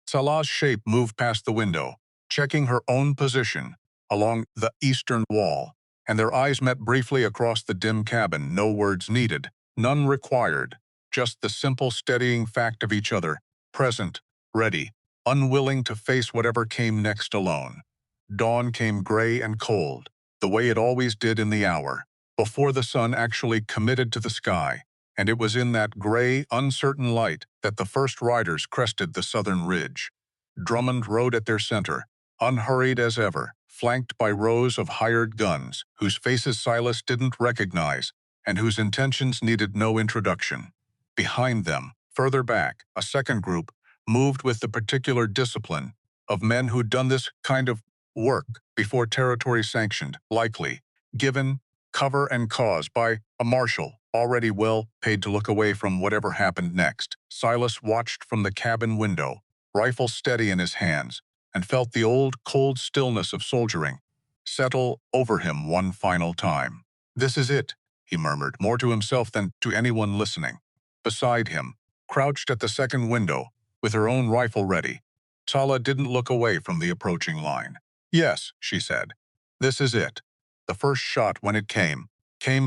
Salah's shape moved past the window, checking her own position along the eastern wall, and their eyes met briefly across the dim cabin, no words needed, none required, just the simple steadying fact of each other, present, ready, unwilling to face whatever came next alone. Dawn came gray and cold, the way it always did in the hour, before the sun actually committed to the sky, and it was in that gray, uncertain light that the first riders crested the southern ridge. Drummond rode at their center, unhurried as ever, flanked by rows of hired guns, whose faces Silas didn't recognize, and whose intentions needed no introduction. Behind them, further back, a second group moved with the particular discipline of men who'd done this kind of work before territory sanctioned, likely, given cover and cause by a marshal, already well paid to look away from whatever happened next. Silas watched from the cabin window, rifle steady in his hands, and felt the old, cold stillness of soldiering settle over him one final time. "This is it," he murmured, more to himself than to anyone listening. Beside him, crouched at the second window, with her own rifle ready, Tala didn't look away from the approaching line. "Yes," she said, "this is it." The first shot, when it came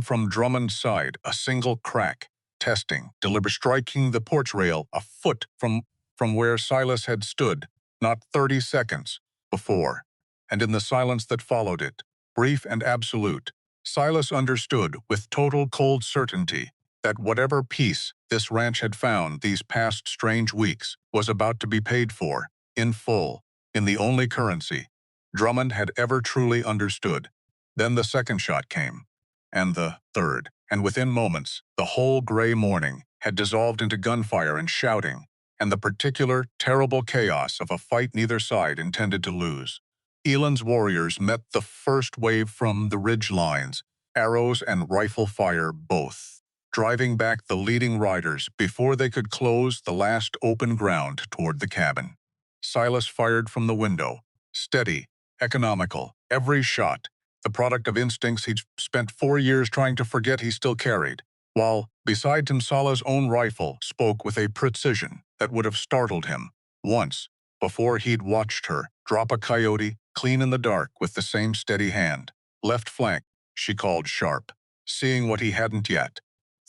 from Drummond's side, a single crack, testing, deliberate, striking the porch rail a foot from where Silas had stood not 30 seconds before. And in the silence that followed it, brief and absolute, Silas understood with total cold certainty that whatever peace this ranch had found these past strange weeks was about to be paid for, in full, in the only currency Drummond had ever truly understood. Then the second shot came, and the third, and within moments, the whole gray morning had dissolved into gunfire and shouting, and the particular, terrible chaos of a fight neither side intended to lose. Elan's warriors met the first wave from the ridge lines, arrows and rifle fire both, driving back the leading riders before they could close the last open ground toward the cabin. Silas fired from the window, steady, economical, every shot the product of instincts he'd spent 4 years trying to forget he still carried, while, beside him, Salah's own rifle spoke with a precision that would have startled him. Once, before he'd watched her drop a coyote clean in the dark with the same steady hand. Left flank, she called sharp, seeing what he hadn't yet.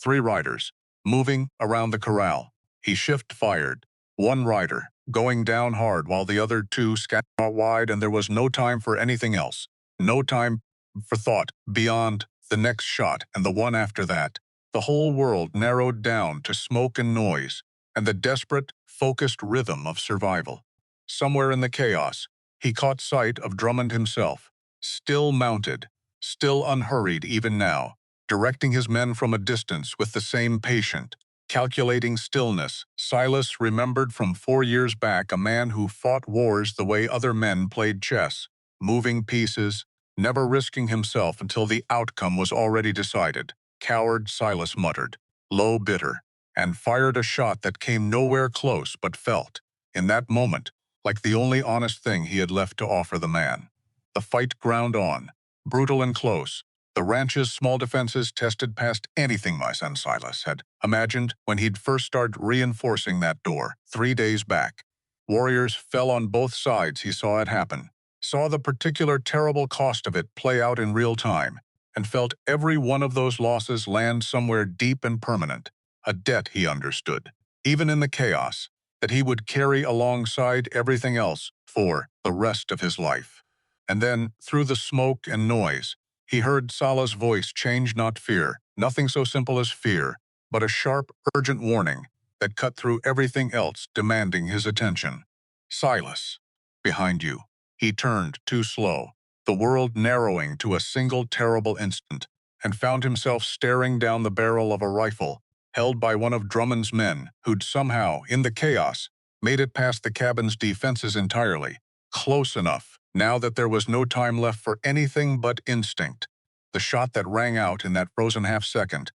3 riders, moving around the corral. He shift-fired. One rider, going down hard while the other 2 scattered out wide, and there was no time for anything else. No time for thought beyond the next shot and the one after that. The whole world narrowed down to smoke and noise, and the desperate, focused rhythm of survival. Somewhere in the chaos, he caught sight of Drummond himself, still mounted, still unhurried even now, directing his men from a distance with the same patient, calculating stillness. Silas remembered from 4 years back a man who fought wars the way other men played chess, moving pieces, never risking himself until the outcome was already decided. Coward, Silas muttered, low, bitter, and fired a shot that came nowhere close but felt, in that moment, like the only honest thing he had left to offer the man. The fight ground on, brutal and close. The ranch's small defenses tested past anything my son Silas had imagined when he'd first started reinforcing that door 3 days back. Warriors fell on both sides. He saw it happen, saw the particular terrible cost of it play out in real time, and felt every one of those losses land somewhere deep and permanent, a debt he understood, even in the chaos, that he would carry alongside everything else for the rest of his life. And then, through the smoke and noise, he heard Salah's voice change, not fear, nothing so simple as fear, but a sharp, urgent warning that cut through everything else, demanding his attention. Silas, behind you. He turned, too slow, the world narrowing to a single terrible instant, and found himself staring down the barrel of a rifle held by one of Drummond's men who'd somehow, in the chaos, made it past the cabin's defenses entirely, close enough, now that there was no time left for anything but instinct. The shot that rang out in that frozen half-second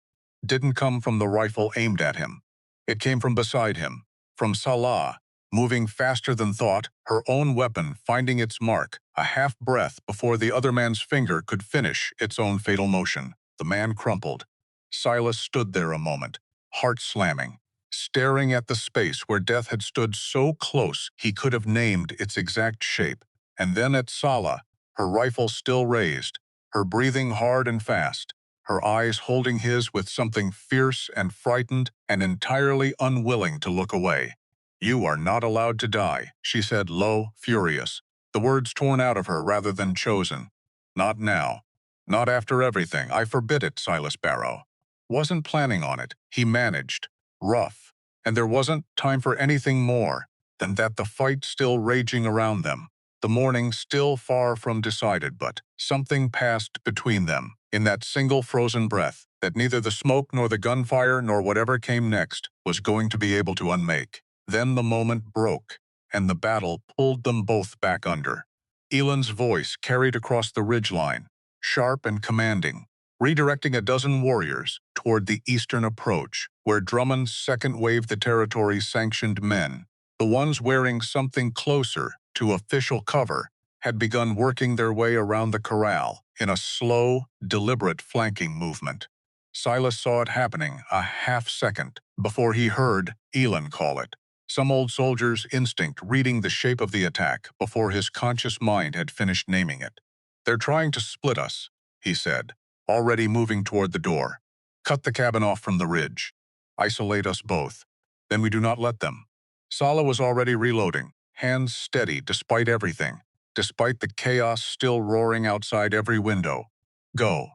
didn't come from the rifle aimed at him. It came from beside him, from Salah, moving faster than thought, her own weapon finding its mark, a half-breath before the other man's finger could finish its own fatal motion. The man crumpled. Silas stood there a moment, heart slamming, staring at the space where death had stood so close he could have named its exact shape, and then at Salah, her rifle still raised, her breathing hard and fast, her eyes holding his with something fierce and frightened and entirely unwilling to look away. "You are not allowed to die," she said, low, furious, the words torn out of her rather than chosen. "Not now. Not after everything. I forbid it," Silas Barrow wasn't planning on it. He managed, rough, and there wasn't time for anything more than that. The fight still raging around them, the morning still far from decided, but something passed between them in that single frozen breath that neither the smoke nor the gunfire nor whatever came next was going to be able to unmake. Then the moment broke, and the battle pulled them both back under. Elan's voice carried across the ridgeline, sharp and commanding, redirecting a dozen warriors toward the eastern approach, where Drummond's second wave the territory's sanctioned men, the ones wearing something closer to official cover, had begun working their way around the corral in a slow, deliberate flanking movement. Silas saw it happening a half-second before he heard Elan call it, some old soldier's instinct reading the shape of the attack before his conscious mind had finished naming it. "They're trying to split us," he said, already moving toward the door. "Cut the cabin off from the ridge. Isolate us both. Then we do not let them." Salah was already reloading, hands steady despite everything, despite the chaos still roaring outside every window. "Go.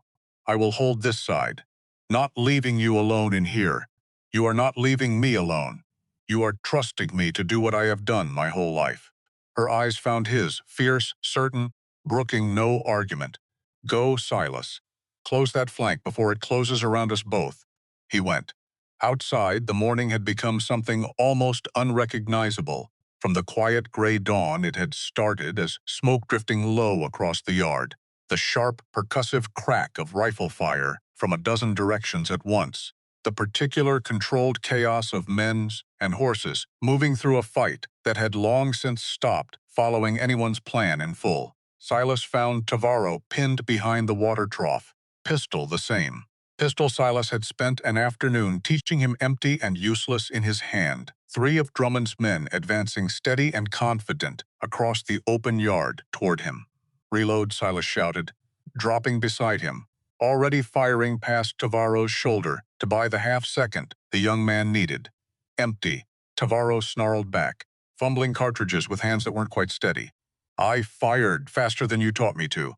I will hold this side. Not leaving you alone in here. You are not leaving me alone. You are trusting me to do what I have done my whole life." Her eyes found his, fierce, certain, brooking no argument. "Go, Silas. Close that flank before it closes around us both." He went. Outside, the morning had become something almost unrecognizable. From the quiet gray dawn it had started as smoke drifting low across the yard, the sharp, percussive crack of rifle fire from a dozen directions at once, the particular controlled chaos of men and horses moving through a fight that had long since stopped following anyone's plan in full. Silas found Tavaro pinned behind the water trough, pistol the same. Pistol Silas had spent an afternoon teaching him empty and useless in his hand. Three of Drummond's men advancing steady and confident across the open yard toward him. Reload, Silas shouted, dropping beside him, already firing past Tavaro's shoulder to buy the half-second the young man needed. Empty, Tavaro snarled back, fumbling cartridges with hands that weren't quite steady. I fired faster than you taught me to.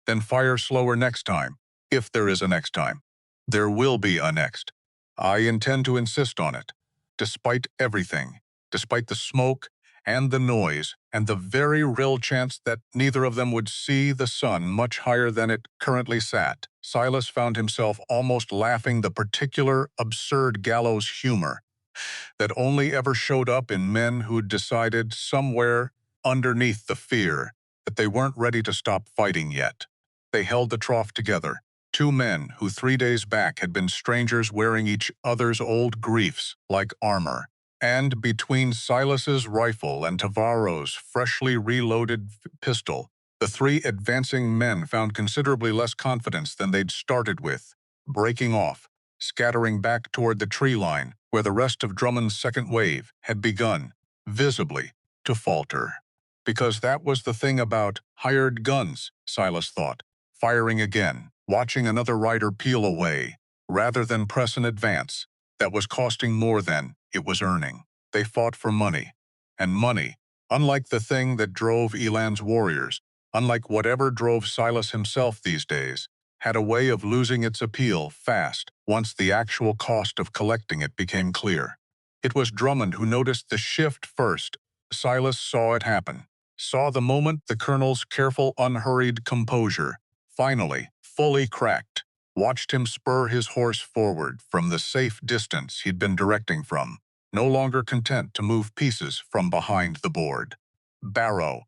Then fire slower next time, if there is a next time. There will be a next. I intend to insist on it. Despite everything, despite the smoke and the noise, and the very real chance that neither of them would see the sun much higher than it currently sat, Silas found himself almost laughing the particular absurd gallows humor that only ever showed up in men who'd decided somewhere underneath the fear that they weren't ready to stop fighting yet. They held the trough together, two men who 3 days back had been strangers wearing each other's old griefs like armor. And between Silas's rifle and Tavaro's freshly reloaded pistol, the three advancing men found considerably less confidence than they'd started with, breaking off, scattering back toward the tree line where the rest of Drummond's second wave had begun, visibly, to falter. Because that was the thing about hired guns, Silas thought, firing again, watching another rider peel away, rather than press an advance that was costing more than it was earning. They fought for money. And money, unlike the thing that drove Elan's warriors, unlike whatever drove Silas himself these days, had a way of losing its appeal fast once the actual cost of collecting it became clear. It was Drummond who noticed the shift first. Silas saw it happen, saw the moment the colonel's careful, unhurried composure finally, fully cracked, watched him spur his horse forward from the safe distance he'd been directing from, no longer content to move pieces from behind the board. Barrow.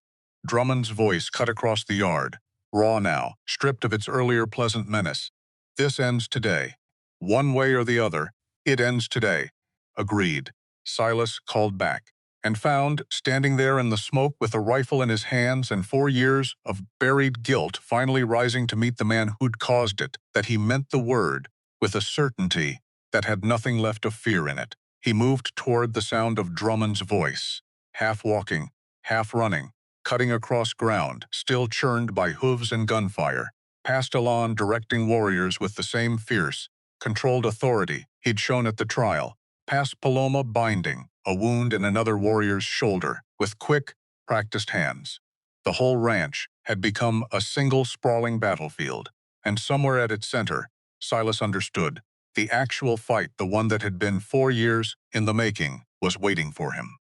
Drummond's voice cut across the yard, raw now, stripped of its earlier pleasant menace. This ends today. One way or the other, it ends today. Agreed. Silas called back, and found, standing there in the smoke with a rifle in his hands and 4 years of buried guilt finally rising to meet the man who'd caused it, that he meant the word with a certainty that had nothing left of fear in it. He moved toward the sound of Drummond's voice, half walking, half running, cutting across ground, still churned by hooves and gunfire, past Elan directing warriors with the same fierce, controlled authority he'd shown at the trial, past Paloma binding a wound in another warrior's shoulder with quick, practiced hands. The whole ranch had become a single sprawling battlefield, and somewhere at its center, Silas understood, the actual fight, the one that had been 4 years in the making, was waiting for him.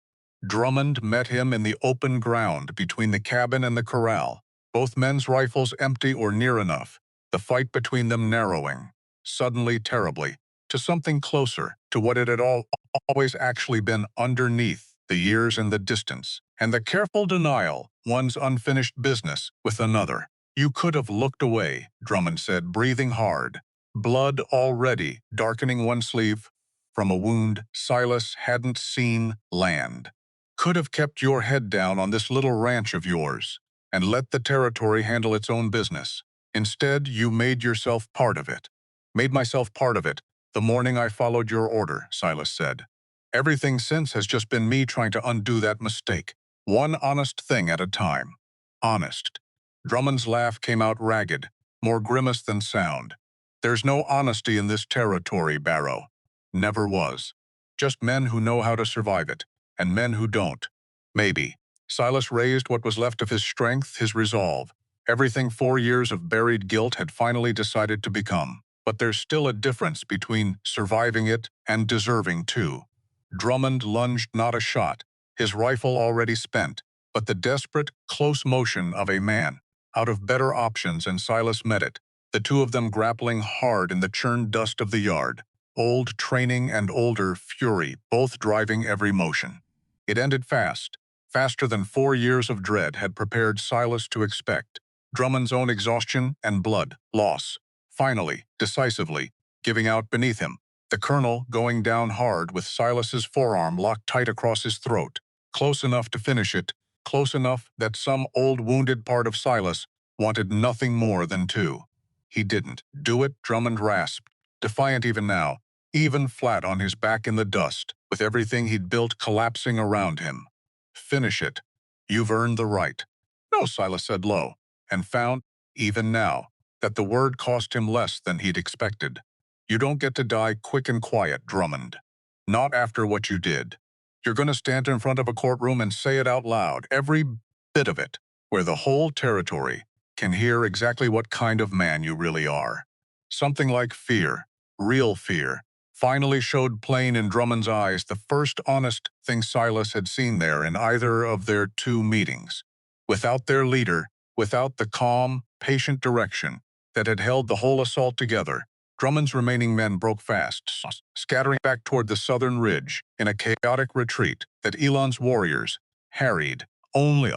Drummond met him in the open ground between the cabin and the corral, both men's rifles empty or near enough, the fight between them narrowing, suddenly terribly, to something closer to what it had always actually been underneath the years and the distance, and the careful denial one's unfinished business with another. You could have looked away, Drummond said, breathing hard, blood already darkening one sleeve from a wound Silas hadn't seen land. Could have kept your head down on this little ranch of yours and let the territory handle its own business. Instead, you made yourself part of it. Made myself part of it the morning I followed your order, Silas said. Everything since has just been me trying to undo that mistake, one honest thing at a time. Honest. Drummond's laugh came out ragged, more grimace than sound. There's no honesty in this territory, Barrow. Never was. Just men who know how to survive it, and men who don't. Maybe. Silas raised what was left of his strength, his resolve. Everything 4 years of buried guilt had finally decided to become. But there's still a difference between surviving it and deserving too. Drummond lunged not a shot, his rifle already spent, but the desperate, close motion of a man, out of better options, and Silas met it, the two of them grappling hard in the churned dust of the yard, old training and older fury both driving every motion. It ended fast, faster than 4 years of dread had prepared Silas to expect. Drummond's own exhaustion and blood, loss, finally, decisively, giving out beneath him. The colonel going down hard with Silas's forearm locked tight across his throat, close enough to finish it, close enough that some old wounded part of Silas wanted nothing more than to. He didn't do it, Drummond rasped, defiant even now, even flat on his back in the dust, with everything he'd built collapsing around him. Finish it. You've earned the right. No, Silas said low, and found, even now, that the word cost him less than he'd expected. You don't get to die quick and quiet, Drummond. Not after what you did. You're going to stand in front of a courtroom and say it out loud, every bit of it, where the whole territory can hear exactly what kind of man you really are. Something like fear, real fear, finally showed plain in Drummond's eyes, the first honest thing Silas had seen there in either of their two meetings. Without their leader, without the calm, patient direction that had held the whole assault together, Drummond's remaining men broke fast, scattering back toward the southern ridge in a chaotic retreat that Elon's warriors harried only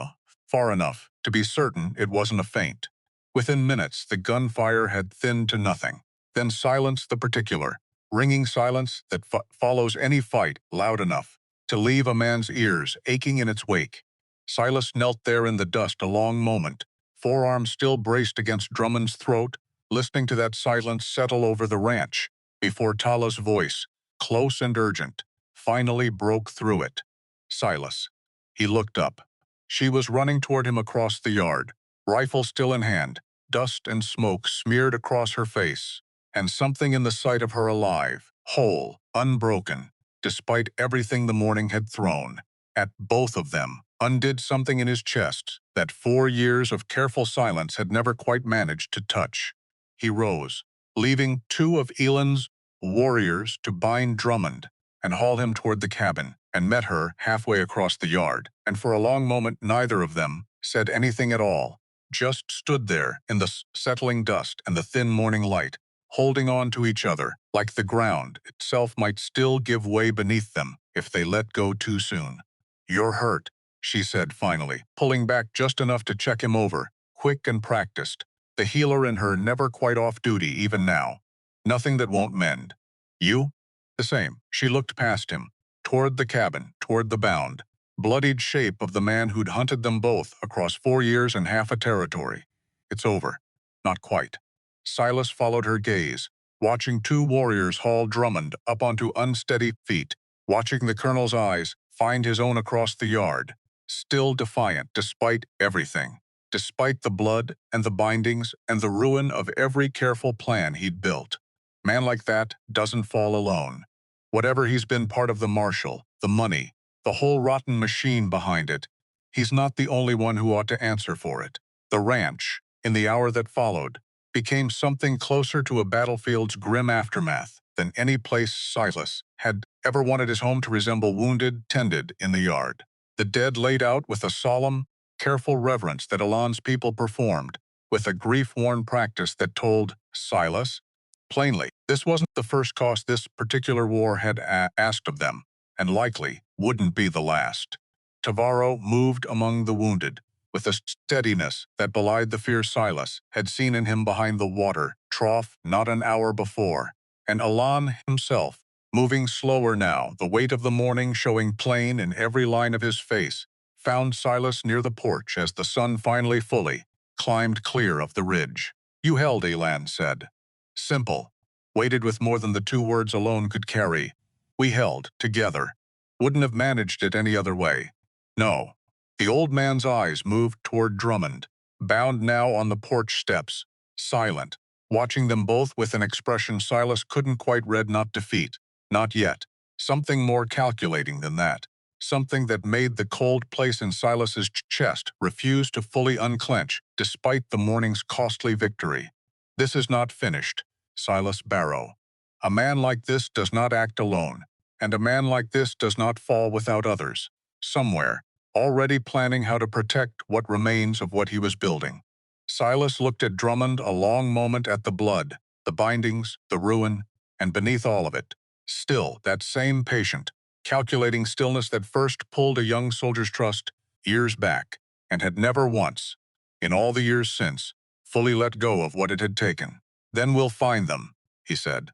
far enough to be certain it wasn't a feint. Within minutes, the gunfire had thinned to nothing. Then silence, the particular, ringing silence that follows any fight loud enough to leave a man's ears aching in its wake. Silas knelt there in the dust a long moment, forearms still braced against Drummond's throat, listening to that silence settle over the ranch, before Tala's voice, close and urgent, finally broke through it. Silas. He looked up. She was running toward him across the yard, rifle still in hand, dust and smoke smeared across her face, and something in the sight of her alive, whole, unbroken, despite everything the morning had thrown, at both of them, undid something in his chest that 4 years of careful silence had never quite managed to touch. He rose, leaving 2 of Elon's warriors to bind Drummond and haul him toward the cabin, and met her halfway across the yard, and for a long moment neither of them said anything at all, just stood there in the settling dust and the thin morning light, holding on to each other, like the ground itself might still give way beneath them if they let go too soon. "You're hurt," she said finally, pulling back just enough to check him over, quick and practiced, the healer in her never quite off duty even now. "Nothing that won't mend. You?" "The same." She looked past him, toward the cabin, toward the bound, bloodied shape of the man who'd hunted them both across 4 years and half a territory. "It's over." "Not quite." Silas followed her gaze, watching 2 warriors haul Drummond up onto unsteady feet, watching the colonel's eyes find his own across the yard, still defiant despite everything, despite the blood and the bindings and the ruin of every careful plan he'd built. Man like that doesn't fall alone. Whatever he's been part of the marshal, the money, the whole rotten machine behind it, he's not the only one who ought to answer for it. The ranch, in the hour that followed, became something closer to a battlefield's grim aftermath than any place Silas had ever wanted his home to resemble, wounded, tended in the yard. The dead laid out with a solemn, careful reverence that Elon's people performed, with a grief-worn practice that told Silas plainly this wasn't the first cost this particular war had asked of them, and likely wouldn't be the last. Tavarro moved among the wounded, with a steadiness that belied the fear Silas had seen in him behind the water trough not an hour before, and Elon himself, moving slower now, the weight of the morning showing plain in every line of his face, found Silas near the porch as the sun finally fully climbed clear of the ridge. "You held," Elon said. Simple, weighted with more than the 2 words alone could carry. "We held, together. Wouldn't have managed it any other way. No." The old man's eyes moved toward Drummond, bound now on the porch steps, silent, watching them both with an expression Silas couldn't quite read. Not defeat, not yet. Something more calculating than that. Something that made the cold place in Silas's chest refuse to fully unclench, despite the morning's costly victory. "This is not finished, Silas Barrow. A man like this does not act alone, and a man like this does not fall without others, somewhere, already planning how to protect what remains of what he was building." Silas looked at Drummond a long moment, at the blood, the bindings, the ruin, and beneath all of it, still that same patient, calculating stillness that first pulled a young soldier's trust years back, and had never once, in all the years since, fully let go of what it had taken. "Then we'll find them," he said.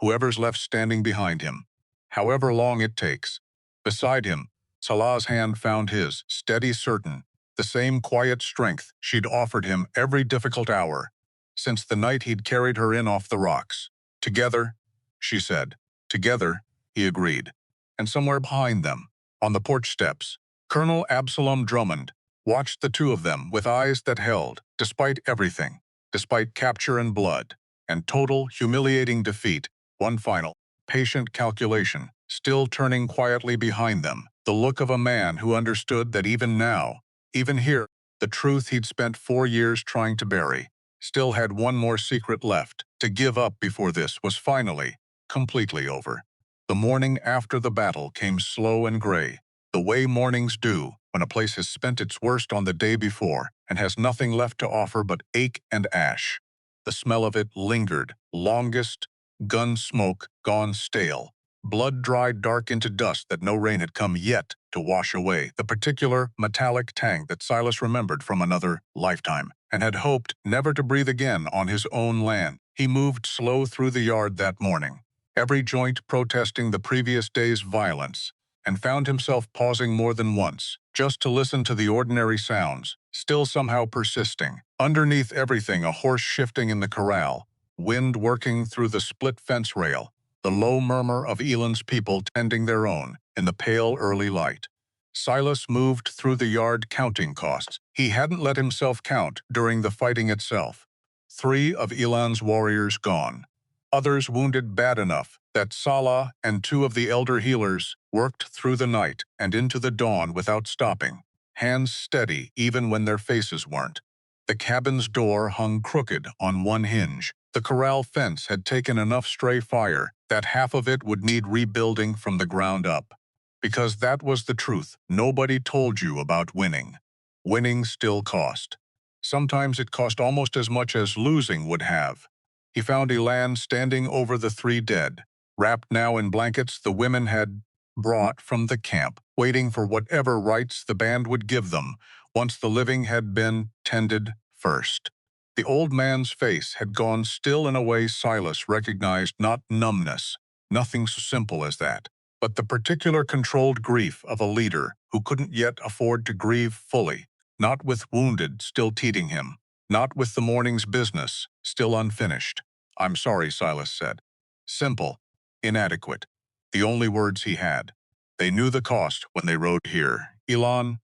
"Whoever's left standing behind him. However long it takes. Beside him, Salah's hand found his, steady, certain, the same quiet strength she'd offered him every difficult hour, since the night he'd carried her in off the rocks. Together, she said. Together, he agreed. And somewhere behind them, on the porch steps, Colonel Absalom Drummond watched the two of them with eyes that held, despite everything, despite capture and blood, and total, humiliating defeat, one final, patient calculation, still turning quietly behind them, the look of a man who understood that even now, even here, the truth he'd spent 4 years trying to bury, still had one more secret left, to give up before this was finally, completely over. The morning after the battle came slow and gray, the way mornings do when a place has spent its worst on the day before and has nothing left to offer but ache and ash. The smell of it lingered, longest, gun smoke gone stale, blood dried dark into dust that no rain had come yet to wash away, the particular metallic tang that Silas remembered from another lifetime and had hoped never to breathe again on his own land. He moved slow through the yard that morning, every joint protesting the previous day's violence, and found himself pausing more than once, just to listen to the ordinary sounds, still somehow persisting. Underneath everything, a horse shifting in the corral, wind working through the split fence rail, the low murmur of Elan's people tending their own in the pale early light. Silas moved through the yard counting costs. He hadn't let himself count during the fighting itself. 3 of Elan's warriors gone. Others wounded bad enough that Salah and 2 of the elder healers worked through the night and into the dawn without stopping, hands steady even when their faces weren't. The cabin's door hung crooked on one hinge. The corral fence had taken enough stray fire that half of it would need rebuilding from the ground up. Because that was the truth nobody told you about winning. Winning still cost. Sometimes it cost almost as much as losing would have. He found Elan standing over the 3 dead, wrapped now in blankets the women had brought from the camp, waiting for whatever rites the band would give them once the living had been tended first. The old man's face had gone still in a way Silas recognized, not numbness, nothing so simple as that, but the particular controlled grief of a leader who couldn't yet afford to grieve fully, not with wounded still teething him, not with the morning's business still unfinished. "I'm sorry," Silas said. Simple, inadequate, the only words he had. They knew the cost when they rode here. Elan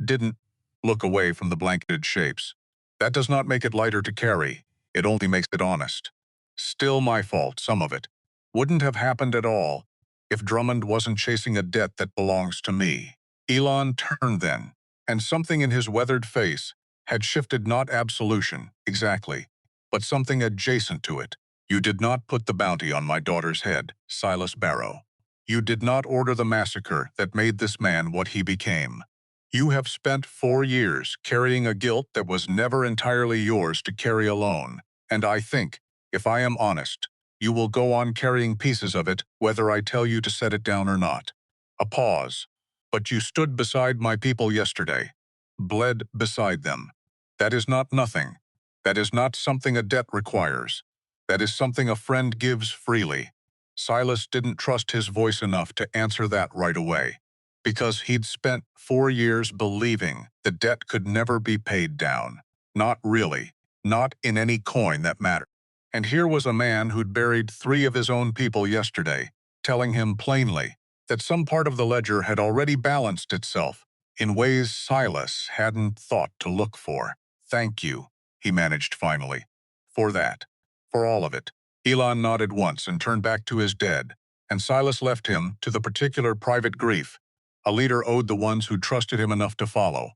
didn't look away from the blanketed shapes. "That does not make it lighter to carry. It only makes it honest. Still my fault, some of it. Wouldn't have happened at all if Drummond wasn't chasing a debt that belongs to me." Elan turned then, and something in his weathered face had shifted, not absolution, exactly, but something adjacent to it. "You did not put the bounty on my daughter's head, Silas Barrow. You did not order the massacre that made this man what he became. You have spent 4 years carrying a guilt that was never entirely yours to carry alone, and I think, if I am honest, you will go on carrying pieces of it whether I tell you to set it down or not." A pause. "But you stood beside my people yesterday, bled beside them. That is not nothing. That is not something a debt requires. That is something a friend gives freely." Silas didn't trust his voice enough to answer that right away, because he'd spent 4 years believing the debt could never be paid down. Not really. Not in any coin that mattered. And here was a man who'd buried 3 of his own people yesterday, telling him plainly that some part of the ledger had already balanced itself in ways Silas hadn't thought to look for. "Thank you," he managed finally. "For that. For all of it." Elan nodded once and turned back to his dead, and Silas left him to the particular private grief a leader owed the ones who trusted him enough to follow.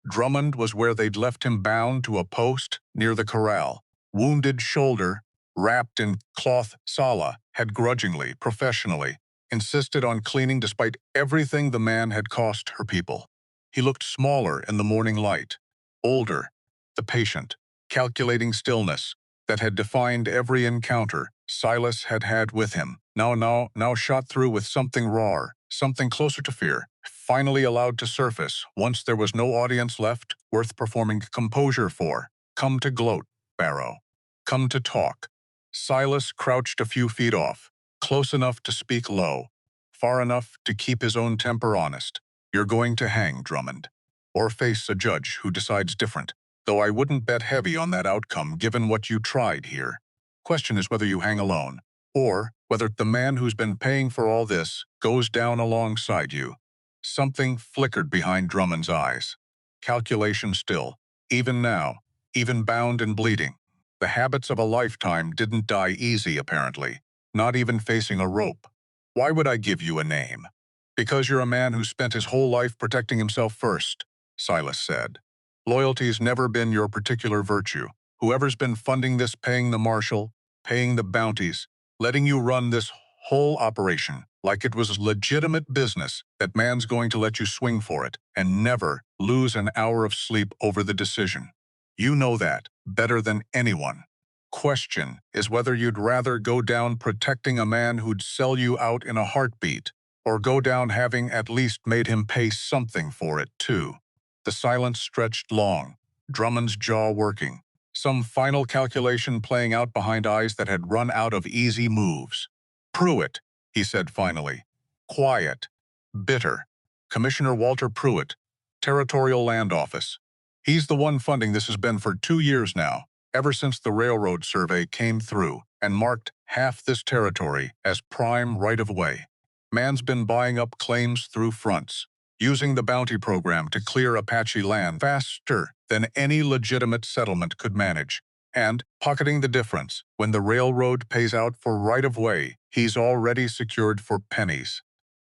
Drummond was where they'd left him bound to a post near the corral. Wounded shoulder, wrapped in cloth. Salah had grudgingly, professionally, insisted on cleaning despite everything the man had cost her people. He looked smaller in the morning light, older, the patient, calculating stillness that had defined every encounter Silas had had with him, now shot through with something raw, something closer to fear, finally allowed to surface once there was no audience left worth performing composure for. "Come to gloat, Barrow. Come to talk." Silas crouched a few feet off, close enough to speak low, far enough to keep his own temper honest. You're going to hang, Drummond. Or face a judge who decides different, though I wouldn't bet heavy on that outcome given what you tried here. Question is whether you hang alone, or whether the man who's been paying for all this goes down alongside you. Something flickered behind Drummond's eyes. Calculation still, even now, even bound and bleeding. The habits of a lifetime didn't die easy, apparently, not even facing a rope. Why would I give you a name? Because you're a man who spent his whole life protecting himself first, Silas said. Loyalty's never been your particular virtue. Whoever's been funding this, paying the marshal, paying the bounties, letting you run this whole operation like it was legitimate business, that man's going to let you swing for it and never lose an hour of sleep over the decision. You know that better than anyone. Question is whether you'd rather go down protecting a man who'd sell you out in a heartbeat, or go down having at least made him pay something for it, too. The silence stretched long, Drummond's jaw working, some final calculation playing out behind eyes that had run out of easy moves. Pruitt, he said finally. Quiet. Bitter. Commissioner Walter Pruitt, Territorial Land Office. He's the one funding this has been for 2 years now, ever since the railroad survey came through and marked half this territory as prime right-of-way. Man's been buying up claims through fronts, using the bounty program to clear Apache land faster than any legitimate settlement could manage, and pocketing the difference when the railroad pays out for right-of-way he's already secured for pennies.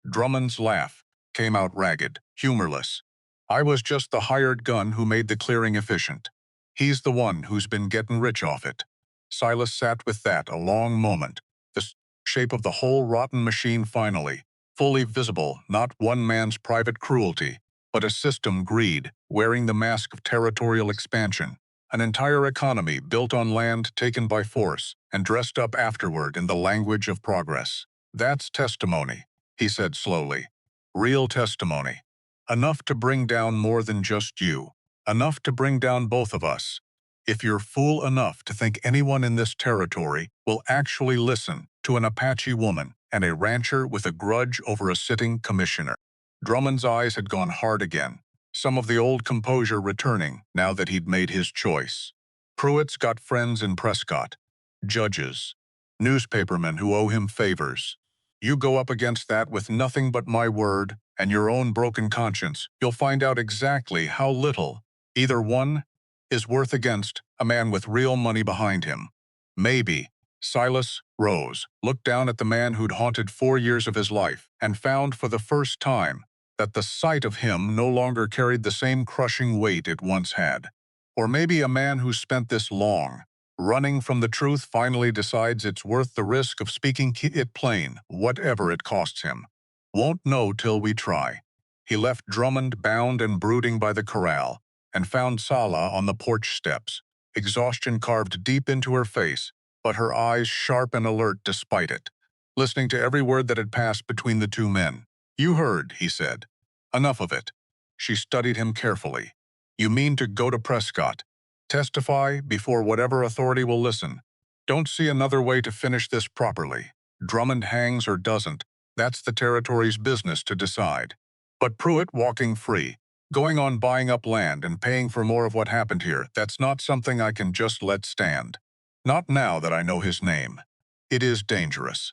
Drummond's laugh came out ragged, humorless. I was just the hired gun who made the clearing efficient. He's the one who's been getting rich off it. Silas sat with that a long moment, the shape of the whole rotten machine finally, fully visible, not one man's private cruelty, but a system greed wearing the mask of territorial expansion, an entire economy built on land taken by force and dressed up afterward in the language of progress. That's testimony, he said slowly. Real testimony. Enough to bring down more than just you. Enough to bring down both of us. If you're fool enough to think anyone in this territory will actually listen to an Apache woman and a rancher with a grudge over a sitting commissioner. Drummond's eyes had gone hard again, some of the old composure returning now that he'd made his choice. Pruitt's got friends in Prescott, judges, newspapermen who owe him favors. You go up against that with nothing but my word and your own broken conscience, you'll find out exactly how little either one is worth against a man with real money behind him. Maybe. Silas rose, looked down at the man who'd haunted 4 years of his life, and found for the first time that the sight of him no longer carried the same crushing weight it once had. Or maybe a man who spent this long, running from the truth finally decides it's worth the risk of speaking it plain, whatever it costs him. Won't know till we try. He left Drummond bound and brooding by the corral, and found Sala on the porch steps, exhaustion carved deep into her face, but her eyes sharp and alert despite it, listening to every word that had passed between the two men. You heard, he said. Enough of it. She studied him carefully. You mean to go to Prescott, testify before whatever authority will listen. Don't see another way to finish this properly. Drummond hangs or doesn't. That's the territory's business to decide. But Pruitt walking free, going on buying up land and paying for more of what happened here, that's not something I can just let stand. Not now that I know his name. It is dangerous.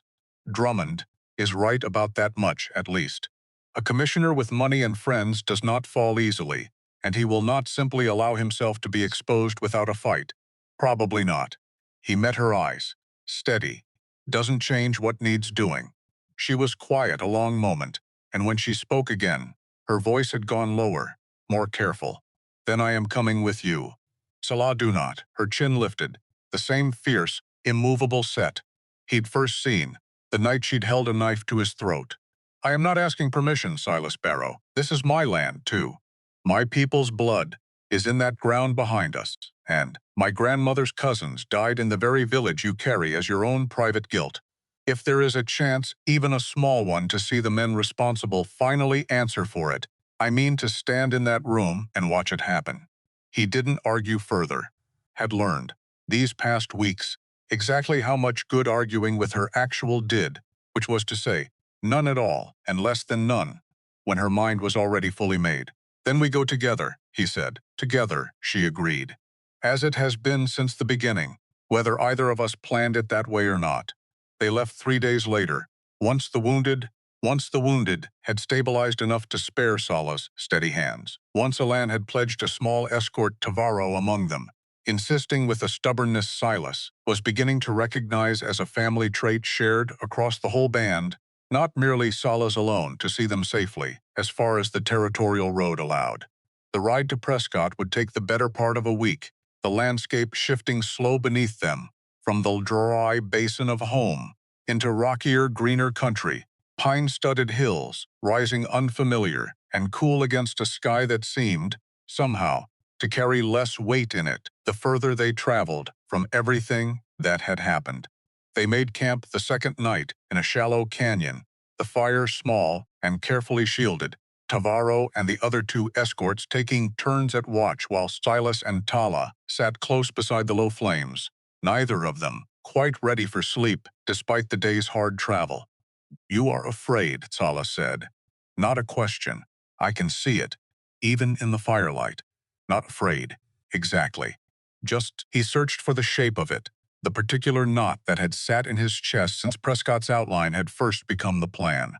Drummond is right about that much, at least. A commissioner with money and friends does not fall easily, and he will not simply allow himself to be exposed without a fight. Probably not. He met her eyes. Steady. Doesn't change what needs doing. She was quiet a long moment, and when she spoke again, her voice had gone lower, more careful. Then I am coming with you. Salah do not, her chin lifted, the same fierce, immovable set he'd first seen, the night she'd held a knife to his throat. I am not asking permission, Silas Barrow. This is my land, too. My people's blood is in that ground behind us, and my grandmother's cousins died in the very village you carry as your own private guilt. If there is a chance, even a small one, to see the men responsible finally answer for it, I mean to stand in that room and watch it happen. He didn't argue further. Had learned, these past weeks, exactly how much good arguing with her actual did, which was to say, none at all and less than none. when her mind was already fully made. "Then we go together," he said. "Together," she agreed. "As it has been since the beginning, whether either of us planned it that way or not." They left 3 days later. Once the wounded had stabilized enough to spare Sala's steady hands. Once Alan had pledged a small escort to Varro among them, insisting with a stubbornness Silas was beginning to recognize as a family trait shared across the whole band, not merely Sala's alone to see them safely, as far as the territorial road allowed. The ride to Prescott would take the better part of a week, the landscape shifting slow beneath them, from the dry basin of home into rockier, greener country, pine-studded hills, rising unfamiliar and cool against a sky that seemed, somehow, to carry less weight in it the further they traveled from everything that had happened. They made camp the second night in a shallow canyon, the fire small and carefully shielded, Tavaro and the other 2 escorts taking turns at watch while Silas and Tala sat close beside the low flames, neither of them quite ready for sleep despite the day's hard travel. "You are afraid," Tala said. "Not a question. I can see it, even in the firelight. Not afraid. Exactly. Just," he searched for the shape of it, the particular knot that had sat in his chest since Prescott's outline had first become the plan.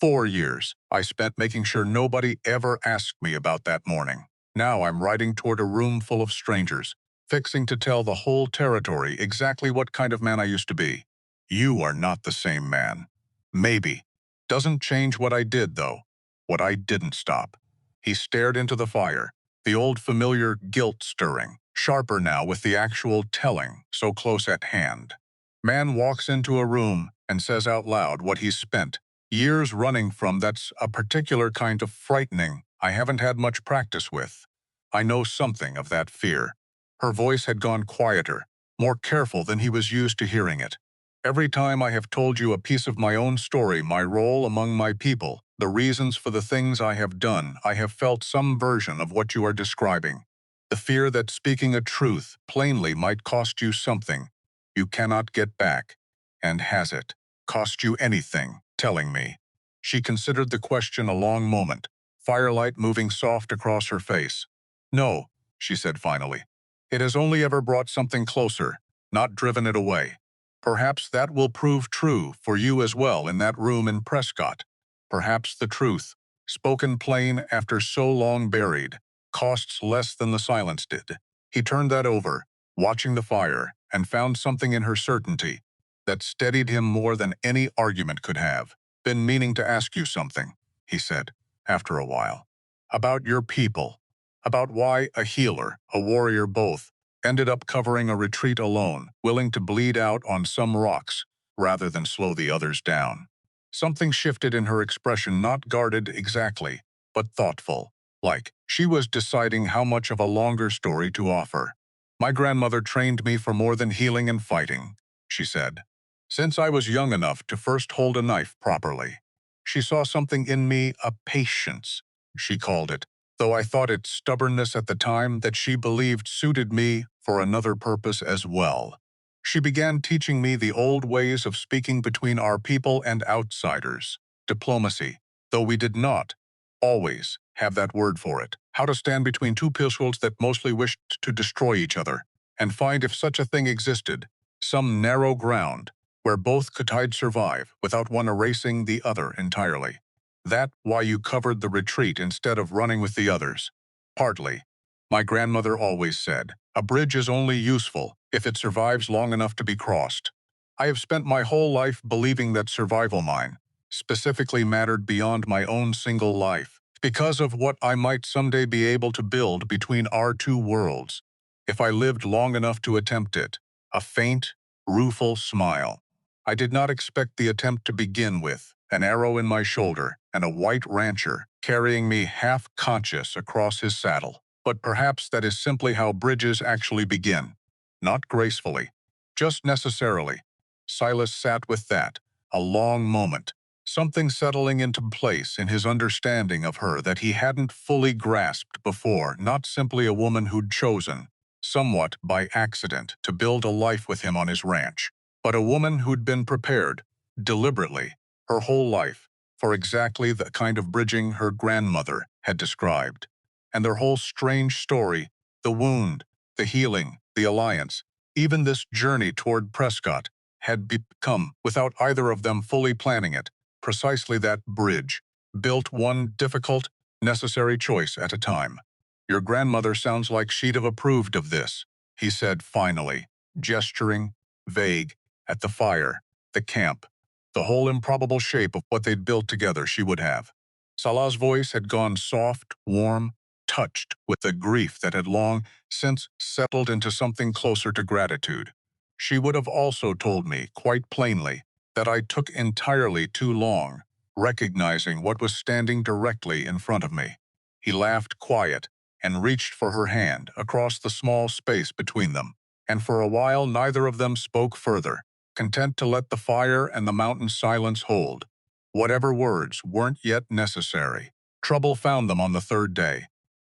4 years I spent making sure nobody ever asked me about that morning. Now I'm riding toward a room full of strangers, fixing to tell the whole territory exactly what kind of man I used to be. You are not the same man. Maybe. Doesn't change what I did, though. What I didn't stop." He stared into the fire, the old familiar guilt stirring, sharper now with the actual telling so close at hand. Man walks into a room and says out loud what he's spent years running from. That's a particular kind of frightening I haven't had much practice with. I know something of that fear. Her voice had gone quieter, more careful than he was used to hearing it. "Every time I have told you a piece of my own story, my role among my people, the reasons for the things I have done, I have felt some version of what you are describing. The fear that speaking a truth plainly might cost you something you cannot get back. And has it cost you anything, telling me?" She considered the question a long moment, firelight moving soft across her face. "No," she said finally. "It has only ever brought something closer, not driven it away. Perhaps that will prove true for you as well in that room in Prescott. Perhaps the truth, spoken plain after so long buried, costs less than the silence did." He turned that over, watching the fire, and found something in her certainty that steadied him more than any argument could have. "Been meaning to ask you something," he said, after a while. "About your people. About why a healer, a warrior both, ended up covering a retreat alone, willing to bleed out on some rocks, rather than slow the others down." Something shifted in her expression, not guarded exactly, but thoughtful, like she was deciding how much of a longer story to offer. "My grandmother trained me for more than healing and fighting," she said. "Since I was young enough to first hold a knife properly. She saw something in me, a patience, she called it, though I thought it stubbornness at the time, that she believed suited me for another purpose as well. She began teaching me the old ways of speaking between our people and outsiders, diplomacy, though we did not always have that word for it, how to stand between 2 peoples that mostly wished to destroy each other, and find, if such a thing existed, some narrow ground where both could survive without one erasing the other entirely. That why you covered the retreat instead of running with the others? Partly. My grandmother always said, a bridge is only useful if it survives long enough to be crossed. I have spent my whole life believing that survival mine specifically mattered beyond my own single life, because of what I might someday be able to build between our 2 worlds, if I lived long enough to attempt it." A faint, rueful smile. "I did not expect the attempt to begin with an arrow in my shoulder and a white rancher carrying me half-conscious across his saddle. But perhaps that is simply how bridges actually begin. Not gracefully, just necessarily." Silas sat with that, a long moment, something settling into place in his understanding of her that he hadn't fully grasped before, not simply a woman who'd chosen, somewhat by accident, to build a life with him on his ranch, but a woman who'd been prepared, deliberately, her whole life, for exactly the kind of bridging her grandmother had described. And their whole strange story, the wound, the healing, the alliance, even this journey toward Prescott, had become, without either of them fully planning it, precisely that bridge, built one difficult, necessary choice at a time. Your grandmother sounds like she'd have approved of this, he said finally, gesturing, vague, at the fire, the camp, the whole improbable shape of what they'd built together she would have. Salah's voice had gone soft, warm, touched with the grief that had long since settled into something closer to gratitude. She would have also told me, quite plainly, that I took entirely too long, recognizing what was standing directly in front of me. He laughed quiet and reached for her hand across the small space between them, and for a while neither of them spoke further, content to let the fire and the mountain silence hold. Whatever words weren't yet necessary. Trouble found them on the third day.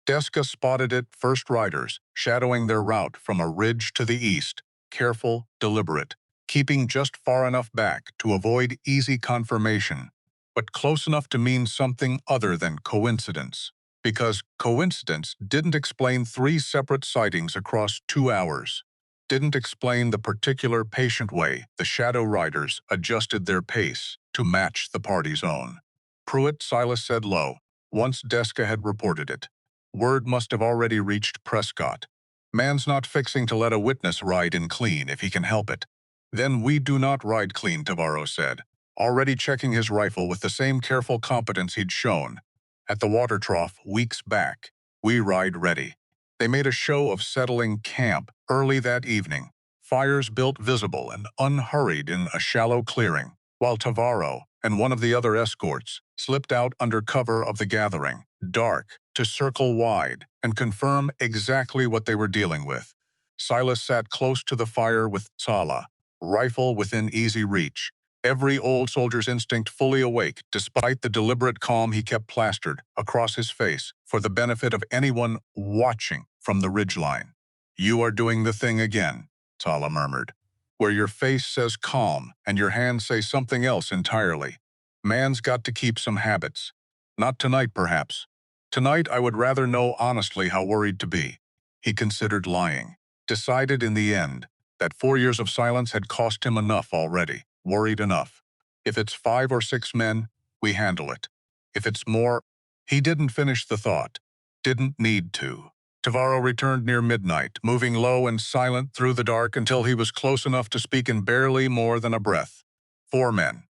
Deska spotted it first riders, shadowing their route from a ridge to the east, careful, deliberate, keeping just far enough back to avoid easy confirmation, but close enough to mean something other than coincidence. Because coincidence didn't explain 3 separate sightings across 2 hours, didn't explain the particular patient way the shadow riders adjusted their pace to match the party's own. Pruitt, Silas said low, once Deska had reported it. Word must have already reached Prescott. Man's not fixing to let a witness ride in clean if he can help it. Then we do not ride clean, Tavaro said, already checking his rifle with the same careful competence he'd shown. At the water trough, weeks back, we ride ready. They made a show of settling camp early that evening, fires built visible and unhurried in a shallow clearing, while Tavaro and one of the other escorts slipped out under cover of the gathering, dark, to circle wide and confirm exactly what they were dealing with. Silas sat close to the fire with Sala, rifle within easy reach, every old soldier's instinct fully awake despite the deliberate calm he kept plastered across his face for the benefit of anyone watching from the ridgeline. You are doing the thing again, Sala murmured, where your face says calm and your hands say something else entirely. Man's got to keep some habits. Not tonight, perhaps. Tonight I would rather know honestly how worried to be. He considered lying, decided in the end that 4 years of silence had cost him enough already, worried enough. If it's 5 or 6 men, we handle it. If it's more, he didn't finish the thought, didn't need to. Tavaro returned near midnight, moving low and silent through the dark until he was close enough to speak in barely more than a breath. 4 men,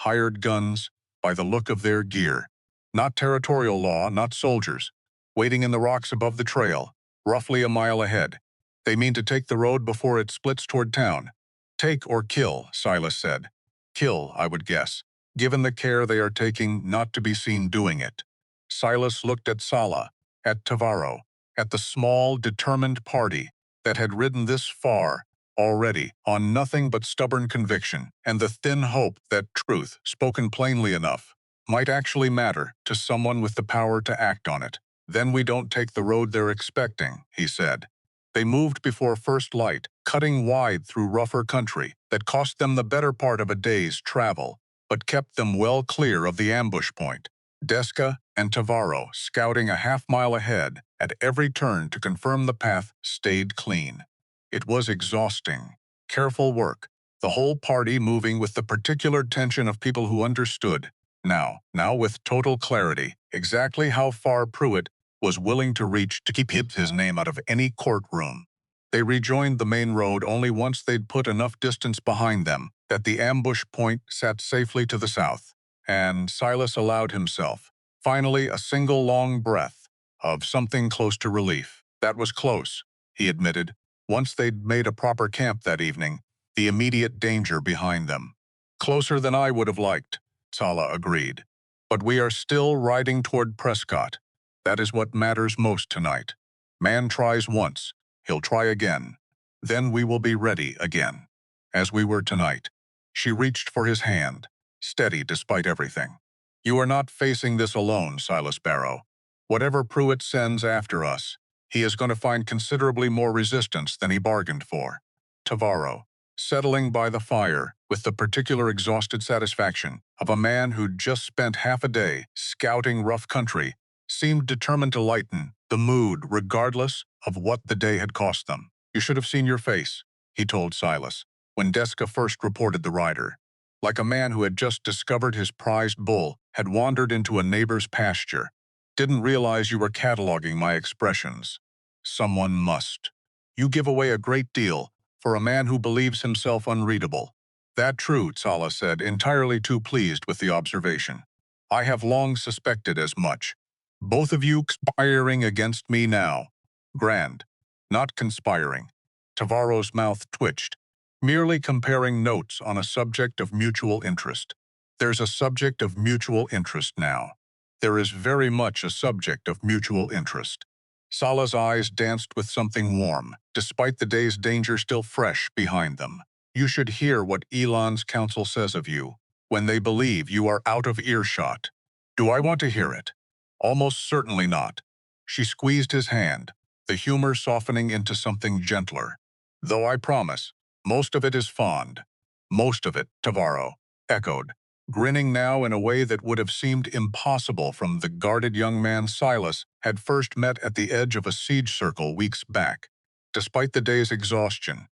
hired guns, by the look of their gear. Not territorial law, not soldiers, waiting in the rocks above the trail, roughly a mile ahead. They mean to take the road before it splits toward town. Take or kill, Silas said. Kill, I would guess, given the care they are taking not to be seen doing it. Silas looked at Sala, at Tavaro, at the small, determined party that had ridden this far already on nothing but stubborn conviction and the thin hope that truth, spoken plainly enough, might actually matter to someone with the power to act on it. Then we don't take the road they're expecting, he said. They moved before first light, cutting wide through rougher country that cost them the better part of a day's travel, but kept them well clear of the ambush point. Deska and Tavaro, scouting a half-mile ahead at every turn to confirm the path, stayed clean. It was exhausting, careful work, the whole party moving with the particular tension of people who understood, now with total clarity, exactly how far Pruitt was willing to reach to keep his name out of any courtroom. They rejoined the main road only once they'd put enough distance behind them that the ambush point sat safely to the south, and Silas allowed himself, finally, a single long breath of something close to relief. That was close, he admitted, once they'd made a proper camp that evening, the immediate danger behind them. Closer than I would have liked, Sala agreed. But we are still riding toward Prescott. That is what matters most tonight. Man tries once, he'll try again. Then we will be ready again, as we were tonight. She reached for his hand, steady despite everything. You are not facing this alone, Silas Barrow. Whatever Pruitt sends after us, he is going to find considerably more resistance than he bargained for. Tavaro, settling by the fire with the particular exhausted satisfaction of a man who'd just spent half a day scouting rough country, seemed determined to lighten the mood regardless of what the day had cost them. "You should have seen your face," he told Silas, when Deska first reported the rider. "Like a man who had just discovered his prized bull had wandered into a neighbor's pasture. Didn't realize you were cataloging my expressions. Someone must. You give away a great deal for a man who believes himself unreadable." "That true," Tsala said, entirely too pleased with the observation. "I have long suspected as much. Both of you conspiring against me now." "Grand. Not conspiring." Tavaro's mouth twitched. "Merely comparing notes on a subject of mutual interest." "There's a subject of mutual interest now. There is very much a subject of mutual interest." Sala's eyes danced with something warm, despite the day's danger still fresh behind them. "You should hear what Elon's council says of you, when they believe you are out of earshot." "Do I want to hear it?" "Almost certainly not." She squeezed his hand, the humor softening into something gentler. "Though I promise, most of it is fond." "Most of it," Tavaro echoed, grinning now in a way that would have seemed impossible from the guarded young man Silas had first met at the edge of a siege circle weeks back. Despite the day's exhaustion,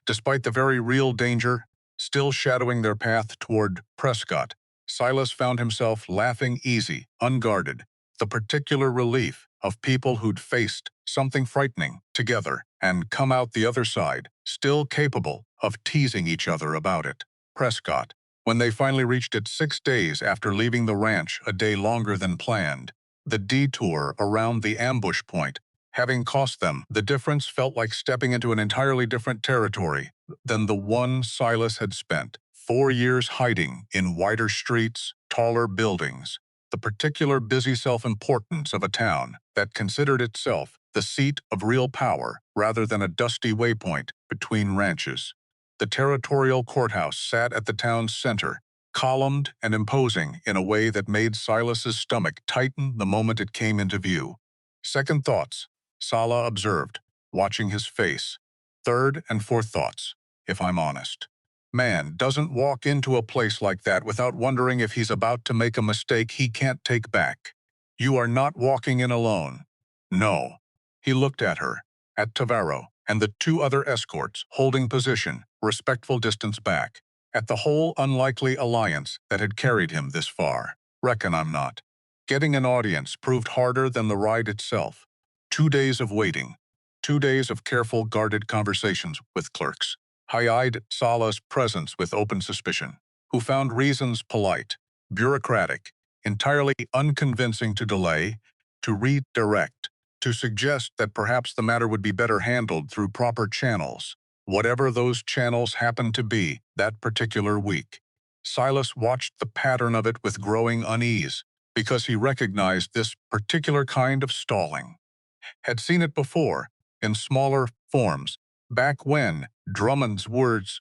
despite the very real danger still shadowing their path toward Prescott, Silas found himself laughing easy, unguarded, the particular relief of people who'd faced something frightening together and come out the other side, still capable of teasing each other about it. Prescott, when they finally reached it 6 days after leaving the ranch a day longer than planned, the detour around the ambush point having cost them, the difference felt like stepping into an entirely different territory than the one Silas had spent 4 years hiding in wider streets, taller buildings, the particular busy self-importance of a town that considered itself the seat of real power rather than a dusty waypoint between ranches. The territorial courthouse sat at the town's center, columned and imposing in a way that made Silas's stomach tighten the moment it came into view. "Second thoughts," Sala observed, watching his face. "Third and fourth thoughts, if I'm honest. Man doesn't walk into a place like that without wondering if he's about to make a mistake he can't take back. You are not walking in alone." "No." He looked at her, at Tavaro, and the 2 other escorts holding position, respectful distance back, at the whole unlikely alliance that had carried him this far. "Reckon I'm not." Getting an audience proved harder than the ride itself. 2 days of waiting, 2 days of careful, guarded conversations with clerks. Eyed Sala's presence with open suspicion, who found reasons polite, bureaucratic, entirely unconvincing to delay, to redirect, to suggest that perhaps the matter would be better handled through proper channels, whatever those channels happened to be that particular week. Silas watched the pattern of it with growing unease, because he recognized this particular kind of stalling. Had seen it before, in smaller forms, back when Drummond's words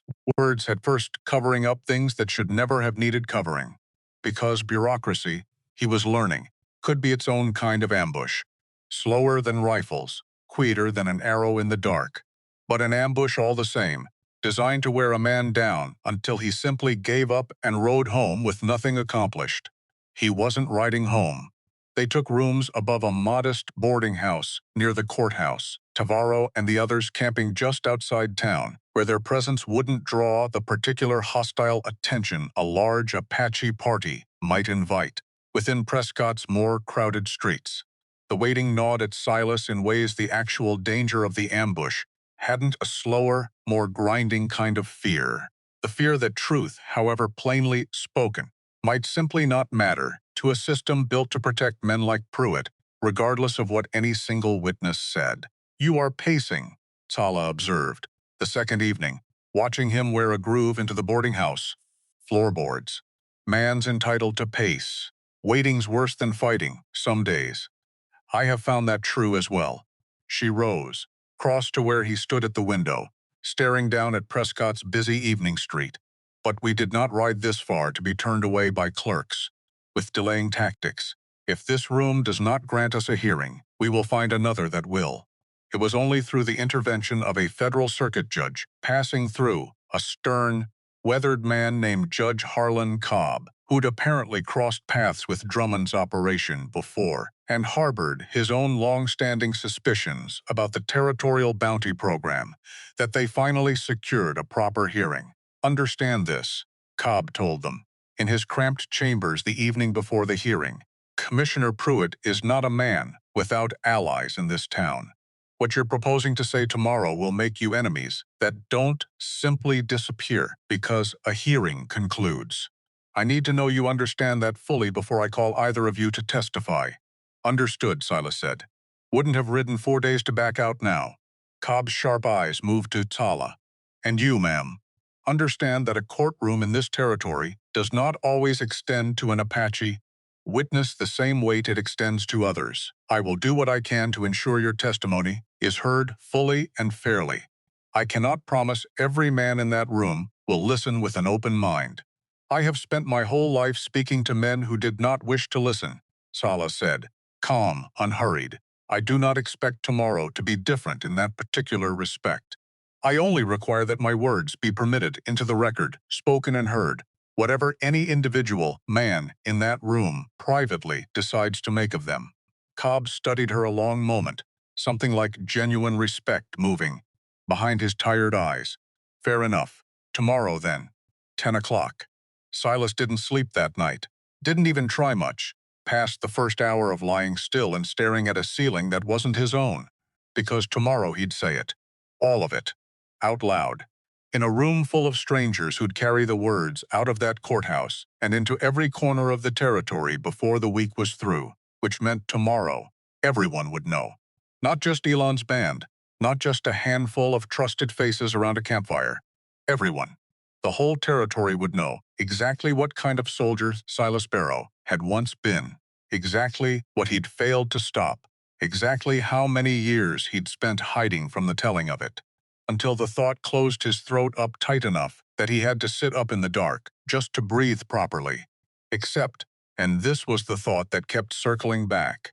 had first covering up things that should never have needed covering. Because bureaucracy, he was learning, could be its own kind of ambush. Slower than rifles, quieter than an arrow in the dark. But an ambush all the same, designed to wear a man down until he simply gave up and rode home with nothing accomplished. He wasn't riding home. They took rooms above a modest boarding house near the courthouse, Tavaro and the others camping just outside town, where their presence wouldn't draw the particular hostile attention a large Apache party might invite within Prescott's more crowded streets. The waiting gnawed at Silas in ways the actual danger of the ambush hadn't, a slower, more grinding kind of fear. The fear that truth, however plainly spoken, might simply not matter to a system built to protect men like Pruitt, regardless of what any single witness said. "You are pacing," Tala observed, the second evening, watching him wear a groove into the boarding house. "Floorboards. Man's entitled to pace. Waiting's worse than fighting, some days." "I have found that true as well." She rose, crossed to where he stood at the window, staring down at Prescott's busy evening street. "But we did not ride this far to be turned away by clerks, with delaying tactics. If this room does not grant us a hearing, we will find another that will." It was only through the intervention of a federal circuit judge passing through a stern, weathered man named Judge Harlan Cobb, who'd apparently crossed paths with Drummond's operation before and harbored his own long-standing suspicions about the territorial bounty program, that they finally secured a proper hearing. "Understand this," Cobb told them. In his cramped chambers the evening before the hearing, "Commissioner Pruitt is not a man without allies in this town. What you're proposing to say tomorrow will make you enemies that don't simply disappear because a hearing concludes. I need to know you understand that fully before I call either of you to testify." "Understood," Silas said. "Wouldn't have ridden 4 days to back out now." Cobb's sharp eyes moved to Tala. "And you, ma'am, understand that a courtroom in this territory does not always extend to an Apache. Witness the same weight it extends to others. I will do what I can to ensure your testimony is heard fully and fairly. I cannot promise every man in that room will listen with an open mind. I have spent my whole life speaking to men who did not wish to listen," Sala said, calm, unhurried. "I do not expect tomorrow to be different in that particular respect. I only require that my words be permitted into the record, spoken and heard, whatever any individual man in that room privately decides to make of them." Cobb studied her a long moment, something like genuine respect moving behind his tired eyes. "Fair enough. Tomorrow, then. 10 o'clock. Silas didn't sleep that night, didn't even try much, past the first hour of lying still and staring at a ceiling that wasn't his own. Because tomorrow he'd say it. All of it. Out loud. In a room full of strangers who'd carry the words out of that courthouse and into every corner of the territory before the week was through, which meant tomorrow everyone would know. Not just Elon's band, not just a handful of trusted faces around a campfire. Everyone. The whole territory would know exactly what kind of soldier Silas Barrow had once been, exactly what he'd failed to stop, exactly how many years he'd spent hiding from the telling of it, until the thought closed his throat up tight enough that he had to sit up in the dark just to breathe properly. Except, and this was the thought that kept circling back,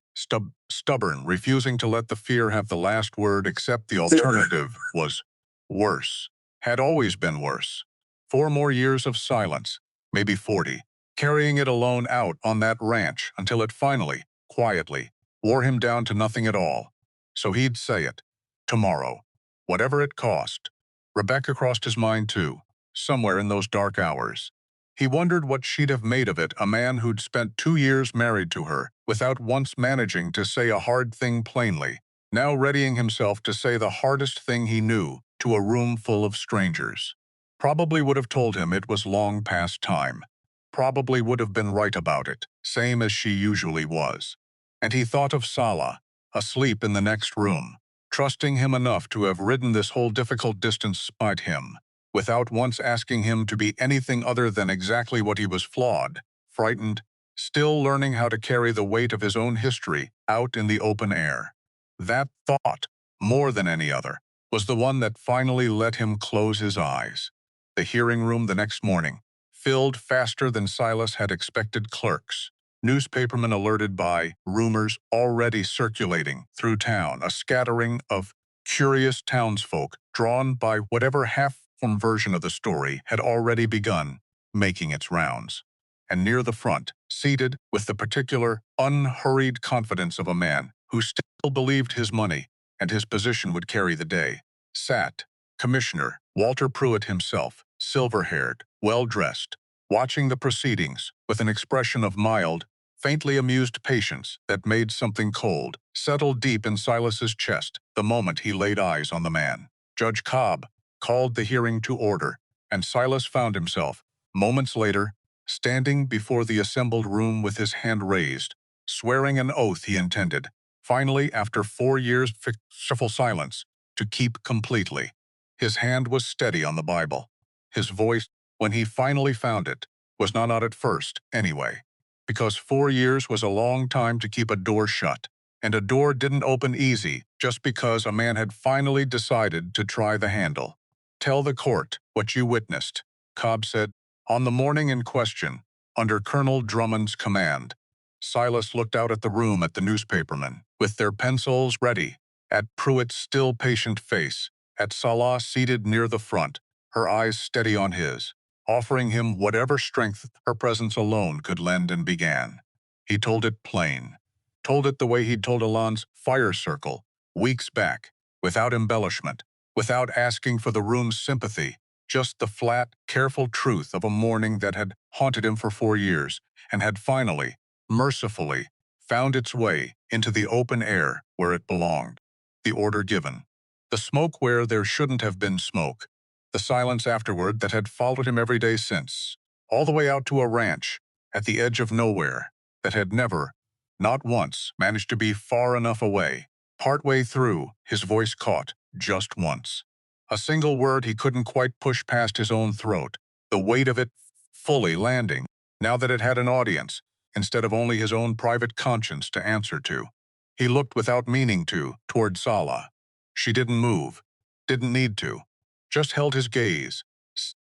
stubborn, refusing to let the fear have the last word, except the alternative was worse, had always been worse. 4 more years of silence, maybe 40, carrying it alone out on that ranch until it finally, quietly, wore him down to nothing at all. So he'd say it. Tomorrow. Whatever it cost. Rebecca crossed his mind too, somewhere in those dark hours. He wondered what she'd have made of it, a man who'd spent 2 years married to her, without once managing to say a hard thing plainly, now readying himself to say the hardest thing he knew to a room full of strangers. Probably would have told him it was long past time. Probably would have been right about it, same as she usually was. And he thought of Sala, asleep in the next room, trusting him enough to have ridden this whole difficult distance despite him, without once asking him to be anything other than exactly what he was: flawed, frightened, still learning how to carry the weight of his own history out in the open air. That thought, more than any other, was the one that finally let him close his eyes. The hearing room the next morning, filled faster than Silas had expected clerks, newspapermen alerted by rumors already circulating through town, a scattering of curious townsfolk drawn by whatever half-formed version of the story had already begun making its rounds. And near the front, seated with the particular, unhurried confidence of a man who still believed his money and his position would carry the day, sat Commissioner Walter Pruitt himself, silver-haired, well-dressed, watching the proceedings with an expression of mild, faintly amused patience that made something cold settle deep in Silas's chest the moment he laid eyes on the man. Judge Cobb called the hearing to order, and Silas found himself, moments later, standing before the assembled room with his hand raised, swearing an oath he intended, finally, after 4 years of fictional silence, to keep completely. His hand was steady on the Bible. His voice, when he finally found it, was not out at first, anyway, because 4 years was a long time to keep a door shut, and a door didn't open easy just because a man had finally decided to try the handle. "Tell the court what you witnessed," Cobb said. "On the morning in question, under Colonel Drummond's command." Silas looked out at the room at the newspapermen, with their pencils ready, at Pruitt's still patient face, at Salah seated near the front, her eyes steady on his, offering him whatever strength her presence alone could lend, and began. He told it plain. Told it the way he'd told Alon's fire circle, weeks back, without embellishment, without asking for the room's sympathy, just the flat, careful truth of a morning that had haunted him for 4 years and had finally, mercifully, found its way into the open air where it belonged. The order given. The smoke where there shouldn't have been smoke. The silence afterward that had followed him every day since, all the way out to a ranch at the edge of nowhere that had never, not once, managed to be far enough away. Partway through, his voice caught, just once. A single word he couldn't quite push past his own throat, the weight of it fully landing, now that it had an audience, instead of only his own private conscience to answer to. He looked without meaning to, toward Sala. She didn't move, didn't need to, just held his gaze,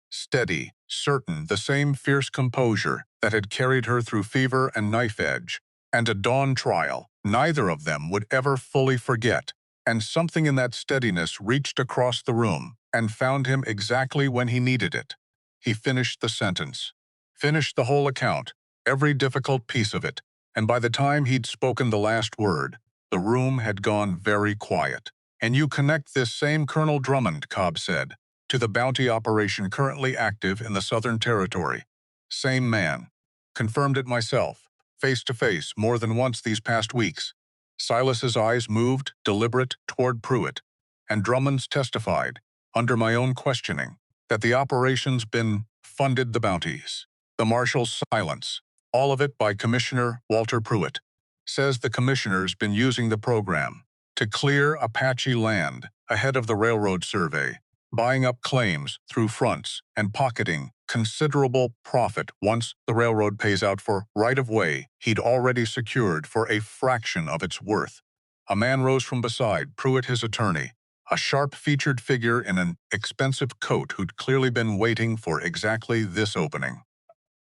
steady, certain, the same fierce composure that had carried her through fever and knife edge, and a dawn trial neither of them would ever fully forget, and something in that steadiness reached across the room and found him exactly when he needed it. He finished the sentence, finished the whole account, every difficult piece of it, and by the time he'd spoken the last word, the room had gone very quiet. "And you connect this same Colonel Drummond," Cobb said, "to the bounty operation currently active in the Southern Territory." "Same man. Confirmed it myself, face to face, more than once these past weeks." Silas's eyes moved, deliberate, toward Pruitt, and Drummond's testified, under my own questioning, that the operation's been funded the bounties. The Marshal's silence, all of it by Commissioner Walter Pruitt, says the commissioner's been using the program to clear Apache land ahead of the railroad survey, buying up claims through fronts and pocketing considerable profit once the railroad pays out for right-of-way he'd already secured for a fraction of its worth. A man rose from beside Pruitt, his attorney, a sharp-featured figure in an expensive coat who'd clearly been waiting for exactly this opening.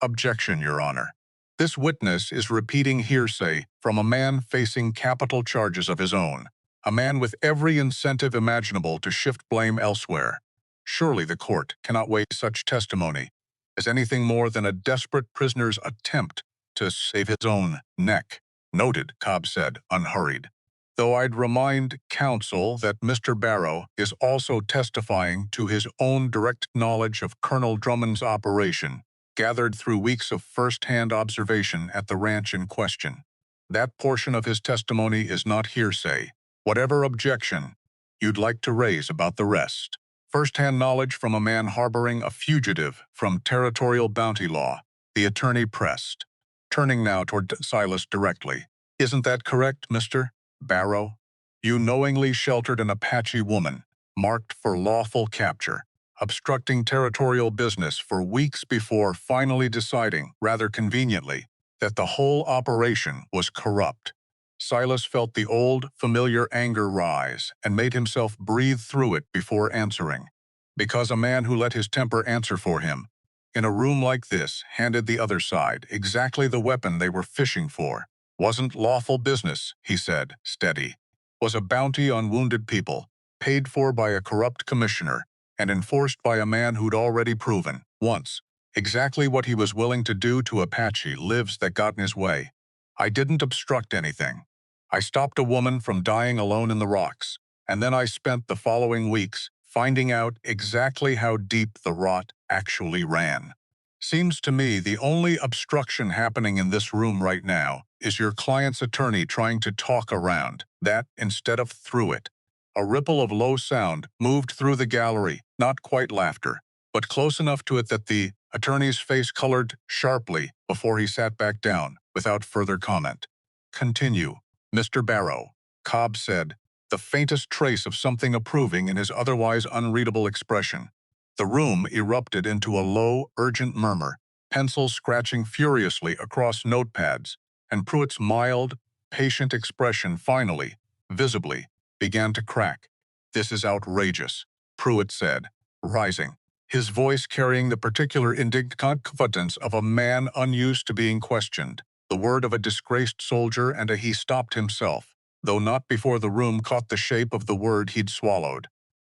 "Objection, Your Honor. This witness is repeating hearsay from a man facing capital charges of his own, a man with every incentive imaginable to shift blame elsewhere. Surely the court cannot weigh such testimony as anything more than a desperate prisoner's attempt to save his own neck." "Noted," Cobb said, unhurried. "Though I'd remind counsel that Mr. Barrow is also testifying to his own direct knowledge of Colonel Drummond's operation, gathered through weeks of first-hand observation at the ranch in question. That portion of his testimony is not hearsay. Whatever objection you'd like to raise about the rest. First-hand knowledge from a man harboring a fugitive from territorial bounty law," the attorney pressed, turning now toward Silas directly. "Isn't that correct, Mr. Barrow? You knowingly sheltered an Apache woman, marked for lawful capture, obstructing territorial business for weeks before finally deciding, rather conveniently, that the whole operation was corrupt." Silas felt the old, familiar anger rise and made himself breathe through it before answering. Because a man who let his temper answer for him, in a room like this, handed the other side exactly the weapon they were fishing for. "Wasn't lawful business," he said, steady. "Was a bounty on wounded people, paid for by a corrupt commissioner, and enforced by a man who'd already proven, once, exactly what he was willing to do to Apache lives that got in his way. I didn't obstruct anything. I stopped a woman from dying alone in the rocks, and then I spent the following weeks finding out exactly how deep the rot actually ran. Seems to me the only obstruction happening in this room right now is your client's attorney trying to talk around that instead of through it." A ripple of low sound moved through the gallery, not quite laughter, but close enough to it that the attorney's face colored sharply before he sat back down, without further comment. "Continue, Mr. Barrow," Cobb said, the faintest trace of something approving in his otherwise unreadable expression. The room erupted into a low, urgent murmur, pencils scratching furiously across notepads, and Pruitt's mild, patient expression finally, visibly, began to crack. "This is outrageous," Pruitt said, rising, his voice carrying the particular indignant confidence of a man unused to being questioned, the word of a disgraced soldier, and he stopped himself, though not before the room caught the shape of the word he'd swallowed,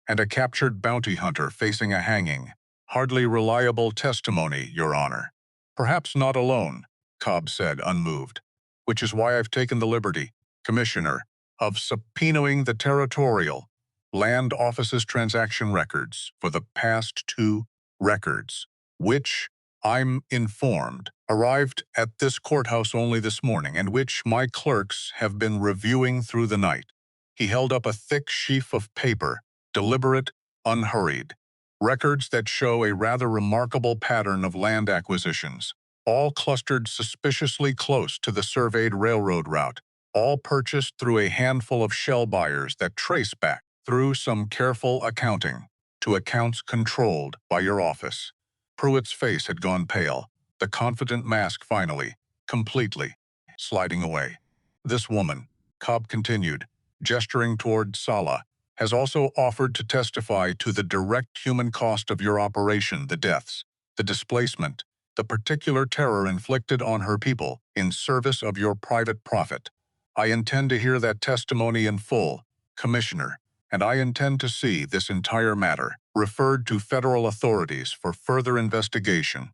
and a captured bounty hunter facing a hanging. Hardly reliable testimony, Your Honor. Perhaps not alone, Cobb said, unmoved. Which is why I've taken the liberty, Commissioner, of subpoenaing the Territorial Land Office's transaction records for the past 2 records, which, I'm informed, arrived at this courthouse only this morning and which my clerks have been reviewing through the night. He held up a thick sheaf of paper, deliberate, unhurried. Records that show a rather remarkable pattern of land acquisitions, all clustered suspiciously close to the surveyed railroad route, all purchased through a handful of shell buyers that trace back, through some careful accounting, to accounts controlled by your office. Pruitt's face had gone pale, the confident mask finally, completely, sliding away. This woman, Cobb continued, gesturing toward Sala, has also offered to testify to the direct human cost of your operation, the deaths, the displacement, the particular terror inflicted on her people in service of your private profit. I intend to hear that testimony in full, Commissioner, and I intend to see this entire matter referred to federal authorities for further investigation,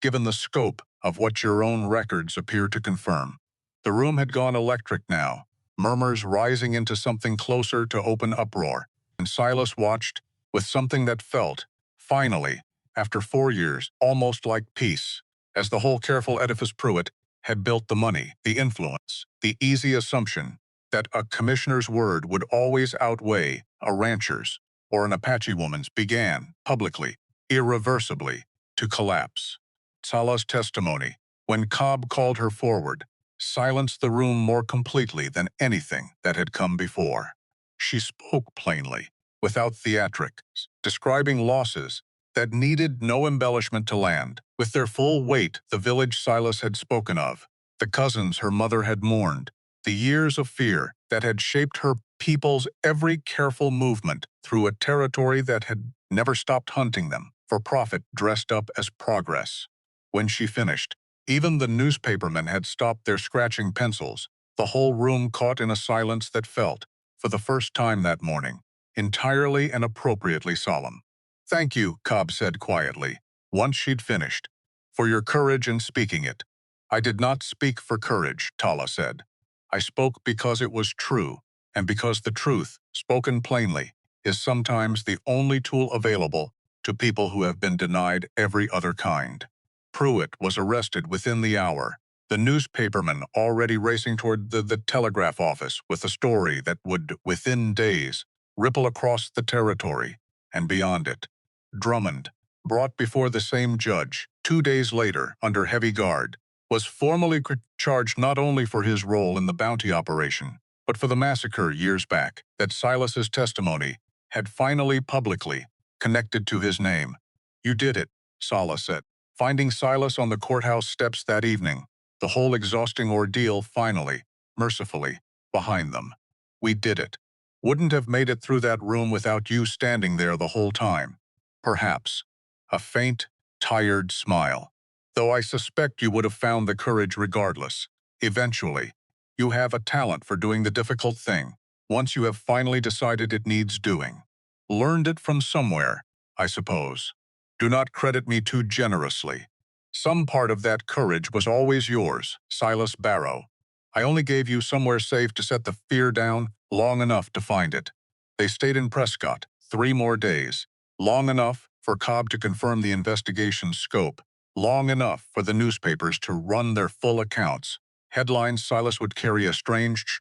given the scope of what your own records appear to confirm. The room had gone electric now, murmurs rising into something closer to open uproar, and Silas watched with something that felt, finally, after 4 years, almost like peace, as the whole careful edifice Pruitt had built the money, the influence, the easy assumption that a commissioner's word would always outweigh a rancher's or an Apache woman's began, publicly, irreversibly, to collapse. Sala's testimony, when Cobb called her forward, silenced the room more completely than anything that had come before. She spoke plainly, without theatrics, describing losses that needed no embellishment to land, with their full weight the village Silas had spoken of, the cousins her mother had mourned, the years of fear that had shaped her people's every careful movement through a territory that had never stopped hunting them for profit dressed up as progress. When she finished, even the newspapermen had stopped their scratching pencils, the whole room caught in a silence that felt, for the first time that morning, entirely and appropriately solemn. Thank you, Cobb said quietly, once she'd finished, for your courage in speaking it. I did not speak for courage, Tala said. I spoke because it was true, and because the truth, spoken plainly, is sometimes the only tool available to people who have been denied every other kind. Pruitt was arrested within the hour, the newspaperman already racing toward the telegraph office with a story that would, within days, ripple across the territory and beyond it. Drummond, brought before the same judge 2 days later under heavy guard, was formally charged not only for his role in the bounty operation, but for the massacre years back that Silas's testimony had finally publicly connected to his name. You did it, Sala said. Finding Silas on the courthouse steps that evening, the whole exhausting ordeal finally, mercifully, behind them. We did it. Wouldn't have made it through that room without you standing there the whole time. Perhaps. A faint, tired smile. Though I suspect you would have found the courage regardless. Eventually. You have a talent for doing the difficult thing, once you have finally decided it needs doing. Learned it from somewhere, I suppose. Do not credit me too generously. Some part of that courage was always yours, Silas Barrow. I only gave you somewhere safe to set the fear down long enough to find it. They stayed in Prescott 3 more days, long enough for Cobb to confirm the investigation's scope, long enough for the newspapers to run their full accounts. Headlines Silas would carry a strange,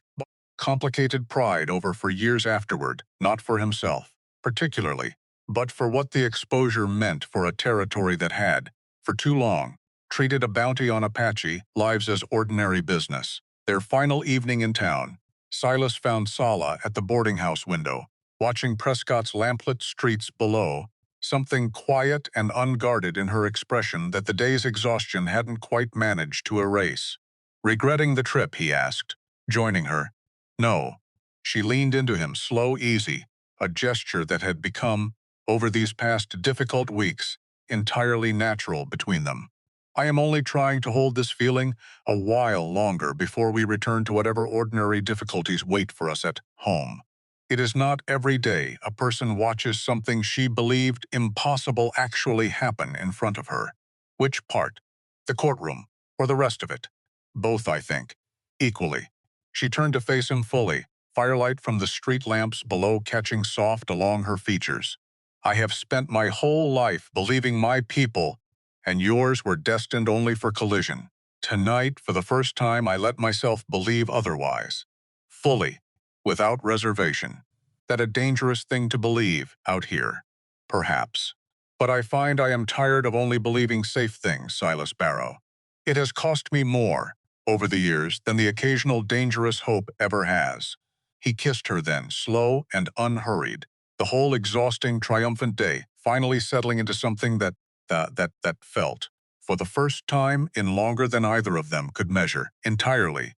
complicated pride over for years afterward, not for himself, particularly, but for what the exposure meant for a territory that had, for too long, treated a bounty on Apache lives as ordinary business. Their final evening in town, Silas found Sala at the boarding house window, watching Prescott's lamplit streets below, something quiet and unguarded in her expression that the day's exhaustion hadn't quite managed to erase. Regretting the trip, he asked, joining her. No. She leaned into him, slow, easy, a gesture that had become, over these past difficult weeks, entirely natural between them. I am only trying to hold this feeling a while longer before we return to whatever ordinary difficulties wait for us at home. It is not every day a person watches something she believed impossible actually happen in front of her. Which part? The courtroom, or the rest of it? Both, I think. Equally. She turned to face him fully, firelight from the street lamps below catching soft along her features. I have spent my whole life believing my people and yours were destined only for collision. Tonight, for the first time, I let myself believe otherwise. Fully, without reservation. That a dangerous thing to believe out here. Perhaps. But I find I am tired of only believing safe things, Silas Barrow. It has cost me more, over the years, than the occasional dangerous hope ever has. He kissed her then, slow and unhurried. The whole exhausting, triumphant day, finally settling into something that felt, for the first time in longer than either of them could measure, entirely,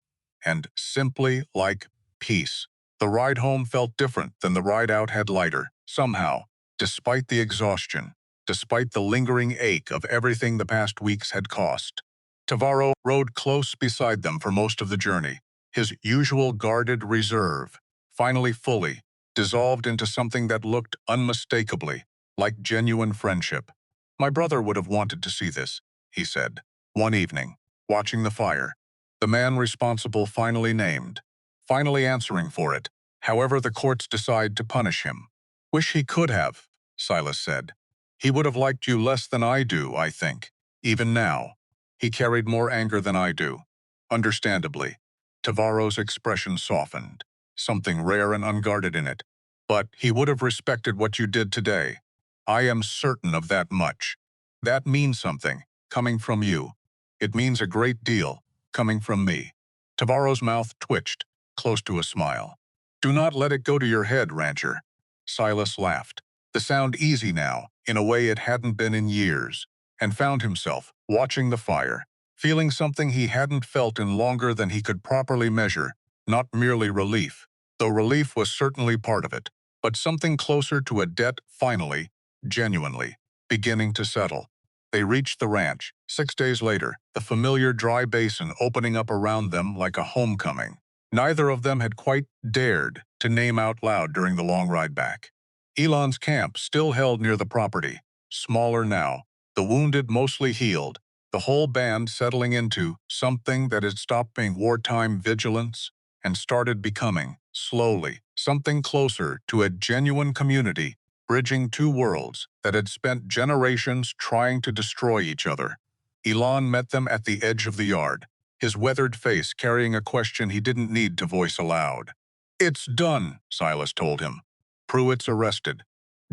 and simply like peace. The ride home felt different than the ride out had lighter, somehow, despite the exhaustion, despite the lingering ache of everything the past weeks had cost. Tavarro rode close beside them for most of the journey, his usual guarded reserve, finally fully, dissolved into something that looked unmistakably like genuine friendship. My brother would have wanted to see this, he said, one evening, watching the fire. The man responsible finally named, finally answering for it, however the courts decide to punish him. Wish he could have, Silas said. He would have liked you less than I do, I think, even now. He carried more anger than I do. Understandably. Tavarro's expression softened, something rare and unguarded in it. But he would have respected what you did today. I am certain of that much. That means something, coming from you. It means a great deal, coming from me. Tavarro's mouth twitched, close to a smile. Do not let it go to your head, rancher. Silas laughed, the sound easy now, in a way it hadn't been in years, and found himself, watching the fire, feeling something he hadn't felt in longer than he could properly measure, not merely relief, though relief was certainly part of it, but something closer to a debt finally, genuinely, beginning to settle. They reached the ranch, 6 days later, the familiar dry basin opening up around them like a homecoming. Neither of them had quite dared to name out loud during the long ride back. Elon's camp still held near the property, smaller now, the wounded mostly healed, the whole band settling into something that had stopped being wartime vigilance and started becoming, slowly, something closer to a genuine community, bridging two worlds that had spent generations trying to destroy each other. Elon met them at the edge of the yard, his weathered face carrying a question he didn't need to voice aloud. It's done, Silas told him. Pruitt's arrested.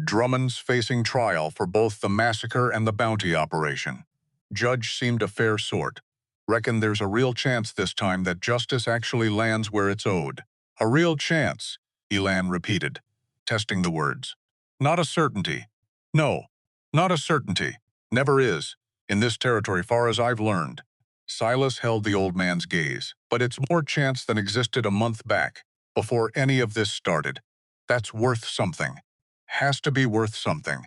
Drummond's facing trial for both the massacre and the bounty operation. Judge seemed a fair sort. Reckon there's a real chance this time that justice actually lands where it's owed. A real chance, Elan repeated, testing the words. Not a certainty. No, not a certainty. Never is, in this territory far as I've learned. Silas held the old man's gaze, but it's more chance than existed a month back, before any of this started. That's worth something. Has to be worth something.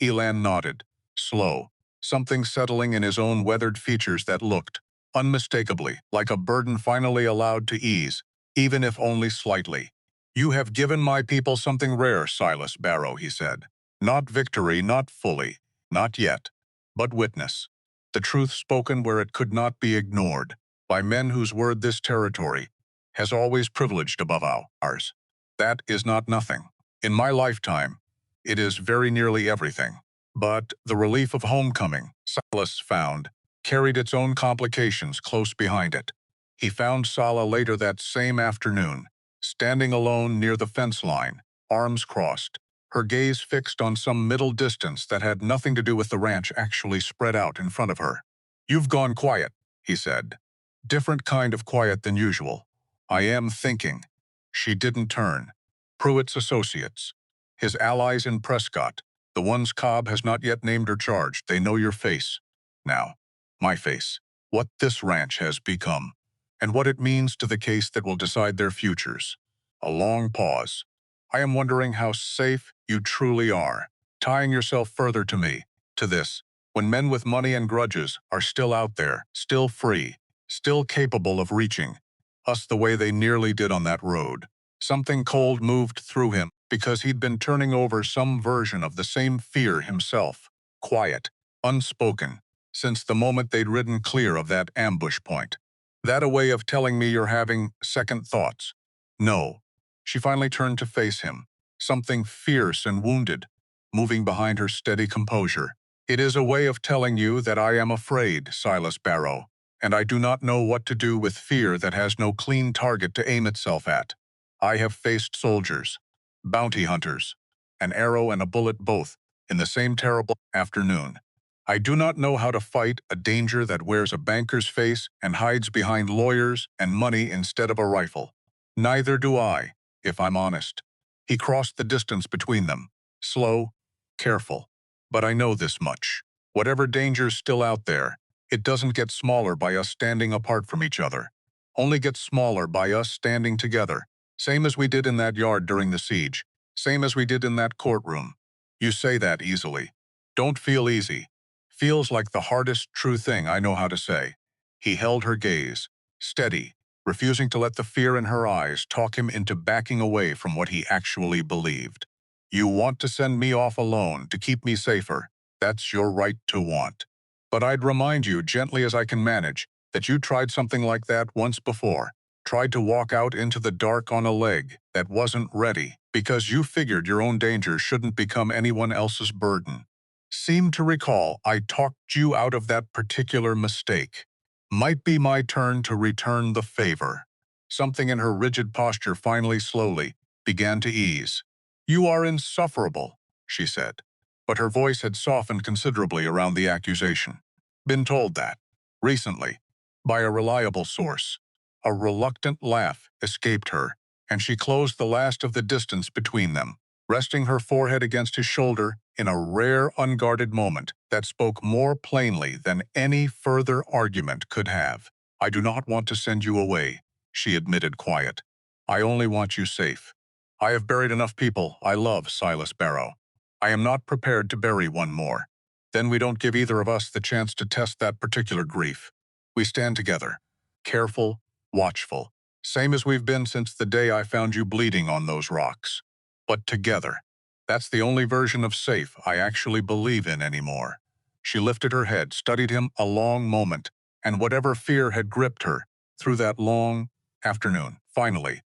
Elan nodded, slow, something settling in his own weathered features that looked, unmistakably, like a burden finally allowed to ease, even if only slightly. You have given my people something rare, Silas Barrow, he said. Not victory, not fully, not yet, but witness. The truth spoken where it could not be ignored, by men whose word this territory has always privileged above ours. That is not nothing. In my lifetime, it is very nearly everything. But the relief of homecoming, Silas found, carried its own complications close behind it. He found Sala later that same afternoon, standing alone near the fence line, arms crossed, her gaze fixed on some middle distance that had nothing to do with the ranch actually spread out in front of her. You've gone quiet, he said. Different kind of quiet than usual. I am thinking. She didn't turn. Pruitt's associates, his allies in Prescott, the ones Cobb has not yet named or charged, they know your face. Now, my face, what this ranch has become, and what it means to the case that will decide their futures. A long pause. I am wondering how safe you truly are, tying yourself further to me, to this, when men with money and grudges are still out there, still free, still capable of reaching us the way they nearly did on that road. Something cold moved through him because he'd been turning over some version of the same fear himself, quiet, unspoken, since the moment they'd ridden clear of that ambush point. That a way of telling me you're having second thoughts? No. She finally turned to face him, something fierce and wounded, moving behind her steady composure. It is a way of telling you that I am afraid, Silas Barrow, and I do not know what to do with fear that has no clean target to aim itself at. I have faced soldiers, bounty hunters, an arrow and a bullet both, in the same terrible afternoon. I do not know how to fight a danger that wears a banker's face and hides behind lawyers and money instead of a rifle. Neither do I, if I'm honest. He crossed the distance between them, slow, careful. But I know this much. Whatever danger's still out there, it doesn't get smaller by us standing apart from each other. Only gets smaller by us standing together. Same as we did in that yard during the siege. Same as we did in that courtroom. You say that easily. Don't feel easy. Feels like the hardest true thing I know how to say. He held her gaze, steady, refusing to let the fear in her eyes talk him into backing away from what he actually believed. You want to send me off alone to keep me safer. That's your right to want. But I'd remind you, gently as I can manage, that you tried something like that once before. Tried to walk out into the dark on a leg that wasn't ready because you figured your own danger shouldn't become anyone else's burden. Seem to recall I talked you out of that particular mistake. Might be my turn to return the favor. Something in her rigid posture finally slowly began to ease. You are insufferable, she said, but her voice had softened considerably around the accusation. Been told that, recently, by a reliable source. A reluctant laugh escaped her, and she closed the last of the distance between them, resting her forehead against his shoulder in a rare unguarded moment that spoke more plainly than any further argument could have. I do not want to send you away, she admitted quiet. I only want you safe. I have buried enough people I love, Silas Barrow. I am not prepared to bury one more. Then we don't give either of us the chance to test that particular grief. We stand together, careful, watchful, same as we've been since the day I found you bleeding on those rocks. But together. That's the only version of safe I actually believe in anymore. She lifted her head, studied him a long moment, and whatever fear had gripped her through that long afternoon, finally,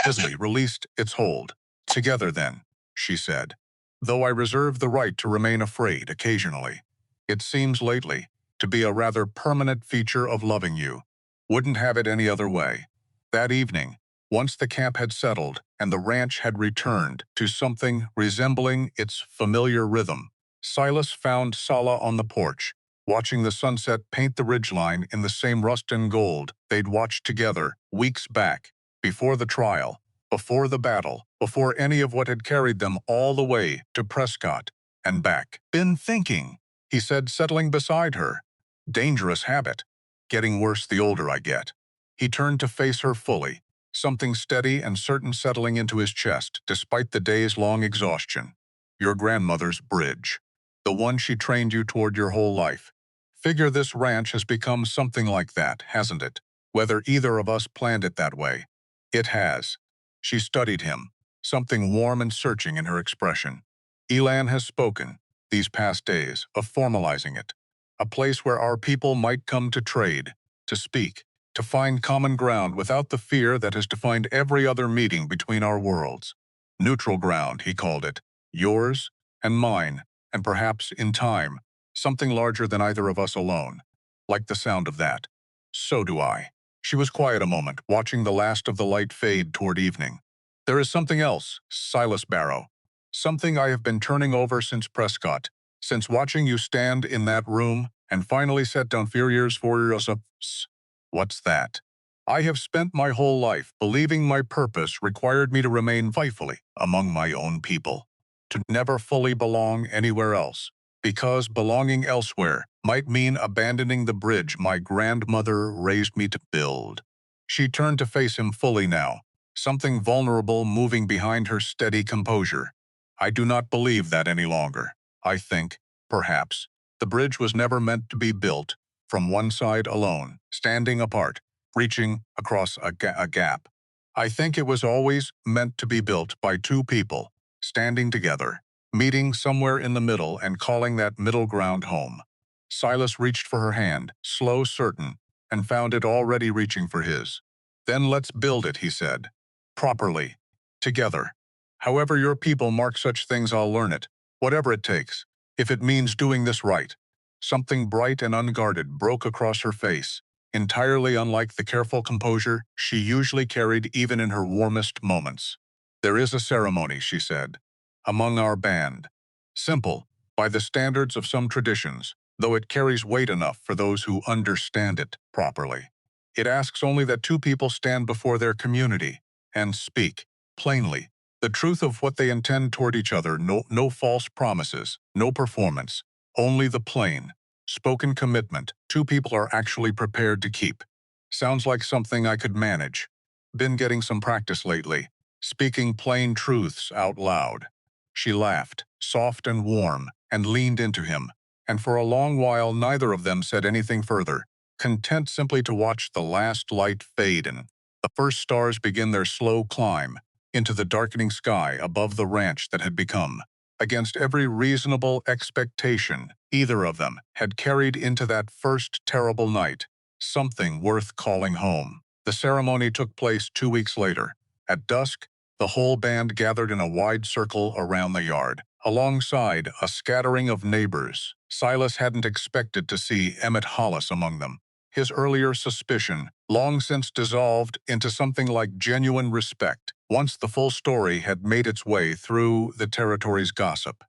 visibly released its hold. Together then, she said, though I reserve the right to remain afraid occasionally. It seems lately to be a rather permanent feature of loving you. Wouldn't have it any other way. That evening, once the camp had settled and the ranch had returned to something resembling its familiar rhythm, Silas found Sala on the porch, watching the sunset paint the ridgeline in the same rust and gold they'd watched together weeks back, before the trial, before the battle, before any of what had carried them all the way to Prescott and back. Been thinking, he said, settling beside her. Dangerous habit. Getting worse the older I get. He turned to face her fully, something steady and certain settling into his chest despite the days-long exhaustion. Your grandmother's bridge. The one she trained you toward your whole life. Figure this ranch has become something like that, hasn't it? Whether either of us planned it that way. It has. She studied him, something warm and searching in her expression. Elan has spoken, these past days, of formalizing it. A place where our people might come to trade, to speak, to find common ground without the fear that has defined every other meeting between our worlds. Neutral ground, he called it. Yours and mine, and perhaps, in time, something larger than either of us alone. Like the sound of that. So do I. She was quiet a moment, watching the last of the light fade toward evening. There is something else, Silas Barrow. Something I have been turning over since Prescott, since watching you stand in that room and finally set down furious for yourselves. What's that? I have spent my whole life believing my purpose required me to remain faithfully among my own people, to never fully belong anywhere else, because belonging elsewhere might mean abandoning the bridge my grandmother raised me to build. She turned to face him fully now, something vulnerable moving behind her steady composure. I do not believe that any longer. I think, perhaps, the bridge was never meant to be built from one side alone, standing apart, reaching across a gap. I think it was always meant to be built by two people, standing together, meeting somewhere in the middle and calling that middle ground home. Silas reached for her hand, slow, certain, and found it already reaching for his. Then let's build it, he said. Properly. Together. However your people mark such things, I'll learn it. Whatever it takes. If it means doing this right. Something bright and unguarded broke across her face, entirely unlike the careful composure she usually carried even in her warmest moments. There is a ceremony, she said, among our band. Simple, by the standards of some traditions, though it carries weight enough for those who understand it properly. It asks only that two people stand before their community and speak, plainly, the truth of what they intend toward each other. No false promises, no performance, only the plain, spoken commitment two people are actually prepared to keep. Sounds like something I could manage. Been getting some practice lately, speaking plain truths out loud. She laughed, soft and warm, and leaned into him, and for a long while neither of them said anything further, content simply to watch the last light fade and the first stars begin their slow climb into the darkening sky above the ranch that had become, against every reasonable expectation either of them had carried into that first terrible night, something worth calling home. The ceremony took place 2 weeks later. At dusk, the whole band gathered in a wide circle around the yard, alongside a scattering of neighbors. Silas hadn't expected to see Emmett Hollis among them. His earlier suspicion, long since dissolved into something like genuine respect, once the full story had made its way through the territory's gossip.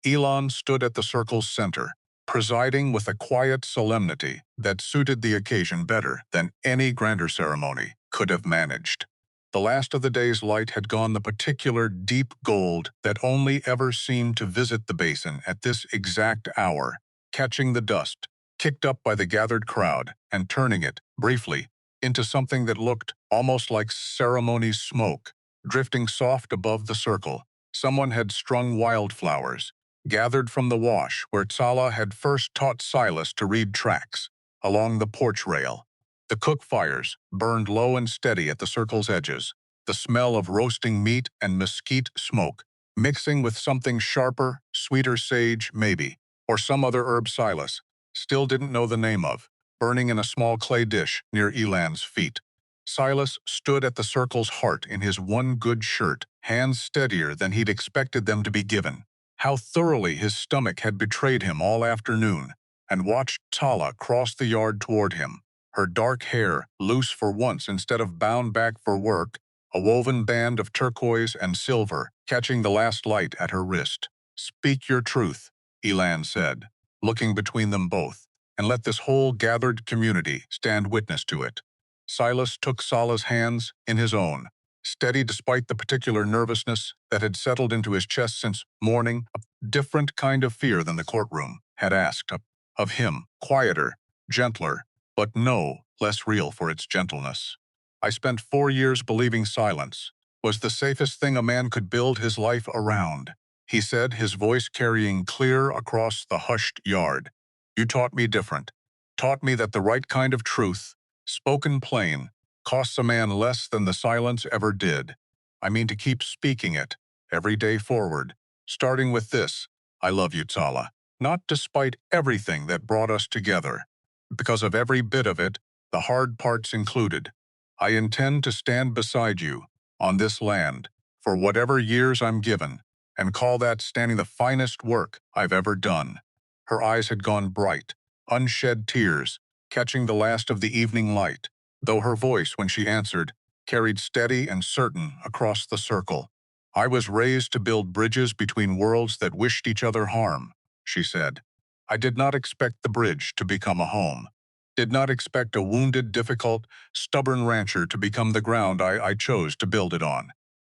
Elon stood at the circle's center, presiding with a quiet solemnity that suited the occasion better than any grander ceremony could have managed. The last of the day's light had gone the particular deep gold that only ever seemed to visit the basin at this exact hour, catching the dust, kicked up by the gathered crowd, and turning it, briefly, into something that looked almost like ceremony smoke, drifting soft above the circle. Someone had strung wildflowers, gathered from the wash where Tsala had first taught Silas to read tracks, along the porch rail. The cook fires burned low and steady at the circle's edges, the smell of roasting meat and mesquite smoke, mixing with something sharper, sweeter sage, maybe, or some other herb Silas still didn't know the name of, burning in a small clay dish near Elan's feet. Silas stood at the circle's heart in his one good shirt, hands steadier than he'd expected them to be given. How thoroughly his stomach had betrayed him all afternoon, and watched Tala cross the yard toward him, her dark hair loose for once instead of bound back for work, a woven band of turquoise and silver catching the last light at her wrist. "Speak your truth," Elan said, looking between them both, "and let this whole gathered community stand witness to it." Silas took Sala's hands in his own, steady despite the particular nervousness that had settled into his chest since morning, a different kind of fear than the courtroom had asked of him, quieter, gentler, but no less real for its gentleness. "I spent 4 years believing silence was the safest thing a man could build his life around," he said, his voice carrying clear across the hushed yard. "You taught me different. Taught me that the right kind of truth, spoken plain, costs a man less than the silence ever did. I mean to keep speaking it, every day forward, starting with this: I love you, Tsala. Not despite everything that brought us together, because of every bit of it, the hard parts included. I intend to stand beside you, on this land, for whatever years I'm given, and call that standing the finest work I've ever done." Her eyes had gone bright, unshed tears, catching the last of the evening light, though her voice, when she answered, carried steady and certain across the circle. "I was raised to build bridges between worlds that wished each other harm," she said. "I did not expect the bridge to become a home. Did not expect a wounded, difficult, stubborn rancher to become the ground I chose to build it on."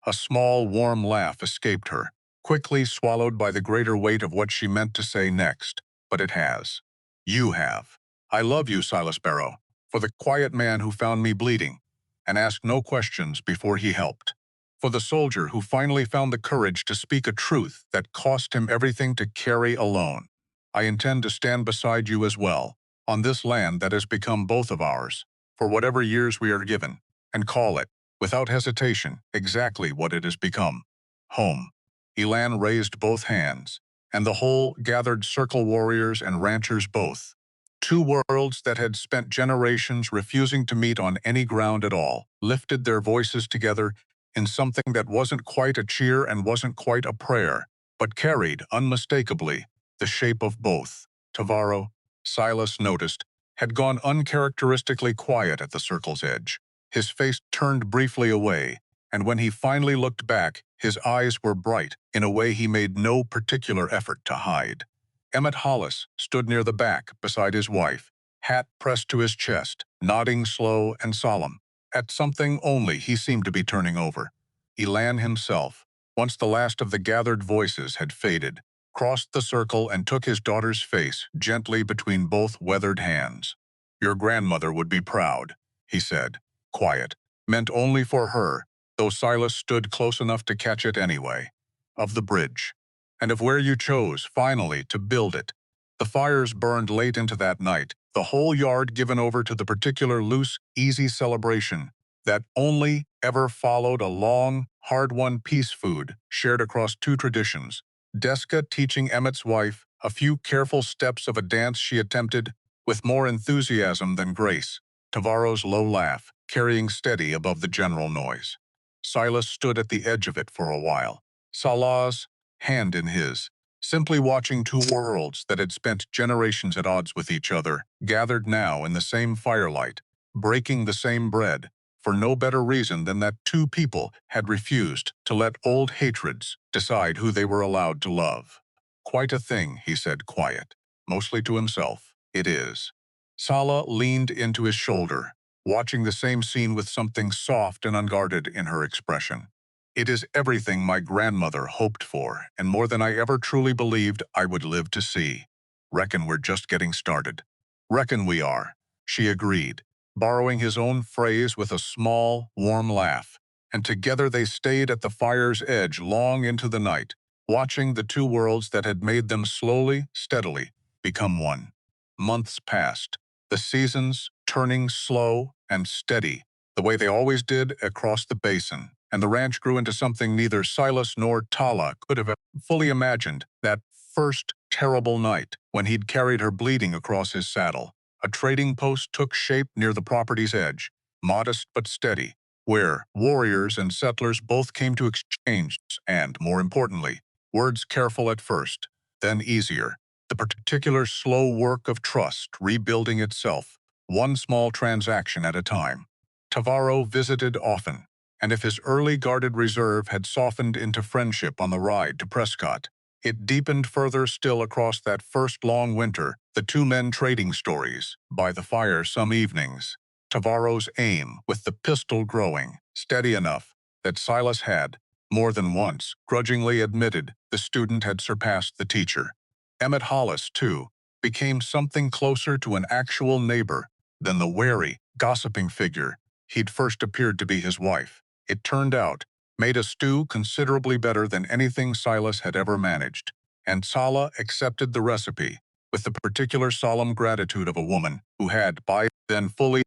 A small, warm laugh escaped her, quickly swallowed by the greater weight of what she meant to say next. "But it has. You have. I love you, Silas Barrow, for the quiet man who found me bleeding, and asked no questions before he helped. For the soldier who finally found the courage to speak a truth that cost him everything to carry alone. I intend to stand beside you as well, on this land that has become both of ours, for whatever years we are given, and call it without hesitation, exactly what it has become. Home. Elan raised both hands, and the whole gathered circle warriors and ranchers both. Two worlds that had spent generations refusing to meet on any ground at all, lifted their voices together in something that wasn't quite a cheer and wasn't quite a prayer, but carried, unmistakably, the shape of both. Tavaro, Silas noticed, had gone uncharacteristically quiet at the circle's edge. His face turned briefly away, and when he finally looked back, his eyes were bright in a way he made no particular effort to hide. Emmett Hollis stood near the back beside his wife, hat pressed to his chest, nodding slow and solemn. At something only he seemed to be turning over. Elan himself, once the last of the gathered voices had faded, crossed the circle and took his daughter's face gently between both weathered hands. "Your grandmother would be proud," he said, quiet, meant only for her, though Silas stood close enough to catch it anyway. "Of the bridge, and of where you chose, finally, to build it. The fires burned late into that night, the whole yard given over to the particular loose, easy celebration that only ever followed a long, hard-won peace food shared across two traditions. Deska teaching Emmett's wife a few careful steps of a dance she attempted with more enthusiasm than grace. Tavaro's low laugh, carrying steady above the general noise. Silas stood at the edge of it for a while, Salah's hand in his, simply watching two worlds that had spent generations at odds with each other, gathered now in the same firelight, breaking the same bread, for no better reason than that two people had refused to let old hatreds decide who they were allowed to love. "Quite a thing," he said, quiet, mostly to himself. "It is." Sala leaned into his shoulder, watching the same scene with something soft and unguarded in her expression. "It is everything my grandmother hoped for, and more than I ever truly believed I would live to see. Reckon we're just getting started." "Reckon we are," she agreed, borrowing his own phrase with a small, warm laugh, and together they stayed at the fire's edge long into the night, watching the two worlds that had made them slowly, steadily, become one. Months passed, the seasons turning slow and steady, the way they always did across the basin, and the ranch grew into something neither Silas nor Tala could have fully imagined. That first terrible night, when he'd carried her bleeding across his saddle, a trading post took shape near the property's edge, modest but steady, where warriors and settlers both came to exchange, and, more importantly, words careful at first, then easier. The particular slow work of trust rebuilding itself, one small transaction at a time. Tavaro visited often, and if his early guarded reserve had softened into friendship on the ride to Prescott, it deepened further still across that first long winter, the two men trading stories, by the fire some evenings. Tavaro's aim, with the pistol growing, steady enough, that Silas had, more than once, grudgingly admitted the student had surpassed the teacher. Emmett Hollis, too, became something closer to an actual neighbor than the wary, gossiping figure he'd first appeared to be his wife. It turned out, made a stew considerably better than anything Silas had ever managed, and Sala accepted the recipe with the particular solemn gratitude of a woman who had by then fully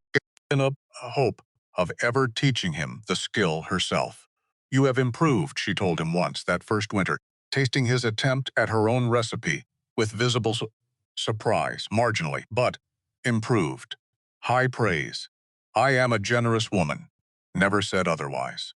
given up hope of ever teaching him the skill herself. "You have improved," she told him once that first winter, tasting his attempt at her own recipe with visible surprise, marginally, but improved. High praise. "I am a generous woman," never said otherwise.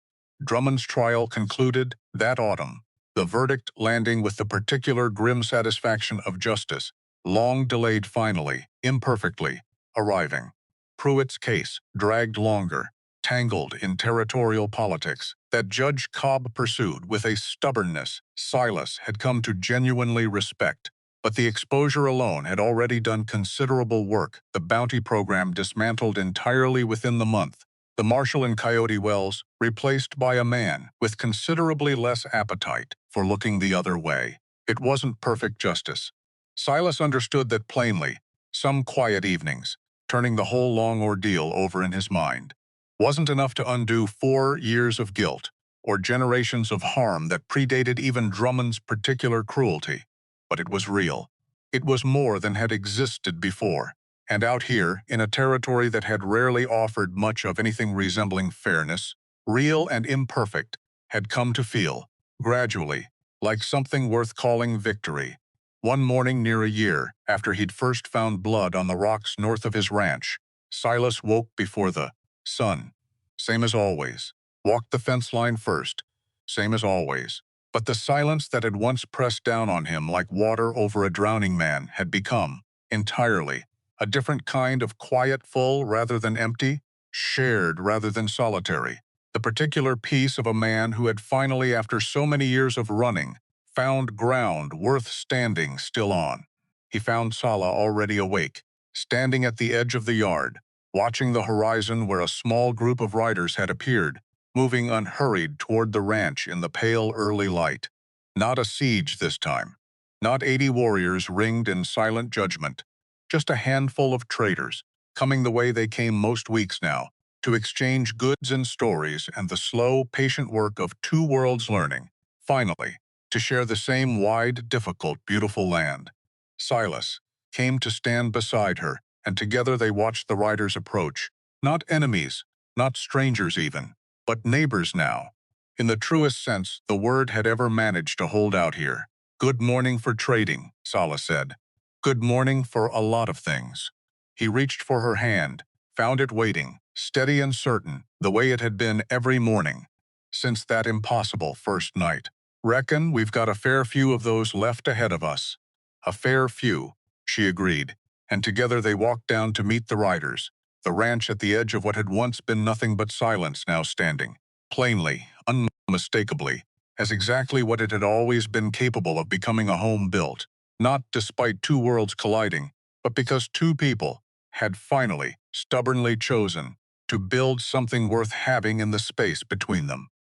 Drummond's trial concluded that autumn, the verdict landing with the particular grim satisfaction of justice, long delayed finally, imperfectly, arriving. Pruitt's case dragged longer, tangled in territorial politics, that Judge Cobb pursued with a stubbornness Silas had come to genuinely respect. But the exposure alone had already done considerable work, the bounty program dismantled entirely within the month, the marshal in Coyote Wells replaced by a man with considerably less appetite for looking the other way. It wasn't perfect justice. Silas understood that plainly, some quiet evenings, turning the whole long ordeal over in his mind, wasn't enough to undo 4 years of guilt or generations of harm that predated even Drummond's particular cruelty. But it was real. It was more than had existed before, and out here, in a territory that had rarely offered much of anything resembling fairness, real and imperfect, had come to feel, gradually, like something worth calling victory. One morning near a year after he'd first found blood on the rocks north of his ranch, Silas woke before the sun. Same as always. Walked the fence line first. Same as always. But the silence that had once pressed down on him like water over a drowning man had become, entirely, a different kind of quiet full rather than empty, shared rather than solitary. The particular peace of a man who had finally, after so many years of running, found ground worth standing still on. He found Sala already awake, standing at the edge of the yard, watching the horizon where a small group of riders had appeared, moving unhurried toward the ranch in the pale early light. Not a siege this time. Not 80 warriors ringed in silent judgment. Just a handful of traders, coming the way they came most weeks now, to exchange goods and stories and the slow, patient work of two worlds learning, finally, to share the same wide, difficult, beautiful land. Silas came to stand beside her, and together they watched the riders approach, not enemies, not strangers even, but neighbors now. In the truest sense the word had ever managed to hold out here. Good morning for trading, Sala said. Good morning for a lot of things. He reached for her hand, found it waiting, steady and certain, the way it had been every morning, since that impossible first night. Reckon we've got a fair few of those left ahead of us. A fair few, she agreed, and together they walked down to meet the riders, the ranch at the edge of what had once been nothing but silence now standing, plainly, unmistakably, as exactly what it had always been capable of becoming a home built, not despite two worlds colliding, but because two people had finally, stubbornly chosen to build something worth having in the space between them.